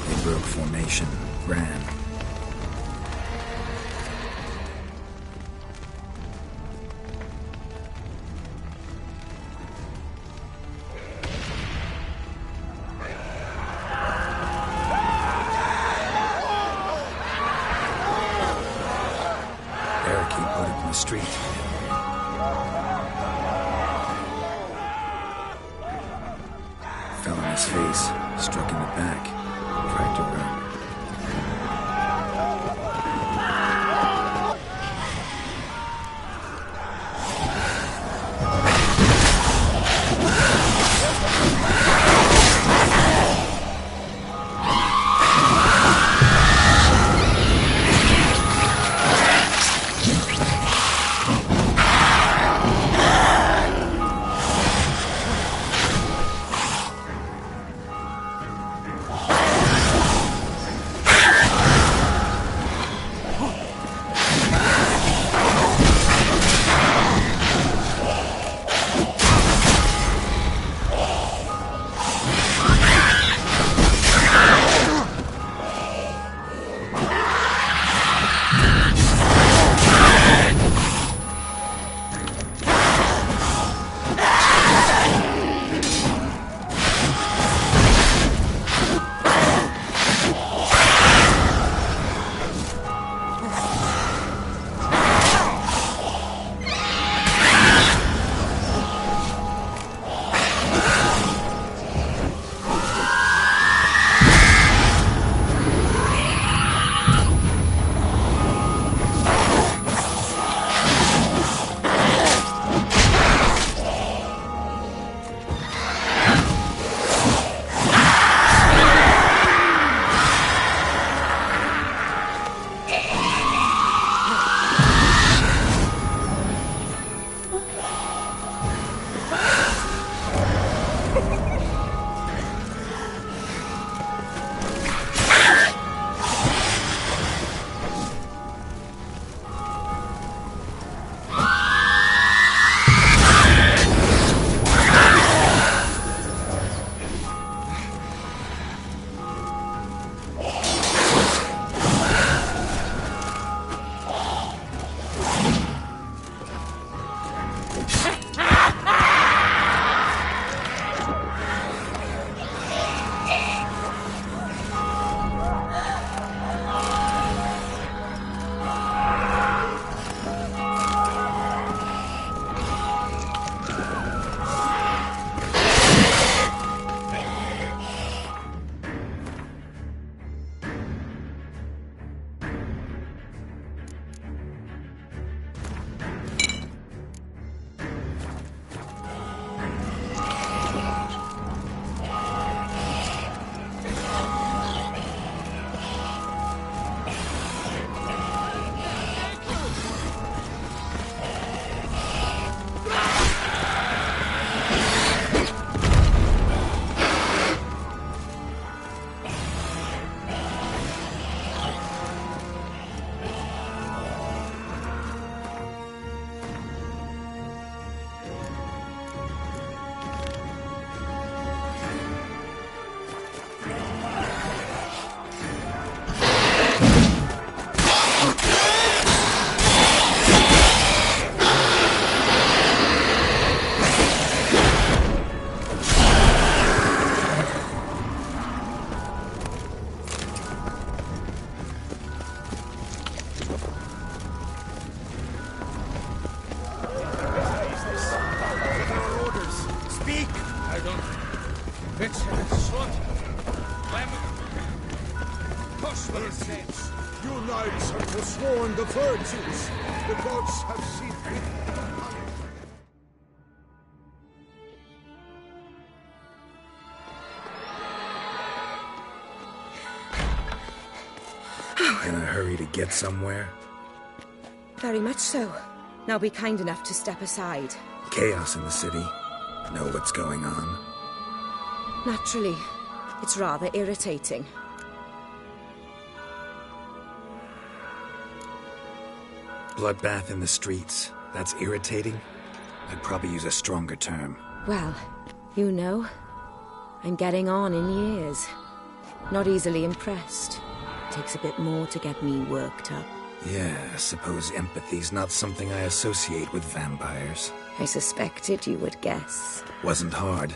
They broke formation, ran. Barricade put up in the street. Fell on his face, struck in the back, tried to run. You knights have forsworn the virtues. The gods have seen fit. In a hurry to get somewhere? Very much so. Now be kind enough to step aside. Chaos in the city. Know what's going on? Naturally. It's rather irritating. Bloodbath in the streets. That's irritating? I'd probably use a stronger term. Well, you know, I'm getting on in years. Not easily impressed. Takes a bit more to get me worked up. Yeah, I suppose empathy's not something I associate with vampires. I suspected you would guess. Wasn't hard.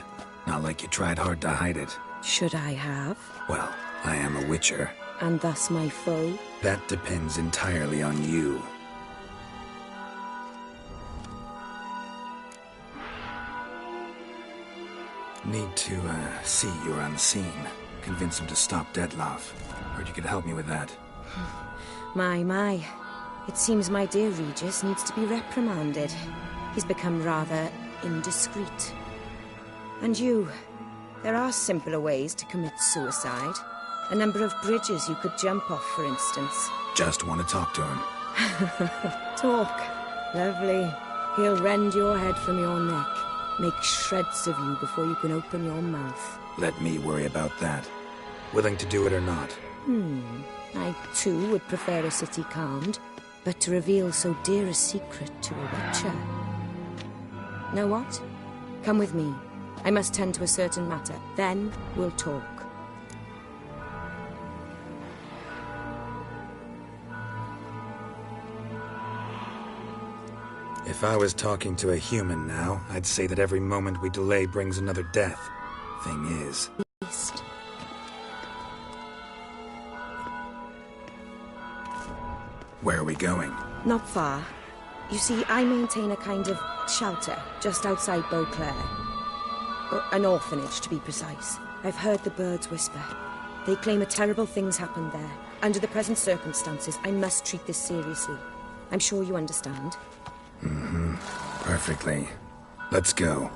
Not like you tried hard to hide it. Should I have? Well, I am a witcher. And thus my foe? That depends entirely on you. Need to, see you're unseen. Convince him to stop Detloff. Heard you could help me with that. My. It seems my dear Regis needs to be reprimanded. He's become rather indiscreet. And you, there are simpler ways to commit suicide. A number of bridges you could jump off, for instance. Just want to talk to him. Talk. Lovely. He'll rend your head from your neck. Make shreds of you before you can open your mouth. Let me worry about that. Willing to do it or not? I, too, would prefer a city calmed, but to reveal so dear a secret to a witcher. Know what? Come with me. I must tend to a certain matter. Then we'll talk. If I was talking to a human now, I'd say that every moment we delay brings another death. Thing is... East. Where are we going? Not far. You see, I maintain a kind of shelter just outside Beauclair. An orphanage, to be precise. I've heard the birds whisper. They claim a terrible thing's happened there. Under the present circumstances, I must treat this seriously. I'm sure you understand. Perfectly. Let's go.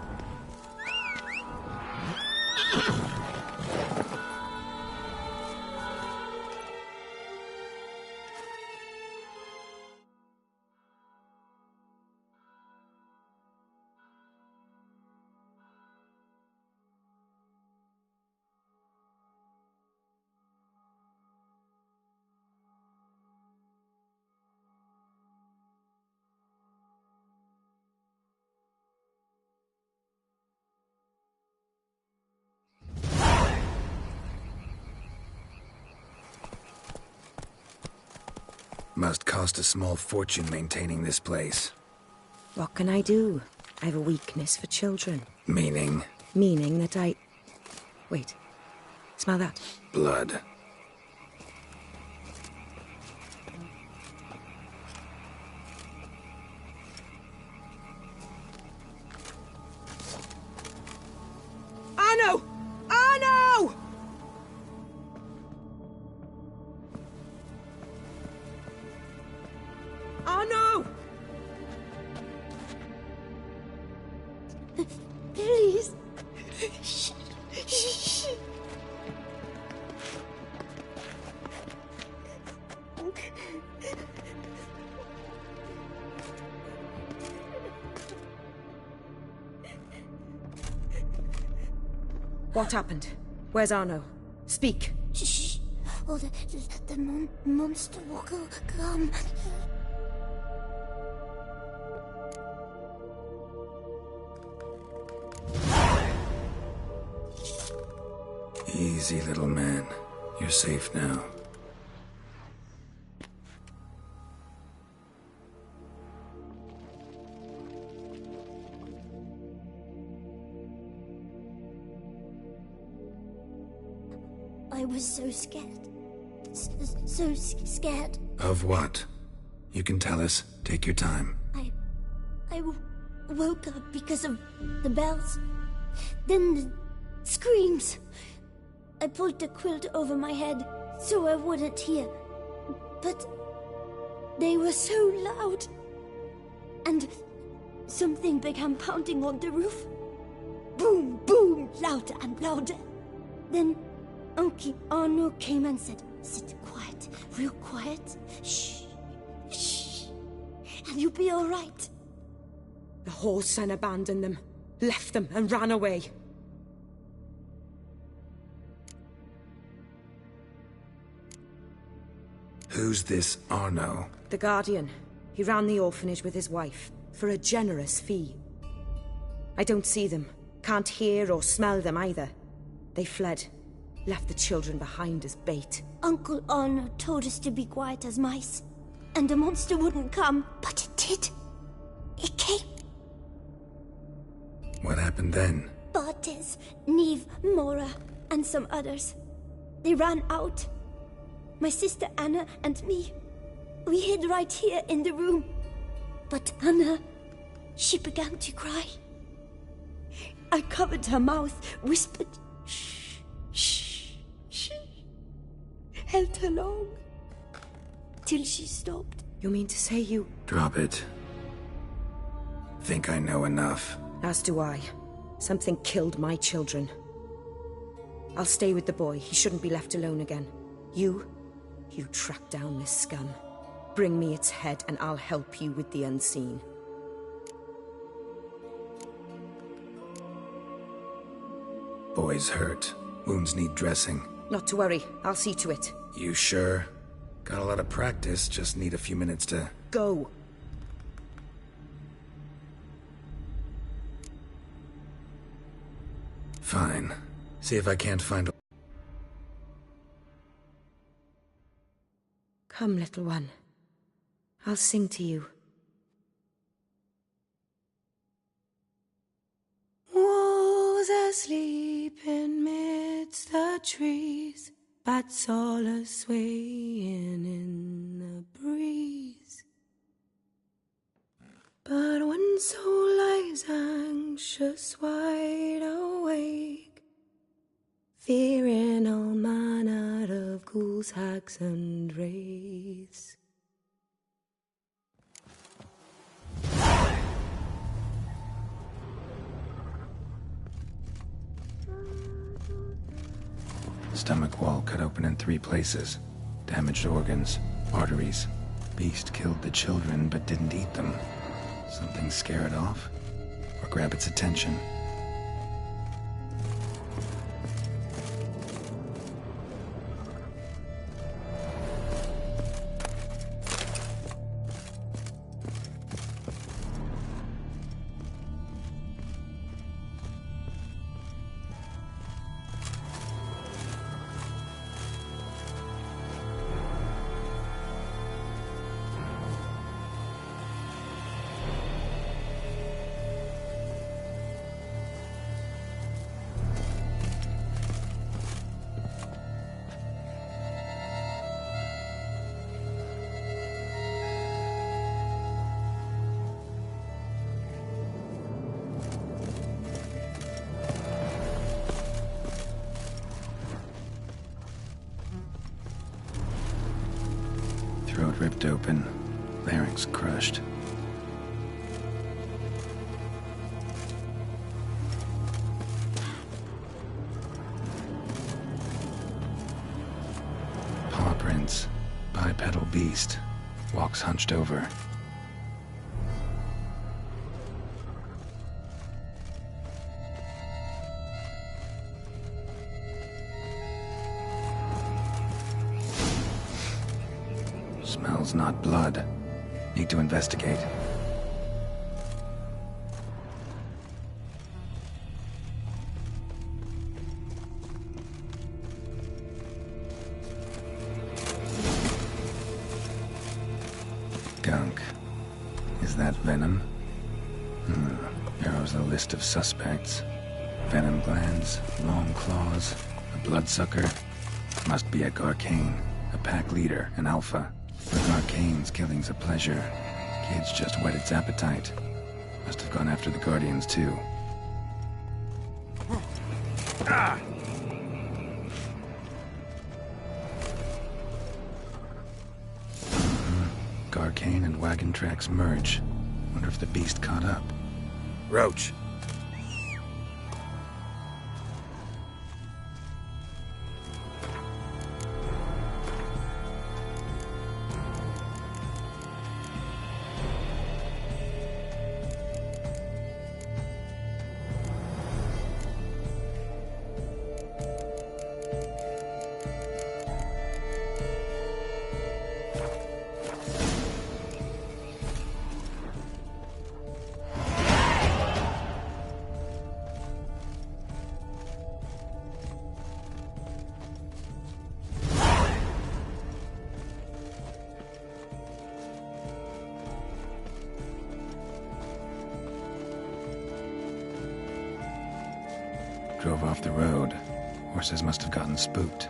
Must cost a small fortune maintaining this place. What can I do? I have a weakness for children. Meaning? Meaning that I... Wait. Smell that? Blood. Arno! Arno! Arno! Please. Shh. Shh. What happened? Where's Arno? Speak. Shh. Oh, the monster will come. Easy, little man. You're safe now. I was so scared. So scared. Of what? You can tell us. Take your time. I woke up because of the bells. Then the screams. I pulled the quilt over my head so I wouldn't hear. But they were so loud. And something began pounding on the roof. Boom, boom, louder and louder. Then Uncle Arno came and said, "Sit quiet, real quiet. Shh, shh, and you'll be all right." The whoreson abandoned them, left them and ran away. Who's this Arno? The Guardian. He ran the orphanage with his wife, for a generous fee. I don't see them, Can't hear or smell them either. They fled. Left the children behind as bait. Uncle Honor told us to be quiet as mice. And the monster wouldn't come, but it did. It came. What happened then? Bartes, Neve, Mora, and some others. They ran out. My sister Anna and me. We hid right here in the room. But Anna, she began to cry. I covered her mouth, whispered, shh, shh, shh. Held her long. Till she stopped. You mean to say you... Drop it. Think I know enough. As do I. Something killed my children. I'll stay with the boy. He shouldn't be left alone again. You track down this scum. Bring me its head and I'll help you with the unseen. Boy's hurt. Wounds need dressing. Not to worry. I'll see to it. You sure? Got a lot of practice, just need a few minutes to... Go! Fine. See if I can't find... Come, little one. I'll sing to you. Wolves asleep in midst the trees, bats all a-swaying in the breeze. But one soul lies anxious, wide awake, fearing all manner of ghouls, hags, and wraiths. Stomach wall cut open in 3 places. Damaged organs, arteries. Beast killed the children but didn't eat them. Something scare it off? Or grab its attention? Throat ripped open, larynx crushed. Paw prints, bipedal beast, walks hunched over. Smells not blood. Need to investigate. Gunk. Is that venom? Narrows the list of suspects. Venom glands, long claws, a bloodsucker. Must be a Garcane, a pack leader, an alpha. For Garcane's killing's a pleasure. Kid's just whet its appetite. Must have gone after the Guardians, too. Garcane and wagon tracks merge. Wonder if the beast caught up. Roach. drove off the road. Horses must have gotten spooked.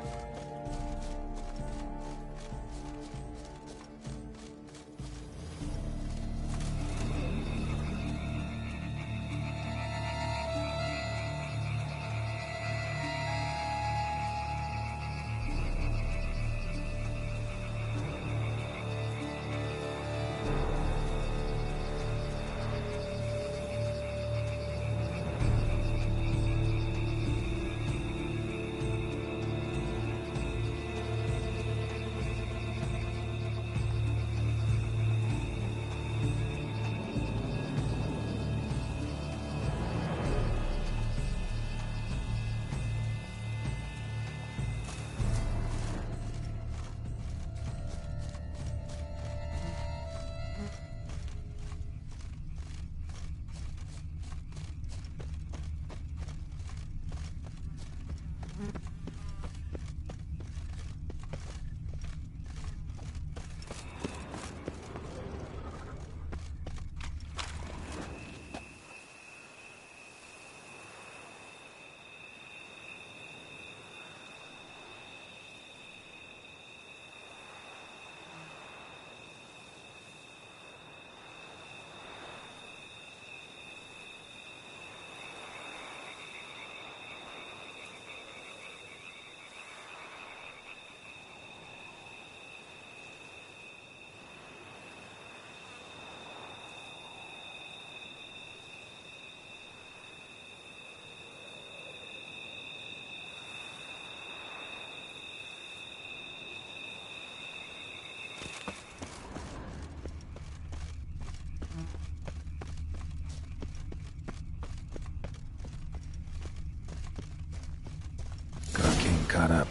Caught up.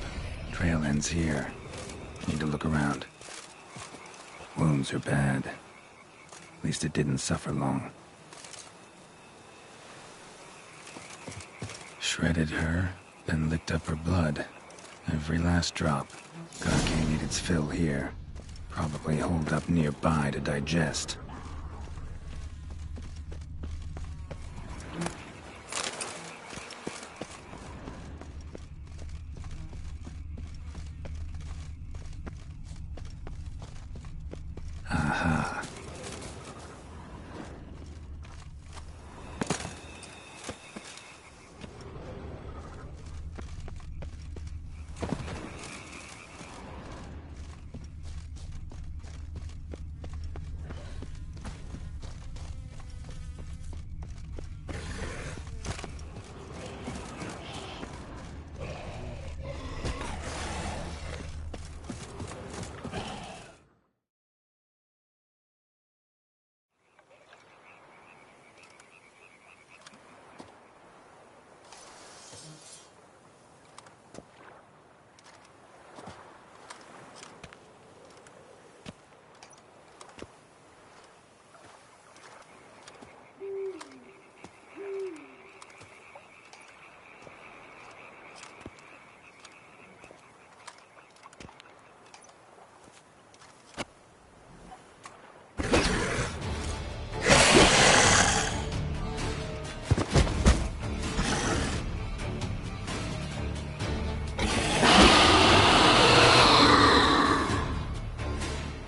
Trail ends here. Need to look around. Wounds are bad. At least it didn't suffer long. Shredded her, then licked up her blood. Every last drop. Gake need its fill here. Probably holed up nearby to digest. Aha.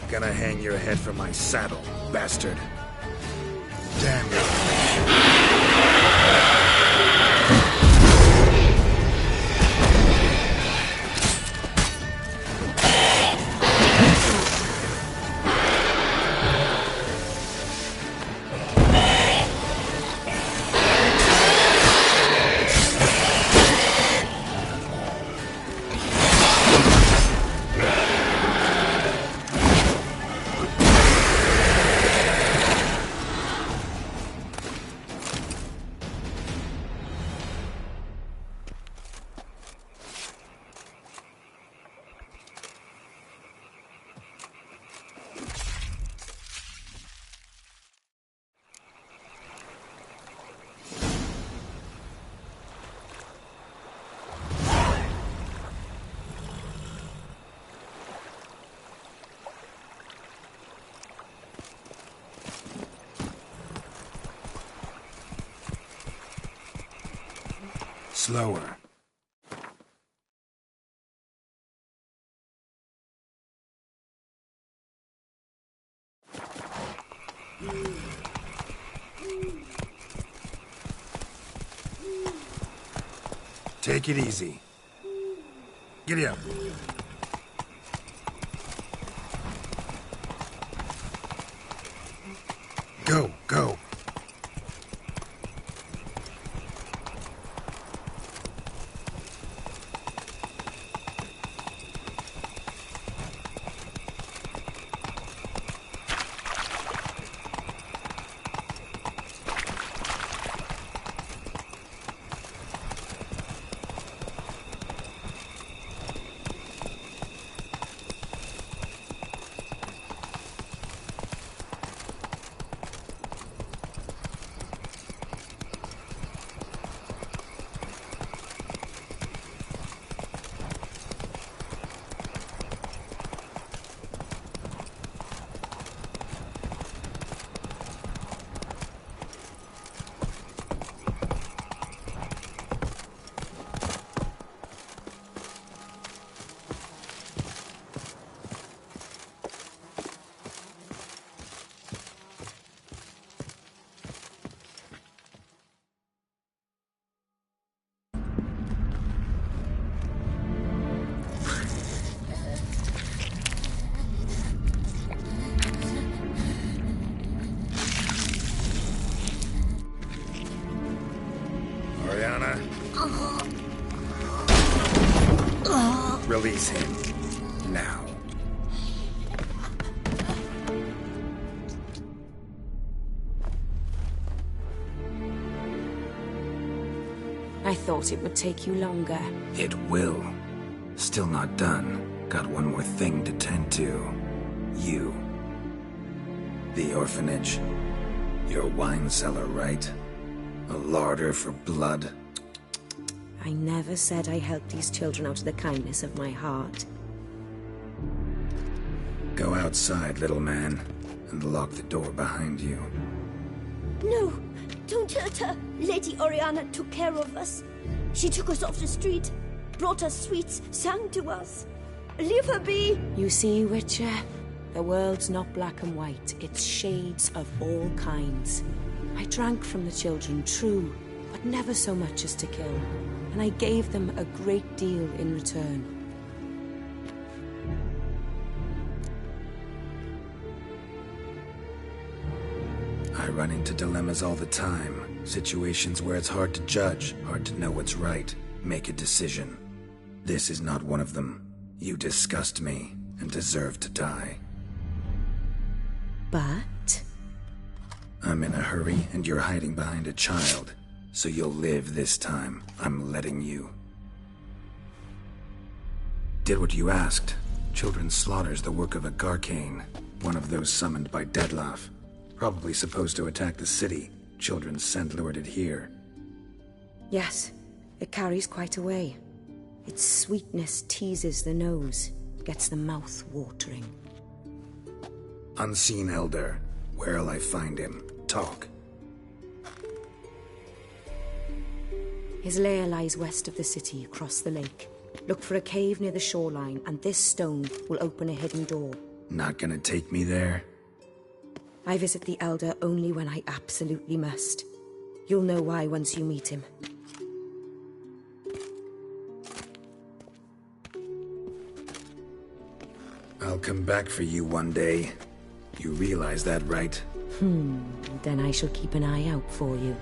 Gonna hang your head from my saddle, bastard. Damn you. Slower. Take it easy. Giddy up. Go, go. Release him. Now. I thought it would take you longer. It will. Still not done. Got one more thing to tend to. You. The orphanage. Your wine cellar, right? A larder for blood. I never said I helped these children out of the kindness of my heart. Go outside, little man, and lock the door behind you. No, don't hurt her. Lady Oriana took care of us. She took us off the street, brought us sweets, sang to us. Leave her be. You see, Witcher? The world's not black and white. It's shades of all kinds. I drank from the children, true, but never so much as to kill. And I gave them a great deal in return. I run into dilemmas all the time. Situations where it's hard to judge, hard to know what's right, make a decision. This is not one of them. You disgust me and deserve to die. But? I'm in a hurry and you're hiding behind a child. So you'll live this time. I'm letting you. Did what you asked. Children's slaughter's the work of a Garcane, one of those summoned by Dettlaff. Probably supposed to attack the city. Children sent lured it here. Yes, it carries quite a way. Its sweetness teases the nose, gets the mouth watering. Unseen Elder. Where'll I find him? Talk. His lair lies west of the city, across the lake. Look for a cave near the shoreline, and this stone will open a hidden door. Not gonna take me there? I visit the Elder only when I absolutely must. You'll know why once you meet him. I'll come back for you one day. You realize that, right? Then I shall keep an eye out for you.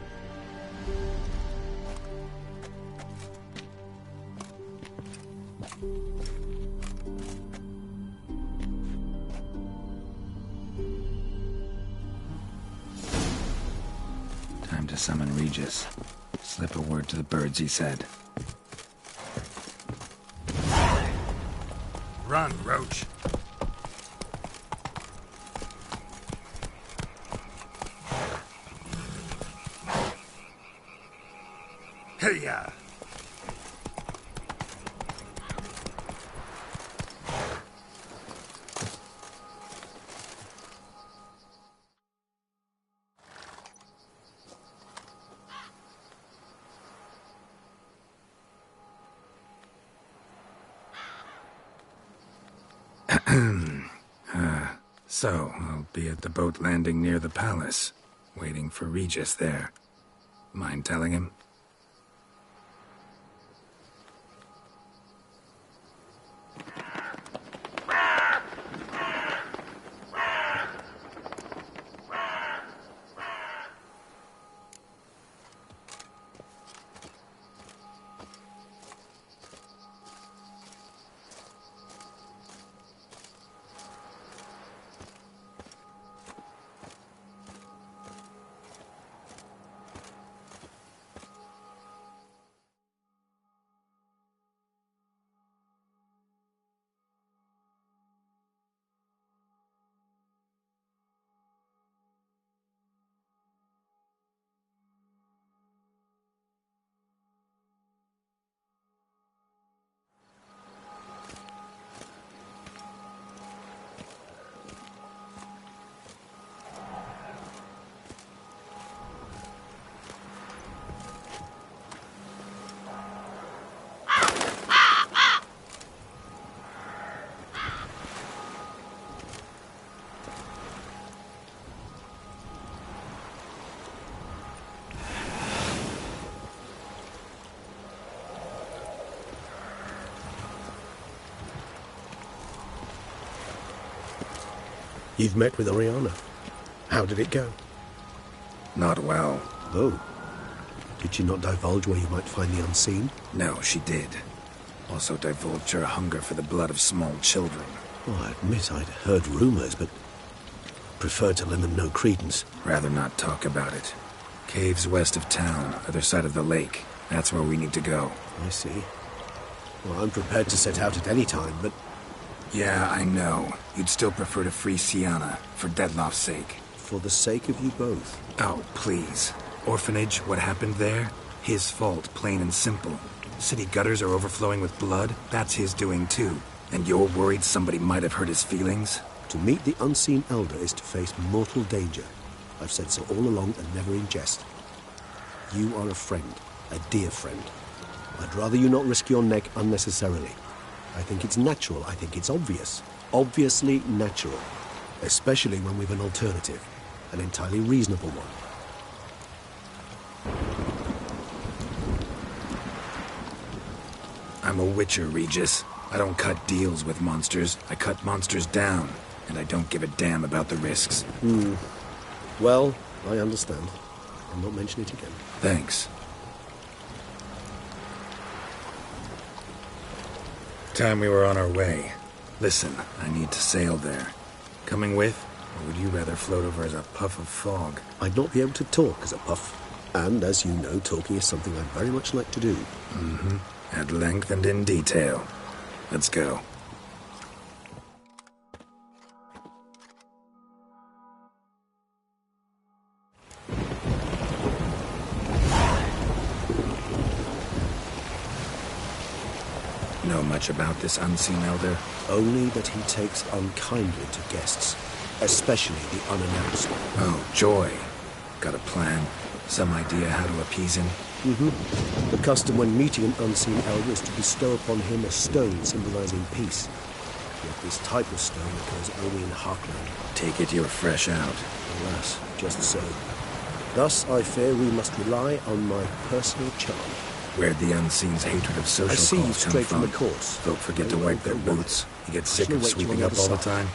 Time to summon Regis. Slip a word to the birds, he said. Run, Roach. Hey-ya! So, I'll be at the boat landing near the palace, waiting for Regis there. Mind telling him? You've met with Oriana. How did it go? Not well. Oh. Did she not divulge where you might find the unseen? No, she did. Also divulged her hunger for the blood of small children. Well, I admit I'd heard rumors, but preferred to lend them no credence. Rather not talk about it. Caves west of town, other side of the lake. That's where we need to go. I see. Well, I'm prepared to set out at any time, but... Yeah, I know. You'd still prefer to free Sienna, for Dettlaff's sake. For the sake of you both. Oh, please. Orphanage, what happened there? His fault, plain and simple. City gutters are overflowing with blood. That's his doing too. And you're worried somebody might have hurt his feelings? To meet the unseen elder is to face mortal danger. I've said so all along and never in jest. You are a friend, a dear friend. I'd rather you not risk your neck unnecessarily. I think it's natural, I think it's obvious. Obviously natural. Especially when we've an alternative. An entirely reasonable one. I'm a witcher, Regis. I don't cut deals with monsters. I cut monsters down. And I don't give a damn about the risks. Well, I understand. I'll not mention it again. Thanks. Time we were on our way. Listen, I need to sail there. Coming with? Or would you rather float over as a puff of fog? I'd not be able to talk as a puff. And, as you know, talking is something I very much like to do. At length and in detail. Let's go. Know much about this unseen elder? Only that he takes unkindly to guests, especially the unannounced. Oh, joy. Got a plan? Some idea how to appease him? The custom when meeting an unseen elder is to bestow upon him a stone symbolizing peace. Yet this type of stone occurs only in Harkland. Take it you're fresh out. Alas, just so. Thus, I fear we must rely on my personal charm. Where'd the Unseen's hatred of social I see you calls come straight from? from the course. Folk forget to wipe their boots. You get sick of sweeping up all the time?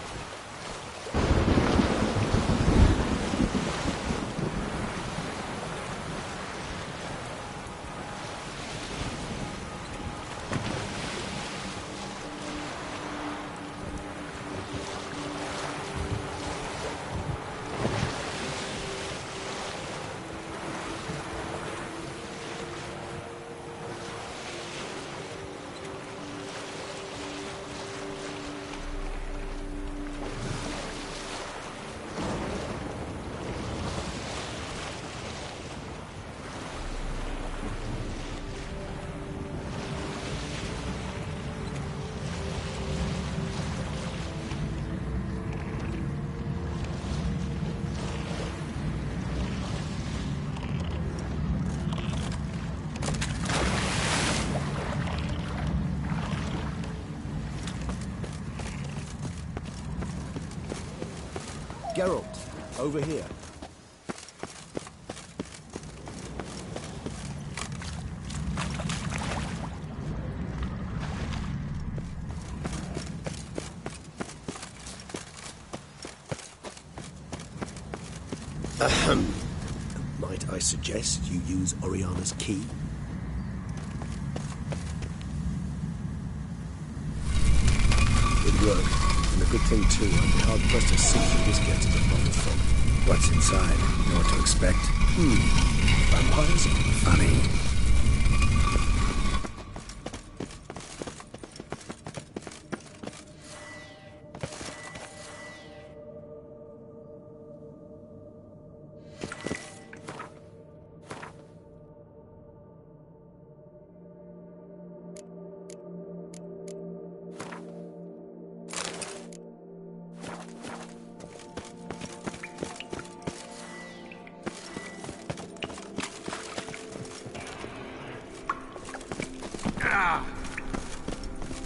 Geralt, over here. Ahem. Might I suggest you use Oriana's key? Good work. And a good thing, too. I'd be hard-pressed to see who this gets to the bottom from. What's inside? You know what to expect? Vampires? Funny.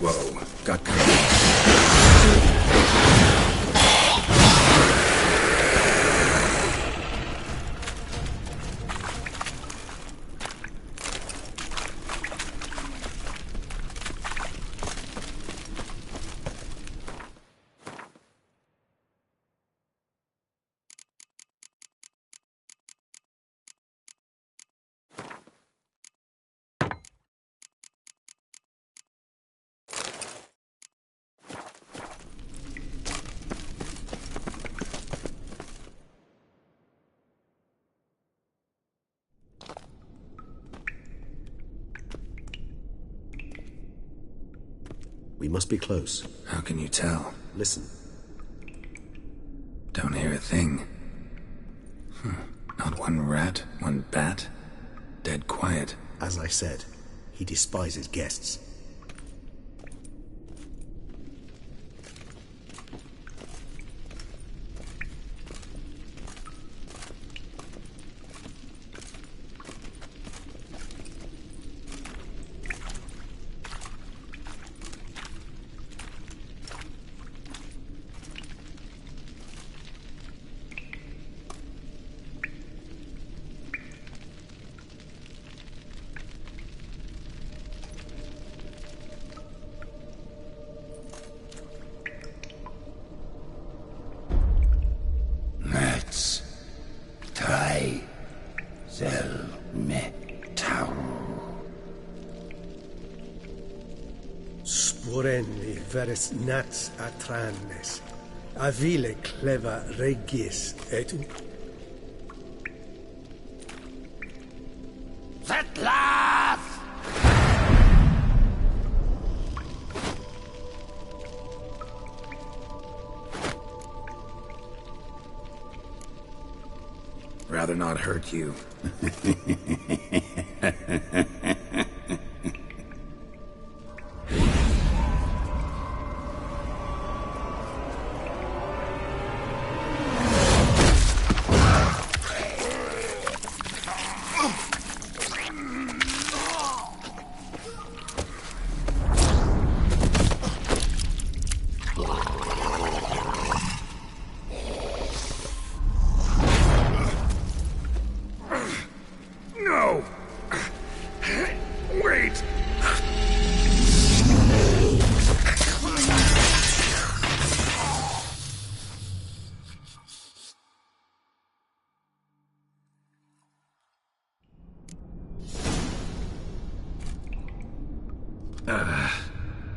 Whoa, got We must be close. How can you tell? Listen. Don't hear a thing. Not one rat, one bat. Dead quiet. As I said, he despises guests. Let's try Zelmetau. Sporenni veres nats atrannes. Avile cleva regis et... Settlers! Rather not hurt you. No! Wait!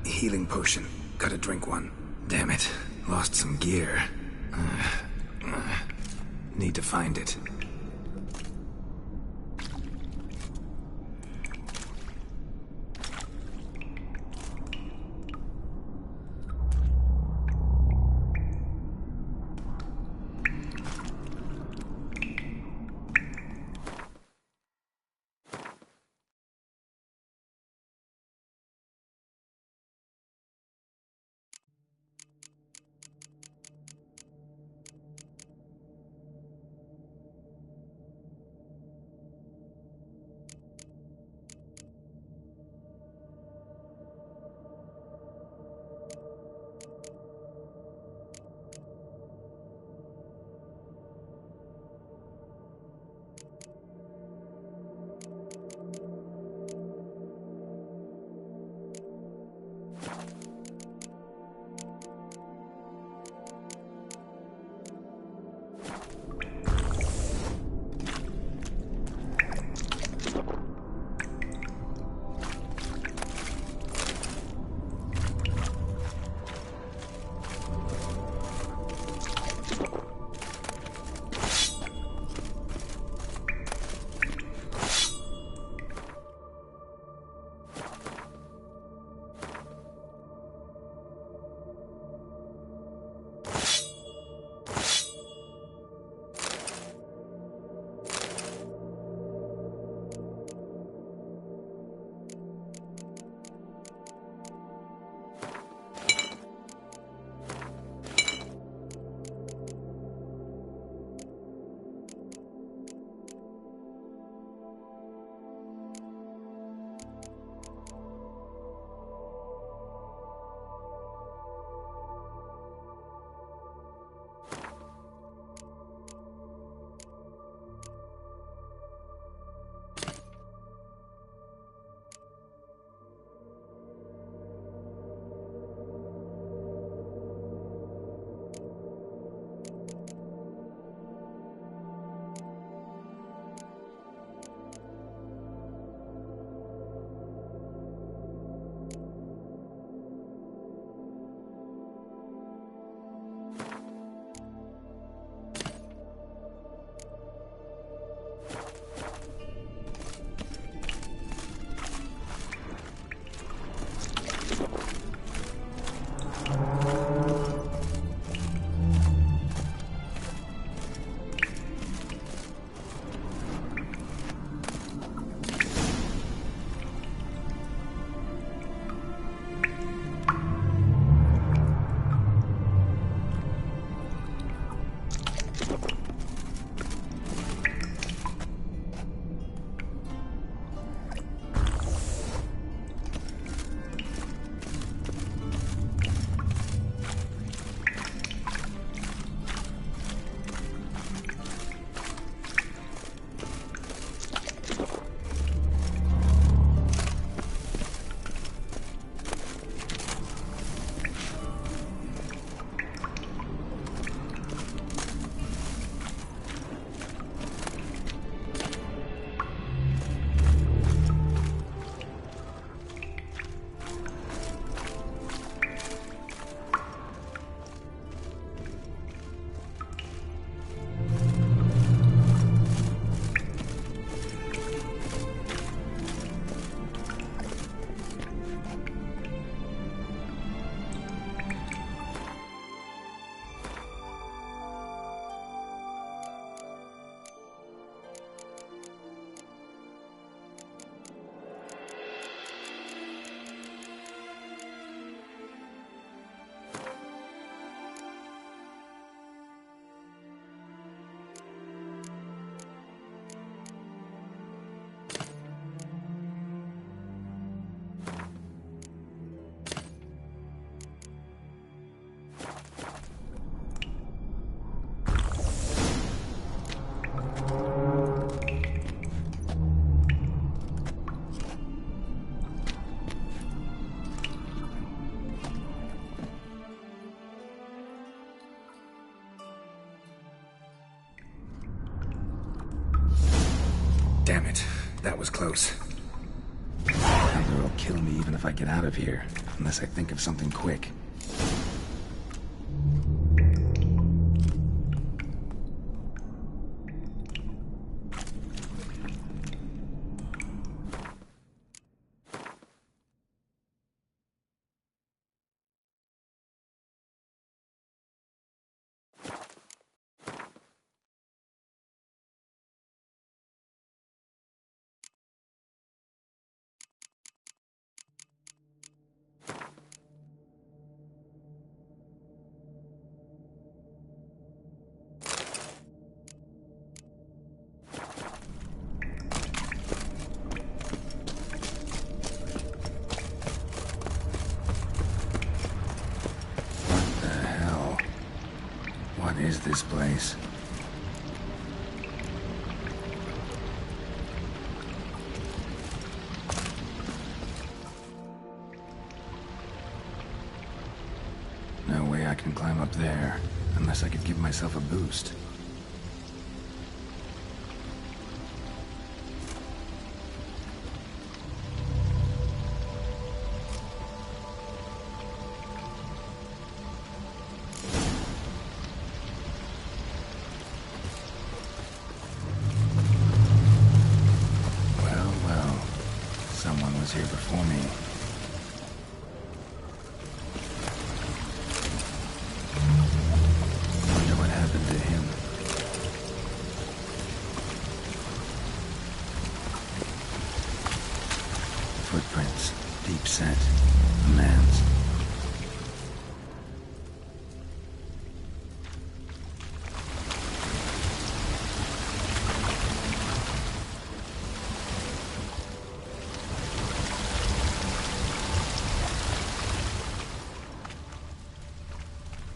Healing potion. Gotta drink one. Damn it. Lost some gear. Need to find it. Damn it. That was close. Thunder will kill me even if I get out of here, unless I think of something quick. What is this place? No way I can climb up there, unless I could give myself a boost. Someone was here before me. Wonder what happened to him. Footprints, deep set, a man's.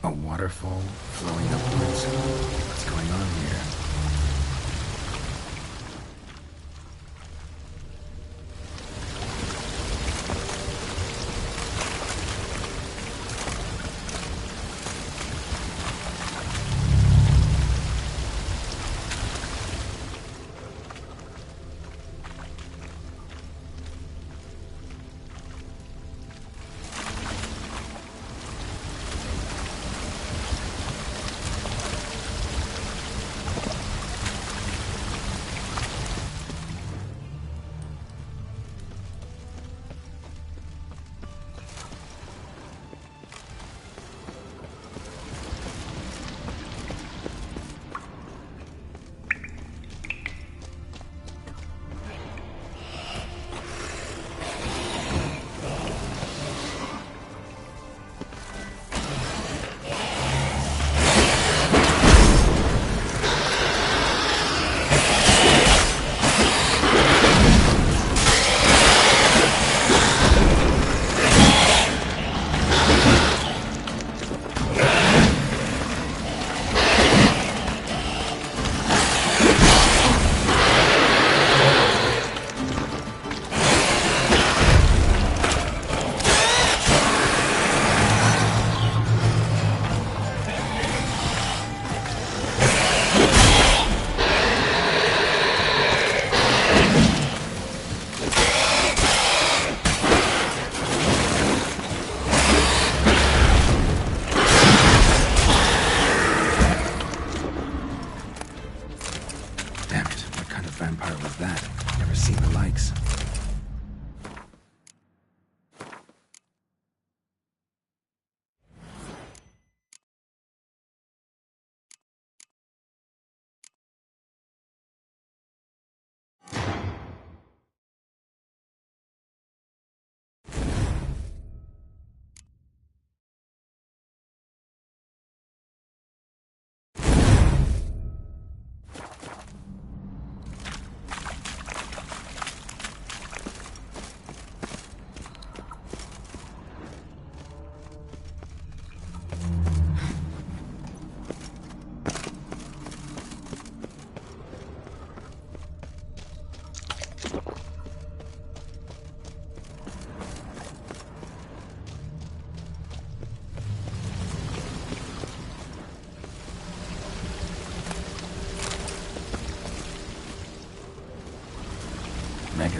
A waterfall flowing upwards. What's going on here?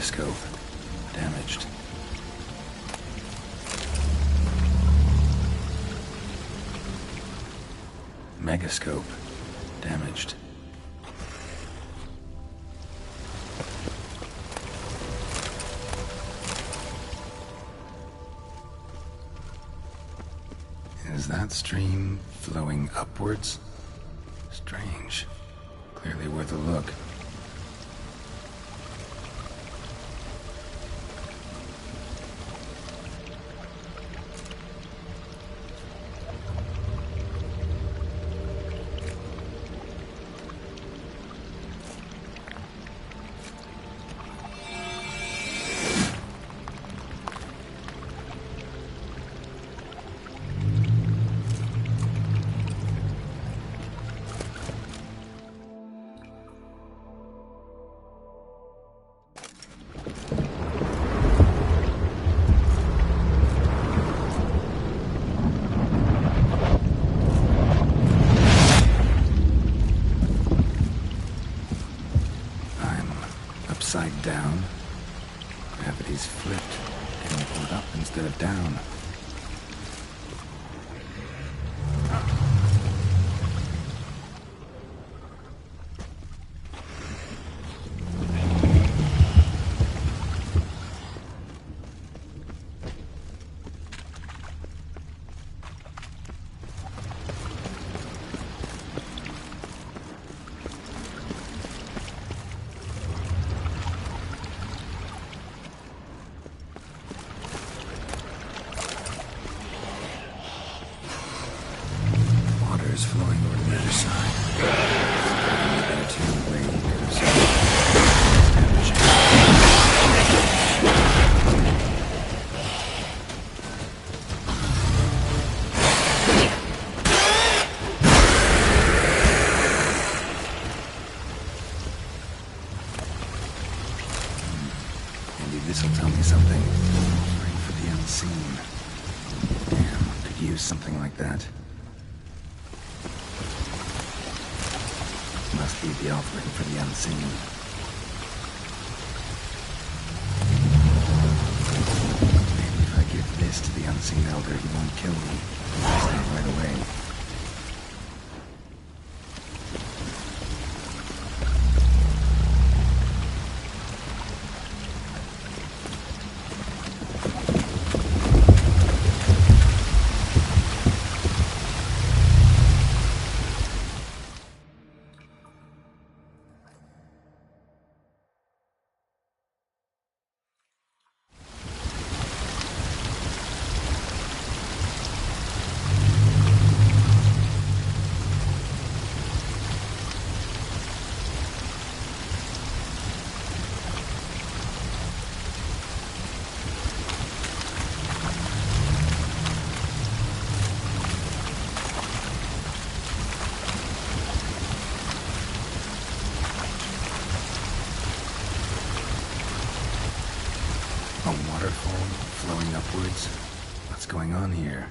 Megascope. Damaged. Megascope. Damaged. Is that stream flowing upwards? Strange. Clearly worth a look. Upside down. Gravity's flipped. Getting pulled up instead of down. Flowing over to the other side. There too, where he could have damage. Maybe this'll tell me something. Offering for the unseen. Damn, could use something like that. Must be the offering for the unseen. Maybe if I give this to the unseen elder, he won't kill me. I'll stop right away. A waterfall flowing upwards? What's going on here?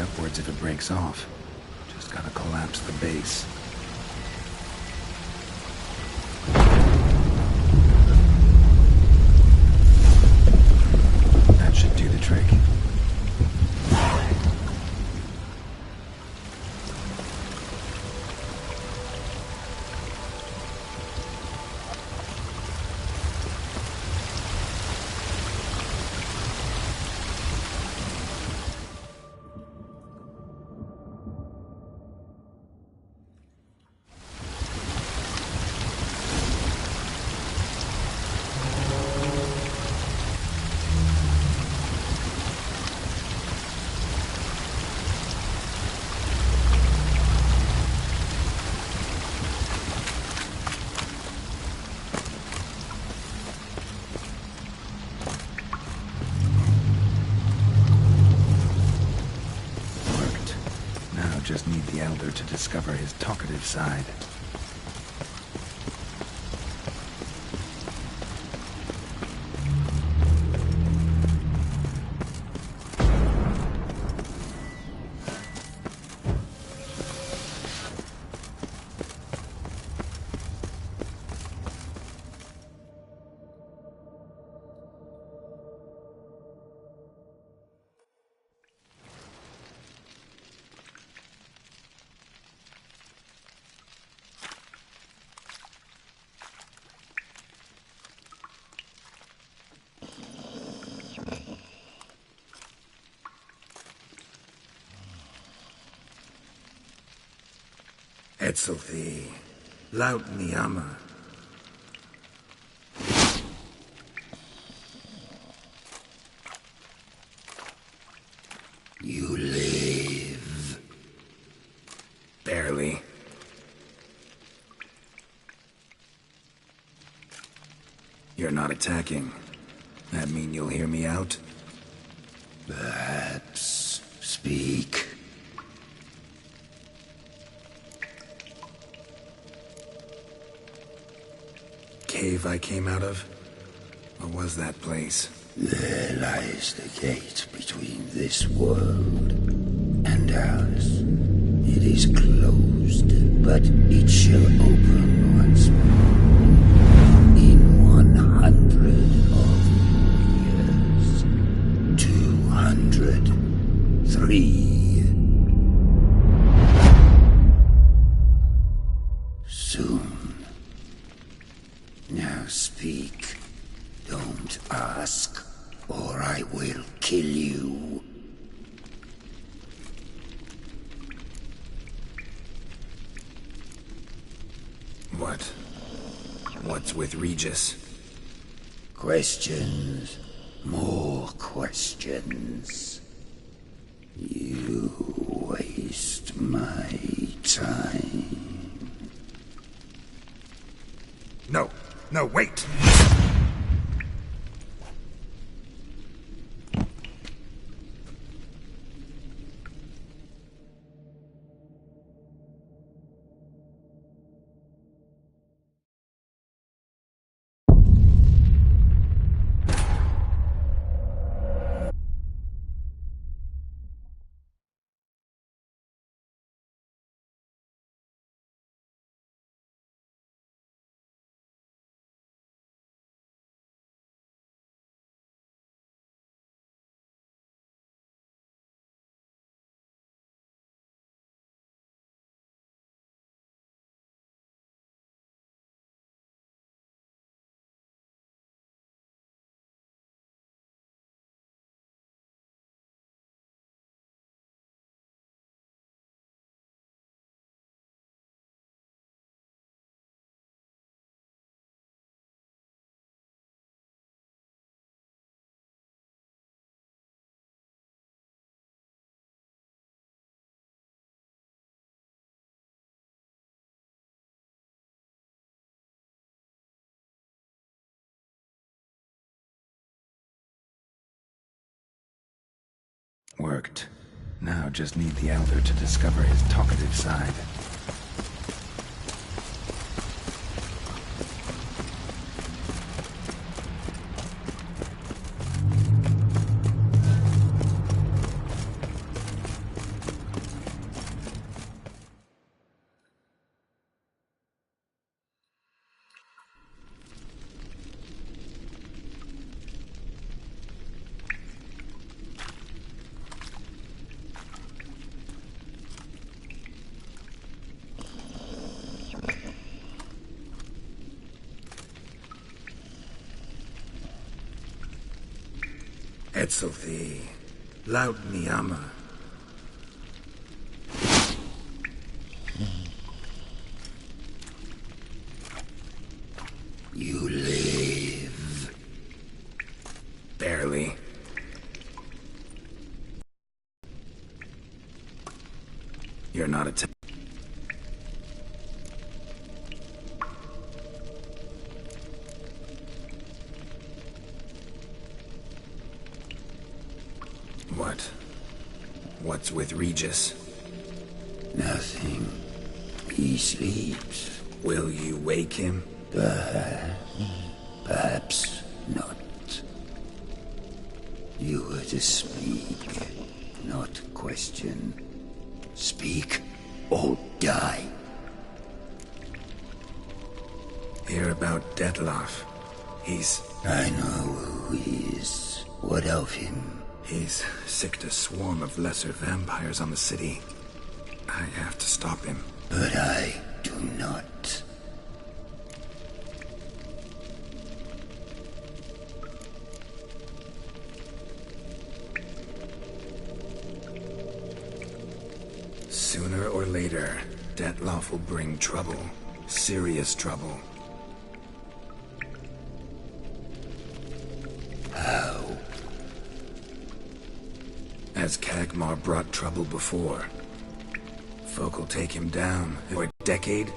upwards if it breaks off. Just gotta collapse the base. That should do the trick. Just need the Elder to discover his talkative side. Etzelthi, laut Niyama. You live. Barely. You're not attacking. That mean you'll hear me out? Perhaps. Speak. Cave I came out of? What was that place? There lies the gate between this world and ours. It is closed, but it shall open once more. In 100 of years. 203. Soon. Now speak. Don't ask, or I will kill you. What's with Regis? Questions. More questions. You waste my time. No, wait! Worked. Now just need the Elder to discover his talkative side. Etzelthi, laut Niama. You live. Barely. You're not a What? What's with Regis? Nothing. He sleeps. Will you wake him? Perhaps not. You were to speak, not question. Speak or die. Hear about Dettlaff. I know who he is. What of him? He's sicked a swarm of lesser vampires on the city. I have to stop him. But I do not. Sooner or later, Dettlaff will bring trouble. Serious trouble. How? As Kagmar brought trouble before. Folk will take him down for a decade,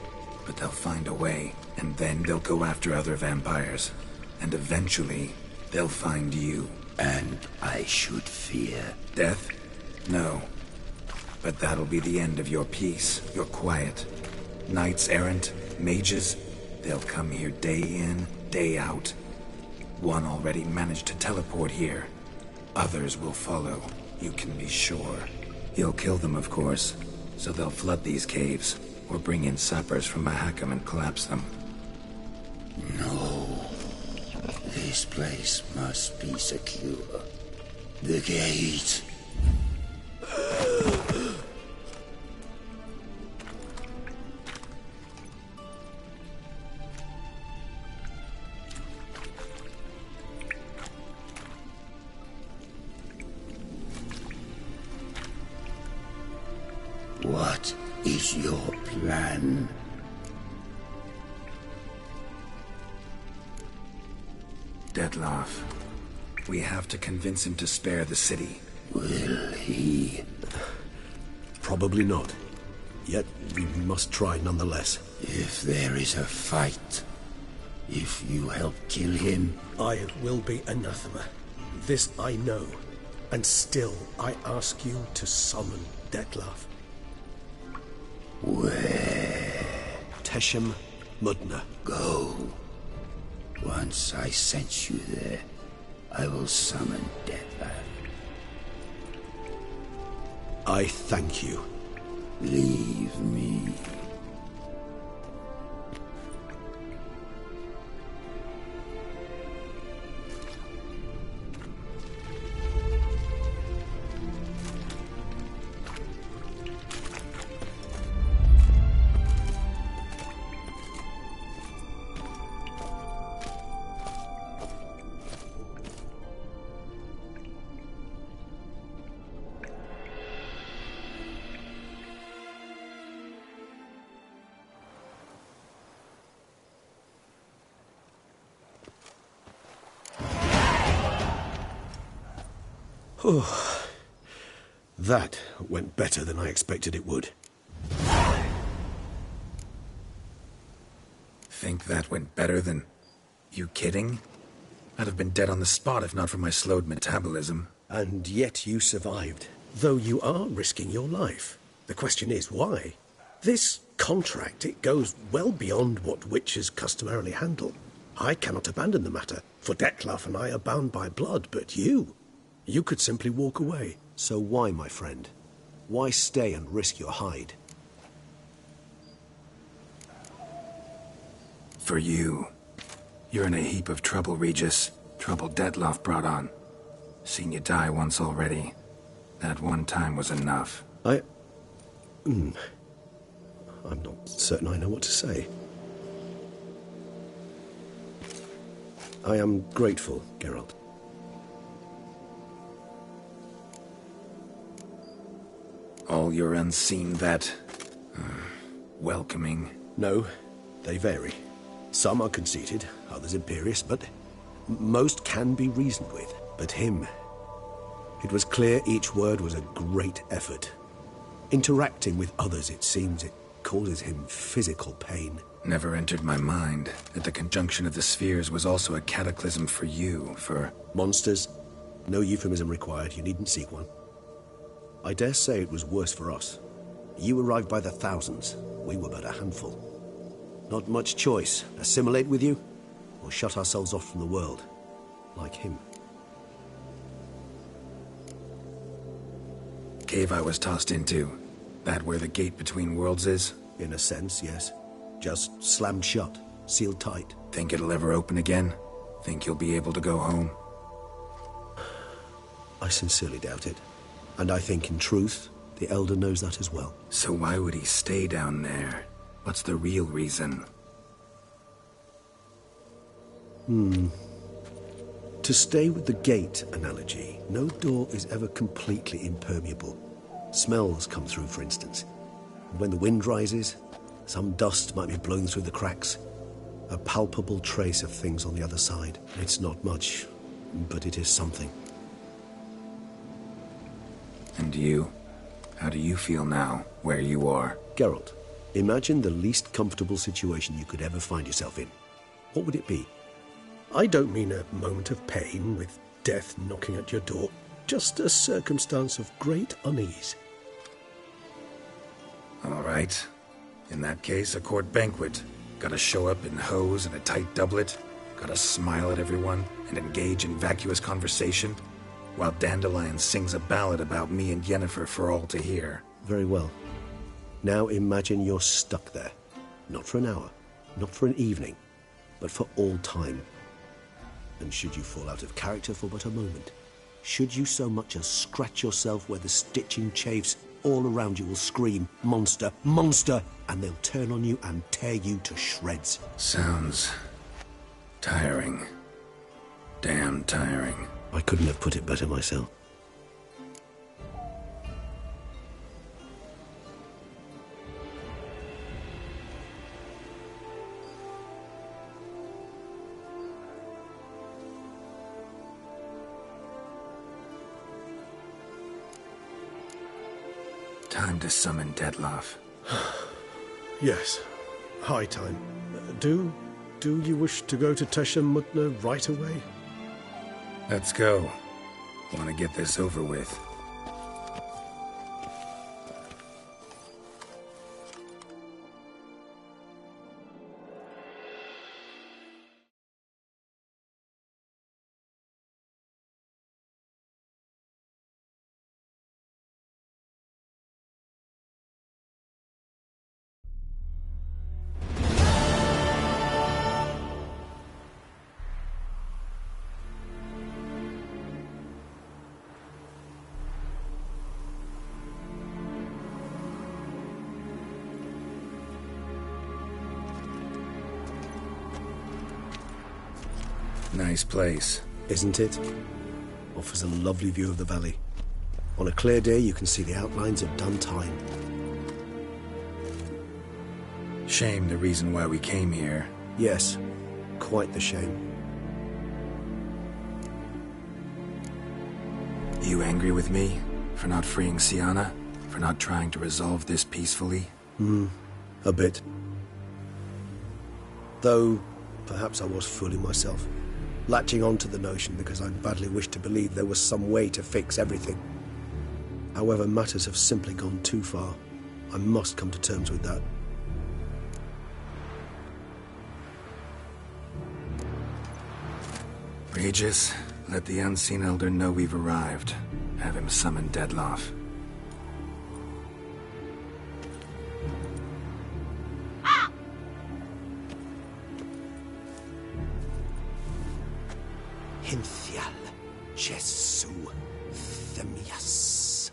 but they'll find a way. And then they'll go after other vampires. And eventually, they'll find you. And I should fear death? No. But that'll be the end of your peace, your quiet. Knights errant, mages, they'll come here day in, day out. One already managed to teleport here. Others will follow, you can be sure. He'll kill them, of course, so they'll flood these caves, or bring in sappers from Mahakam and collapse them. No. This place must be secure. The gate. What is your plan? Dettlaff. We have to convince him to spare the city. Will he? Probably not. Yet we must try nonetheless. If there is a fight, if you help kill him, I will be anathema. This I know. And still I ask you to summon Dettlaff. Where? Teshem Mudna. Go. Once I sense you there, I will summon Dettlaff. I thank you. Leave me. Oh, that went better than I expected it would. Think that went better than... You kidding? I'd have been dead on the spot if not for my slowed metabolism. And yet you survived, though you are risking your life. The question is, why? This contract, it goes well beyond what witches customarily handle. I cannot abandon the matter, for Dettlaff and I are bound by blood, but you could simply walk away. So why, my friend? Why stay and risk your hide? For you. You're in a heap of trouble, Regis. Trouble Dettlaff brought on. Seen you die once already. That one time was enough. I'm not certain I know what to say. I am grateful, Geralt. all your unseen that... welcoming? No, they vary. Some are conceited, others imperious, but most can be reasoned with. But him... It was clear each word was a great effort. Interacting with others, it seems, it causes him physical pain. Never entered my mind that the conjunction of the spheres was also a cataclysm for you, for... Monsters? No euphemism required, you needn't seek one. I dare say it was worse for us. You arrived by the thousands, we were but a handful. Not much choice, assimilate with you, or shut ourselves off from the world, like him. Cave I was tossed into. That where the gate between worlds is? In a sense, yes. Just slammed shut, sealed tight. Think it'll ever open again? Think you'll be able to go home? I sincerely doubt it. And I think, in truth, the Elder knows that as well. So why would he stay down there? What's the real reason? To stay with the gate analogy, no door is ever completely impermeable. Smells come through, for instance. And when the wind rises, some dust might be blown through the cracks. A palpable trace of things on the other side. It's not much, but it is something. And you? How do you feel now, where you are? Geralt, imagine the least comfortable situation you could ever find yourself in. What would it be? I don't mean a moment of pain with death knocking at your door. Just a circumstance of great unease. All right. In that case, a court banquet. Gotta show up in hose and a tight doublet. Gotta smile at everyone and engage in vacuous conversation. While Dandelion sings a ballad about me and Yennefer for all to hear. Very well. Now imagine you're stuck there. Not for an hour, not for an evening, but for all time. And should you fall out of character for but a moment, should you so much as scratch yourself where the stitching chafes, all around you will scream, "Monster! Monster!" and they'll turn on you and tear you to shreds. Sounds... tiring. Damn tiring. I couldn't have put it better myself. Time to summon Dettlaff. Yes, high time. Do you wish to go to Teshem Mutna right away? Let's go. Want to get this over with. Nice place. Isn't it? Offers a lovely view of the valley. On a clear day, you can see the outlines of Duntine. Shame the reason why we came here. Yes, quite the shame. You angry with me? For not freeing Sienna? For not trying to resolve this peacefully? A bit. Though, perhaps I was fooling myself. Latching on to the notion because I badly wished to believe there was some way to fix everything. However, matters have simply gone too far. I must come to terms with that. Regis, let the Unseen Elder know we've arrived. Have him summon Dettlaff. Hinthial, Jesu, Themias.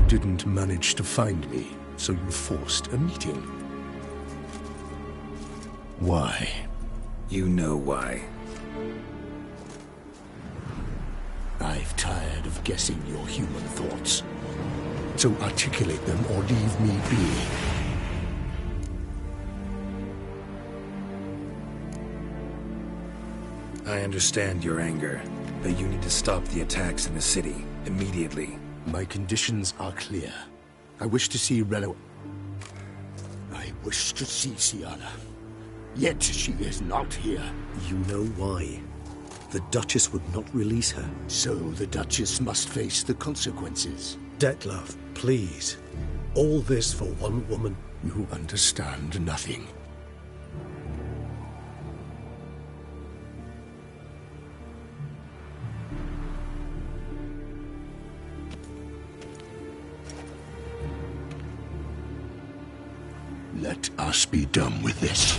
Didn't manage to find me, so you forced a meeting. Why? You know why. I've tired of guessing your human thoughts. So articulate them or leave me be. I understand your anger, but you need to stop the attacks in the city immediately. My conditions are clear. I wish to see Relo... I wish to see Ciara. Yet she is not here. You know why. The Duchess would not release her. So the Duchess must face the consequences. Dettlaff, please. All this for one woman? You understand nothing. Let us be done with this.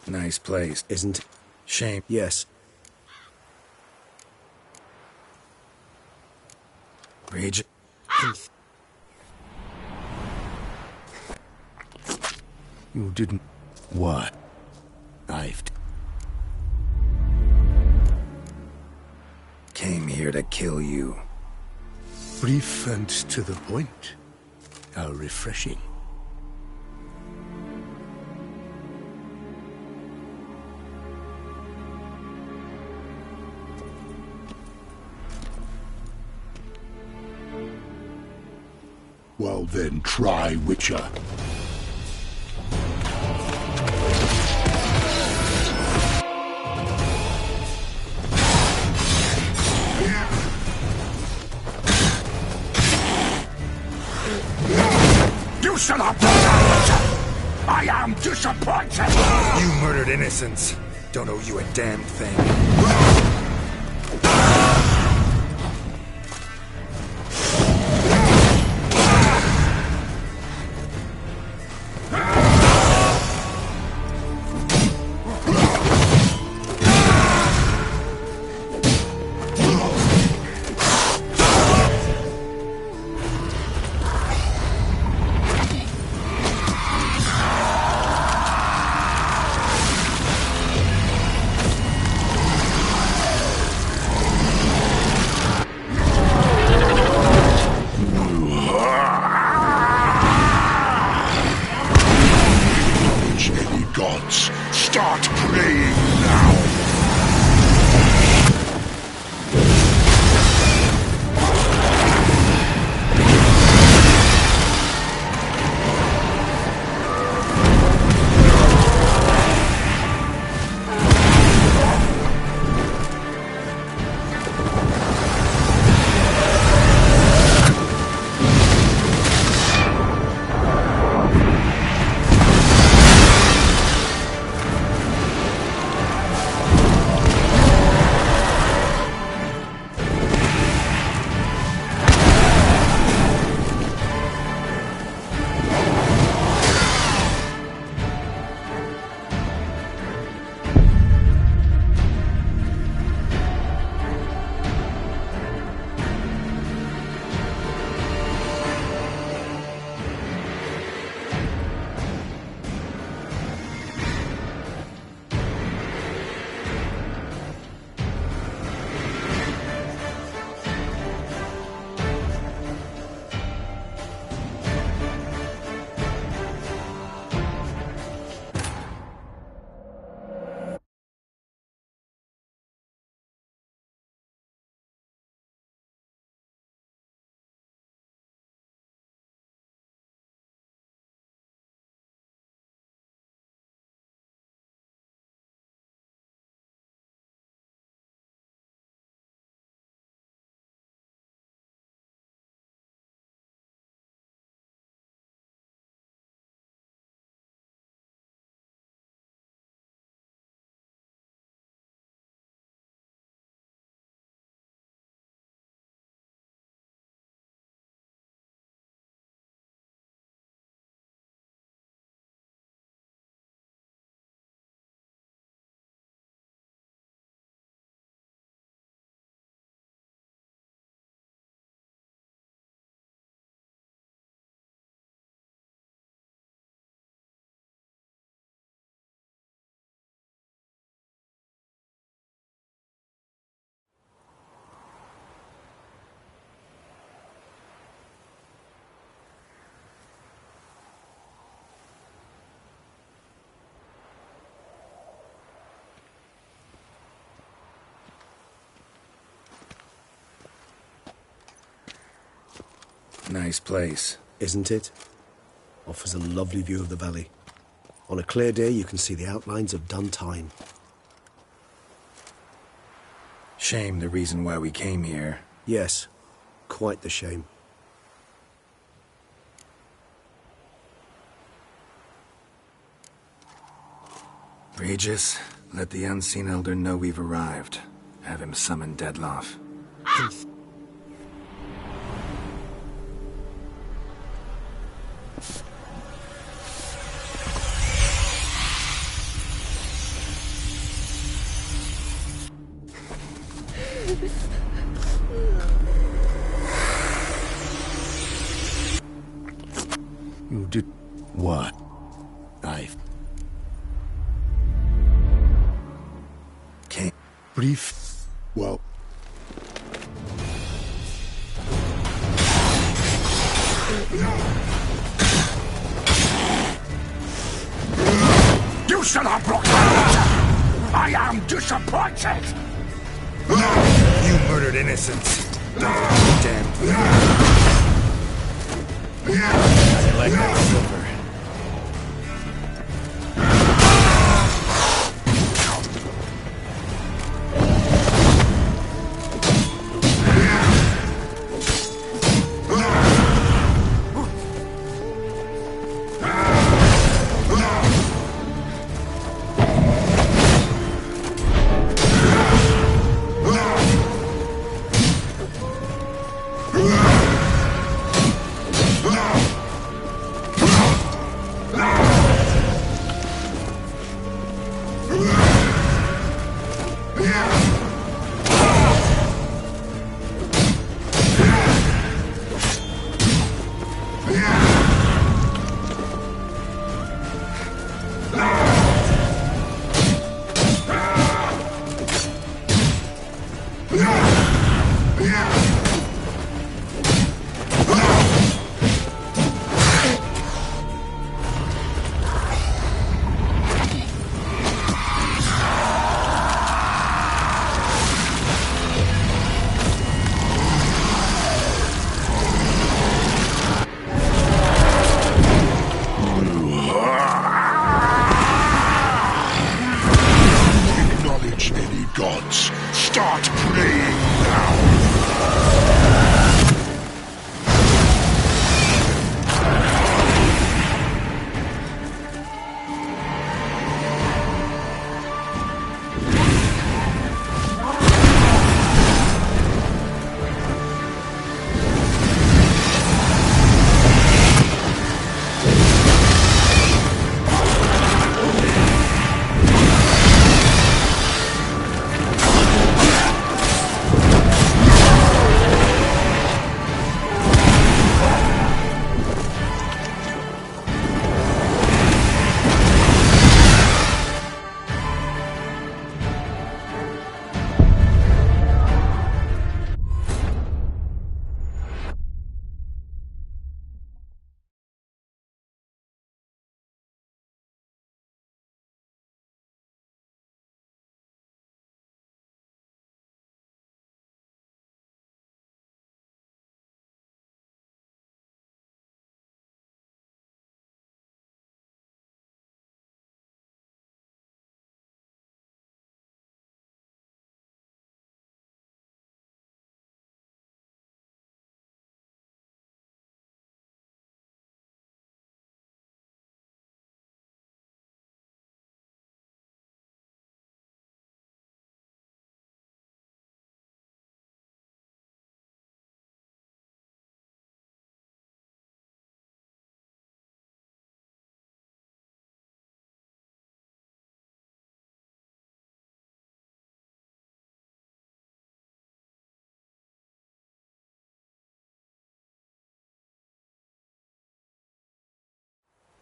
Nice place. Isn't it? Shame. Yes. Regis. You didn't... What? I've... came here to kill you. Brief and to the point. How refreshing. Well then, try Witcher. You shut up! I am disappointed! You murdered innocents. Don't owe you a damn thing. Start praying now! Nice place. Isn't it? Offers a lovely view of the valley. On a clear day, you can see the outlines of Duntine. Shame the reason why we came here. Yes, quite the shame. Regis, let the Unseen Elder know we've arrived. Have him summon Dettlaff. You did what? I've... Can't... Brief... Well... You shall have brought I am disappointed! You murdered innocents. Don't be damned. I didn't like that silver.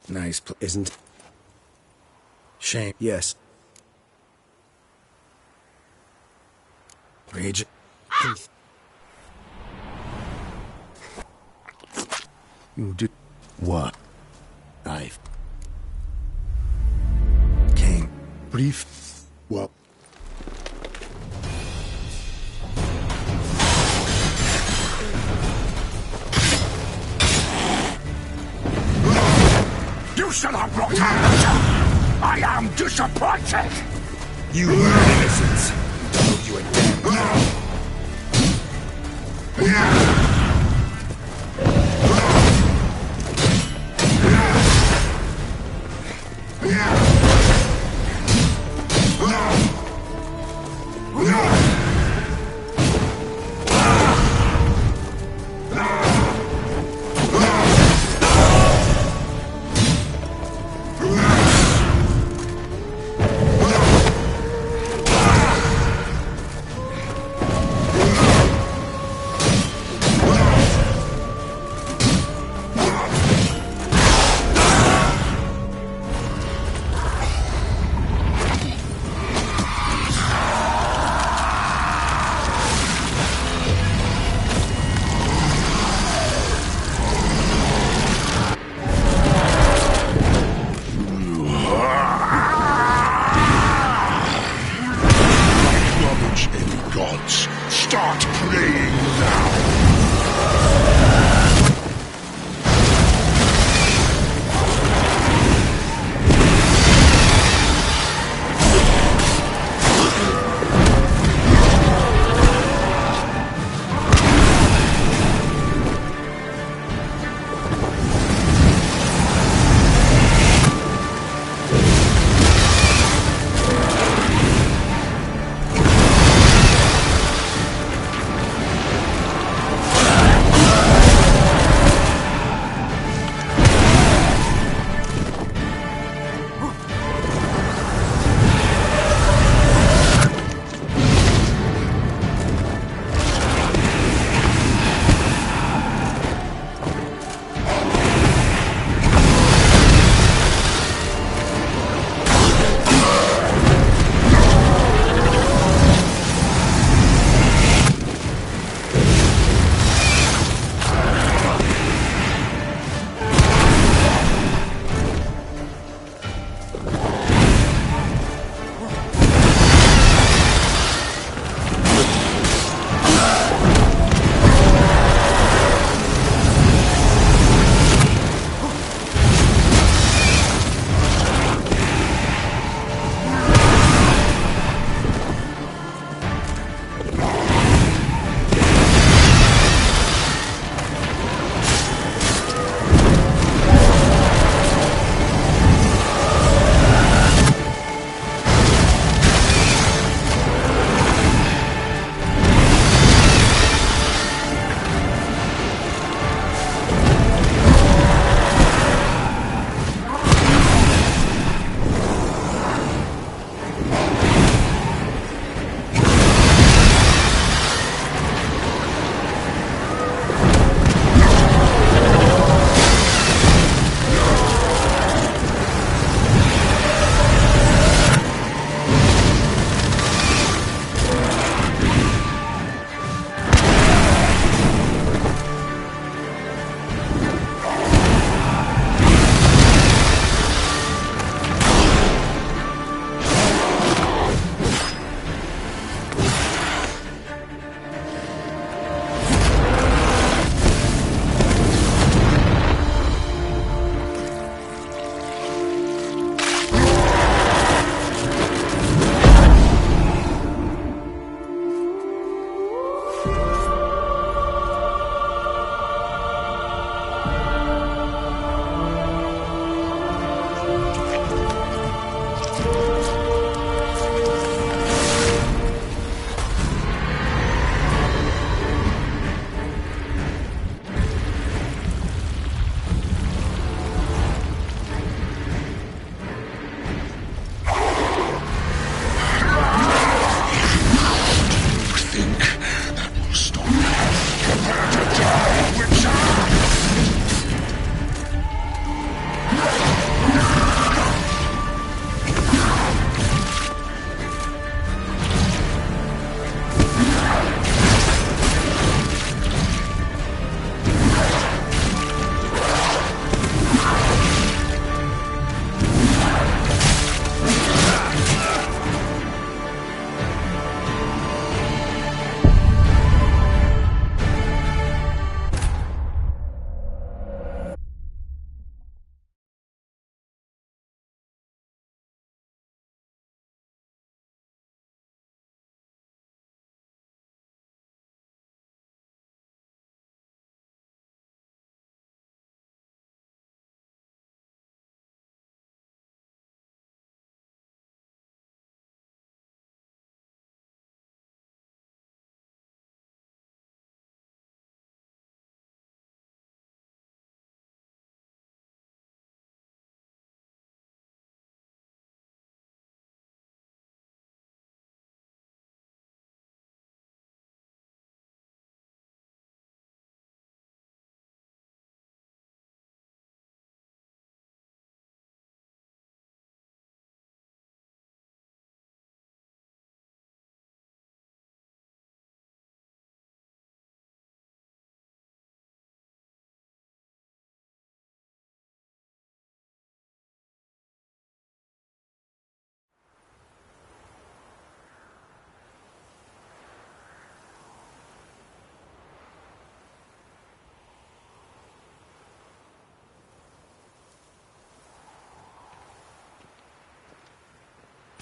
Nice isn't it? Shame. Yes. Rage. You did what? I've came brief. Well. You shall have brought I am disappointed! You murdered innocents. Don't you a damn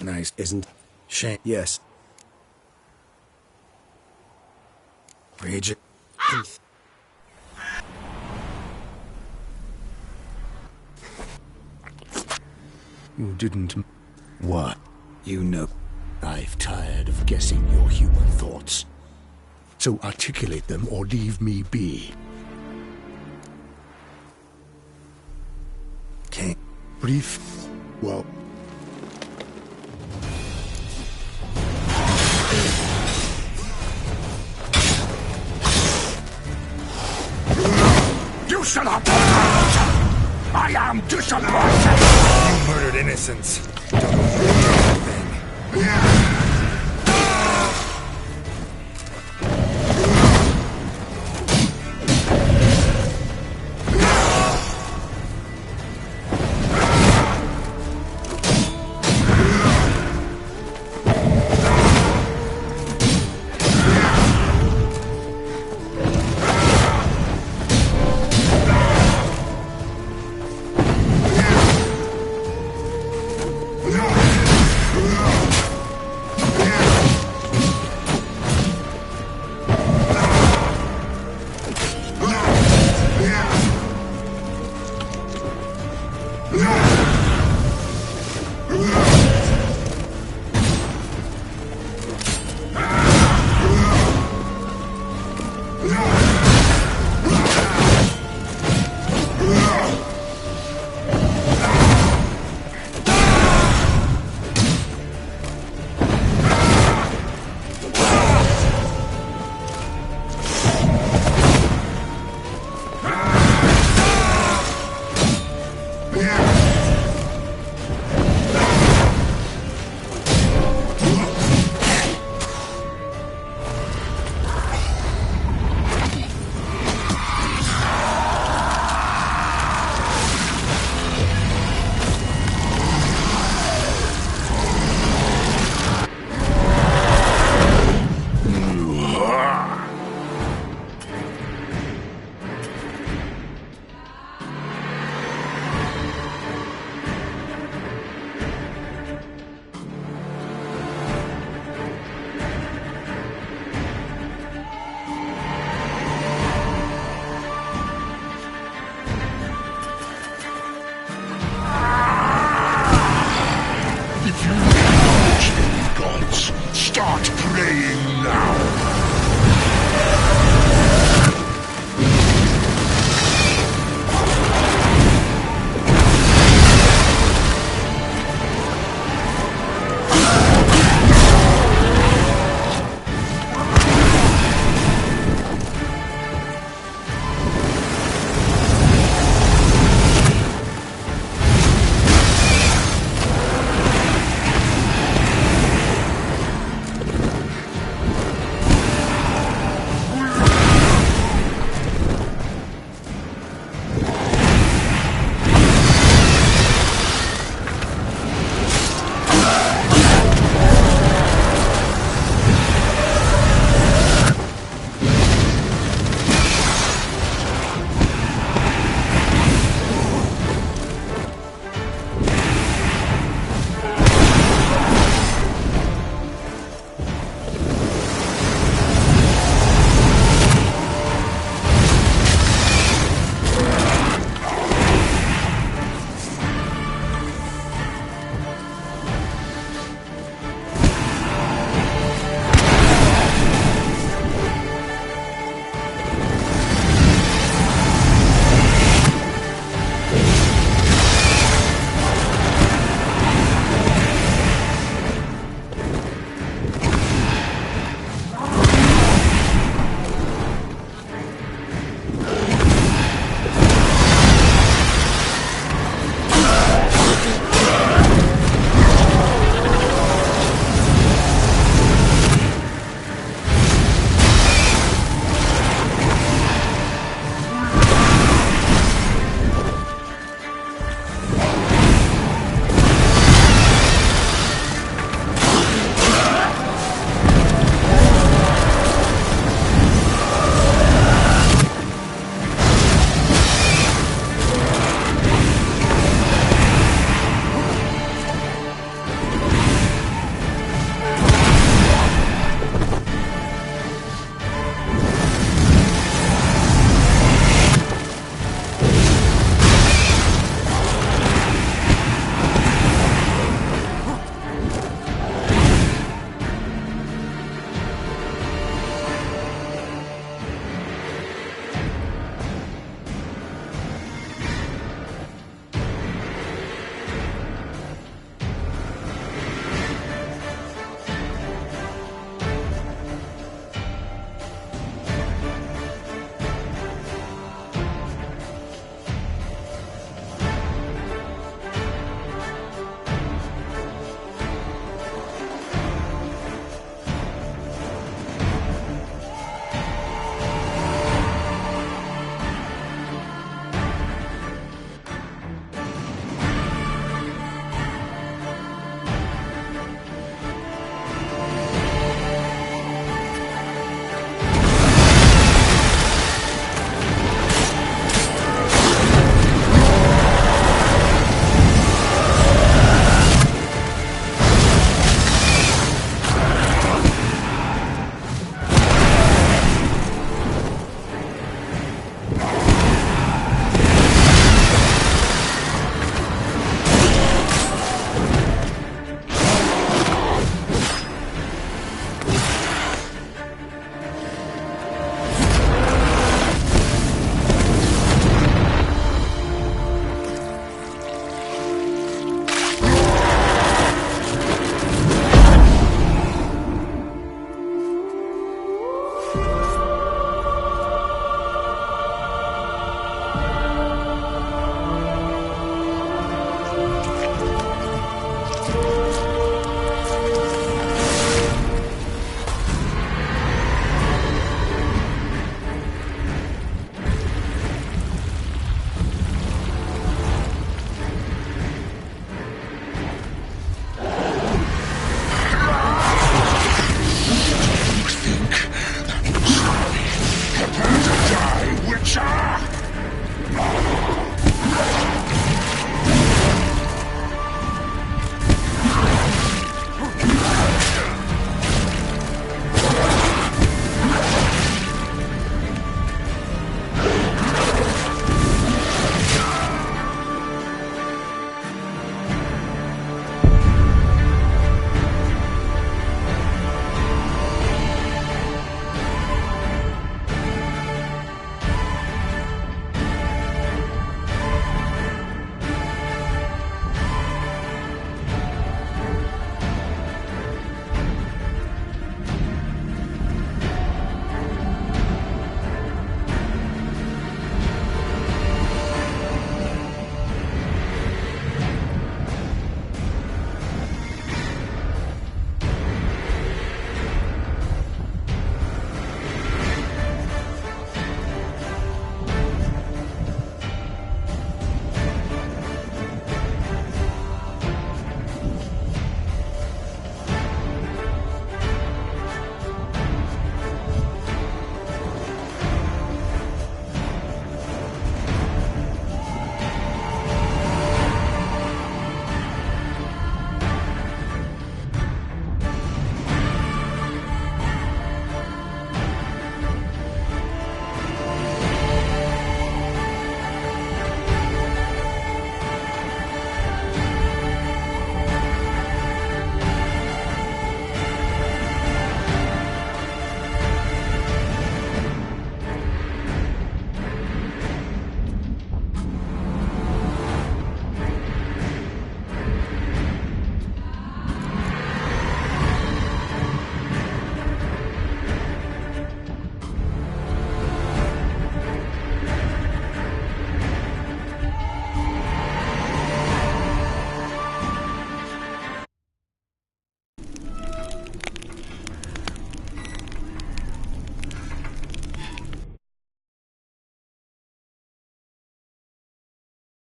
Nice. Isn't Shame. yes. Rage. You didn't. What? You know. I've tired of guessing your human thoughts. So articulate them or leave me be. Can't. Brief. Well. You shall not. I am disappointed. You murdered innocents. Don't know anything.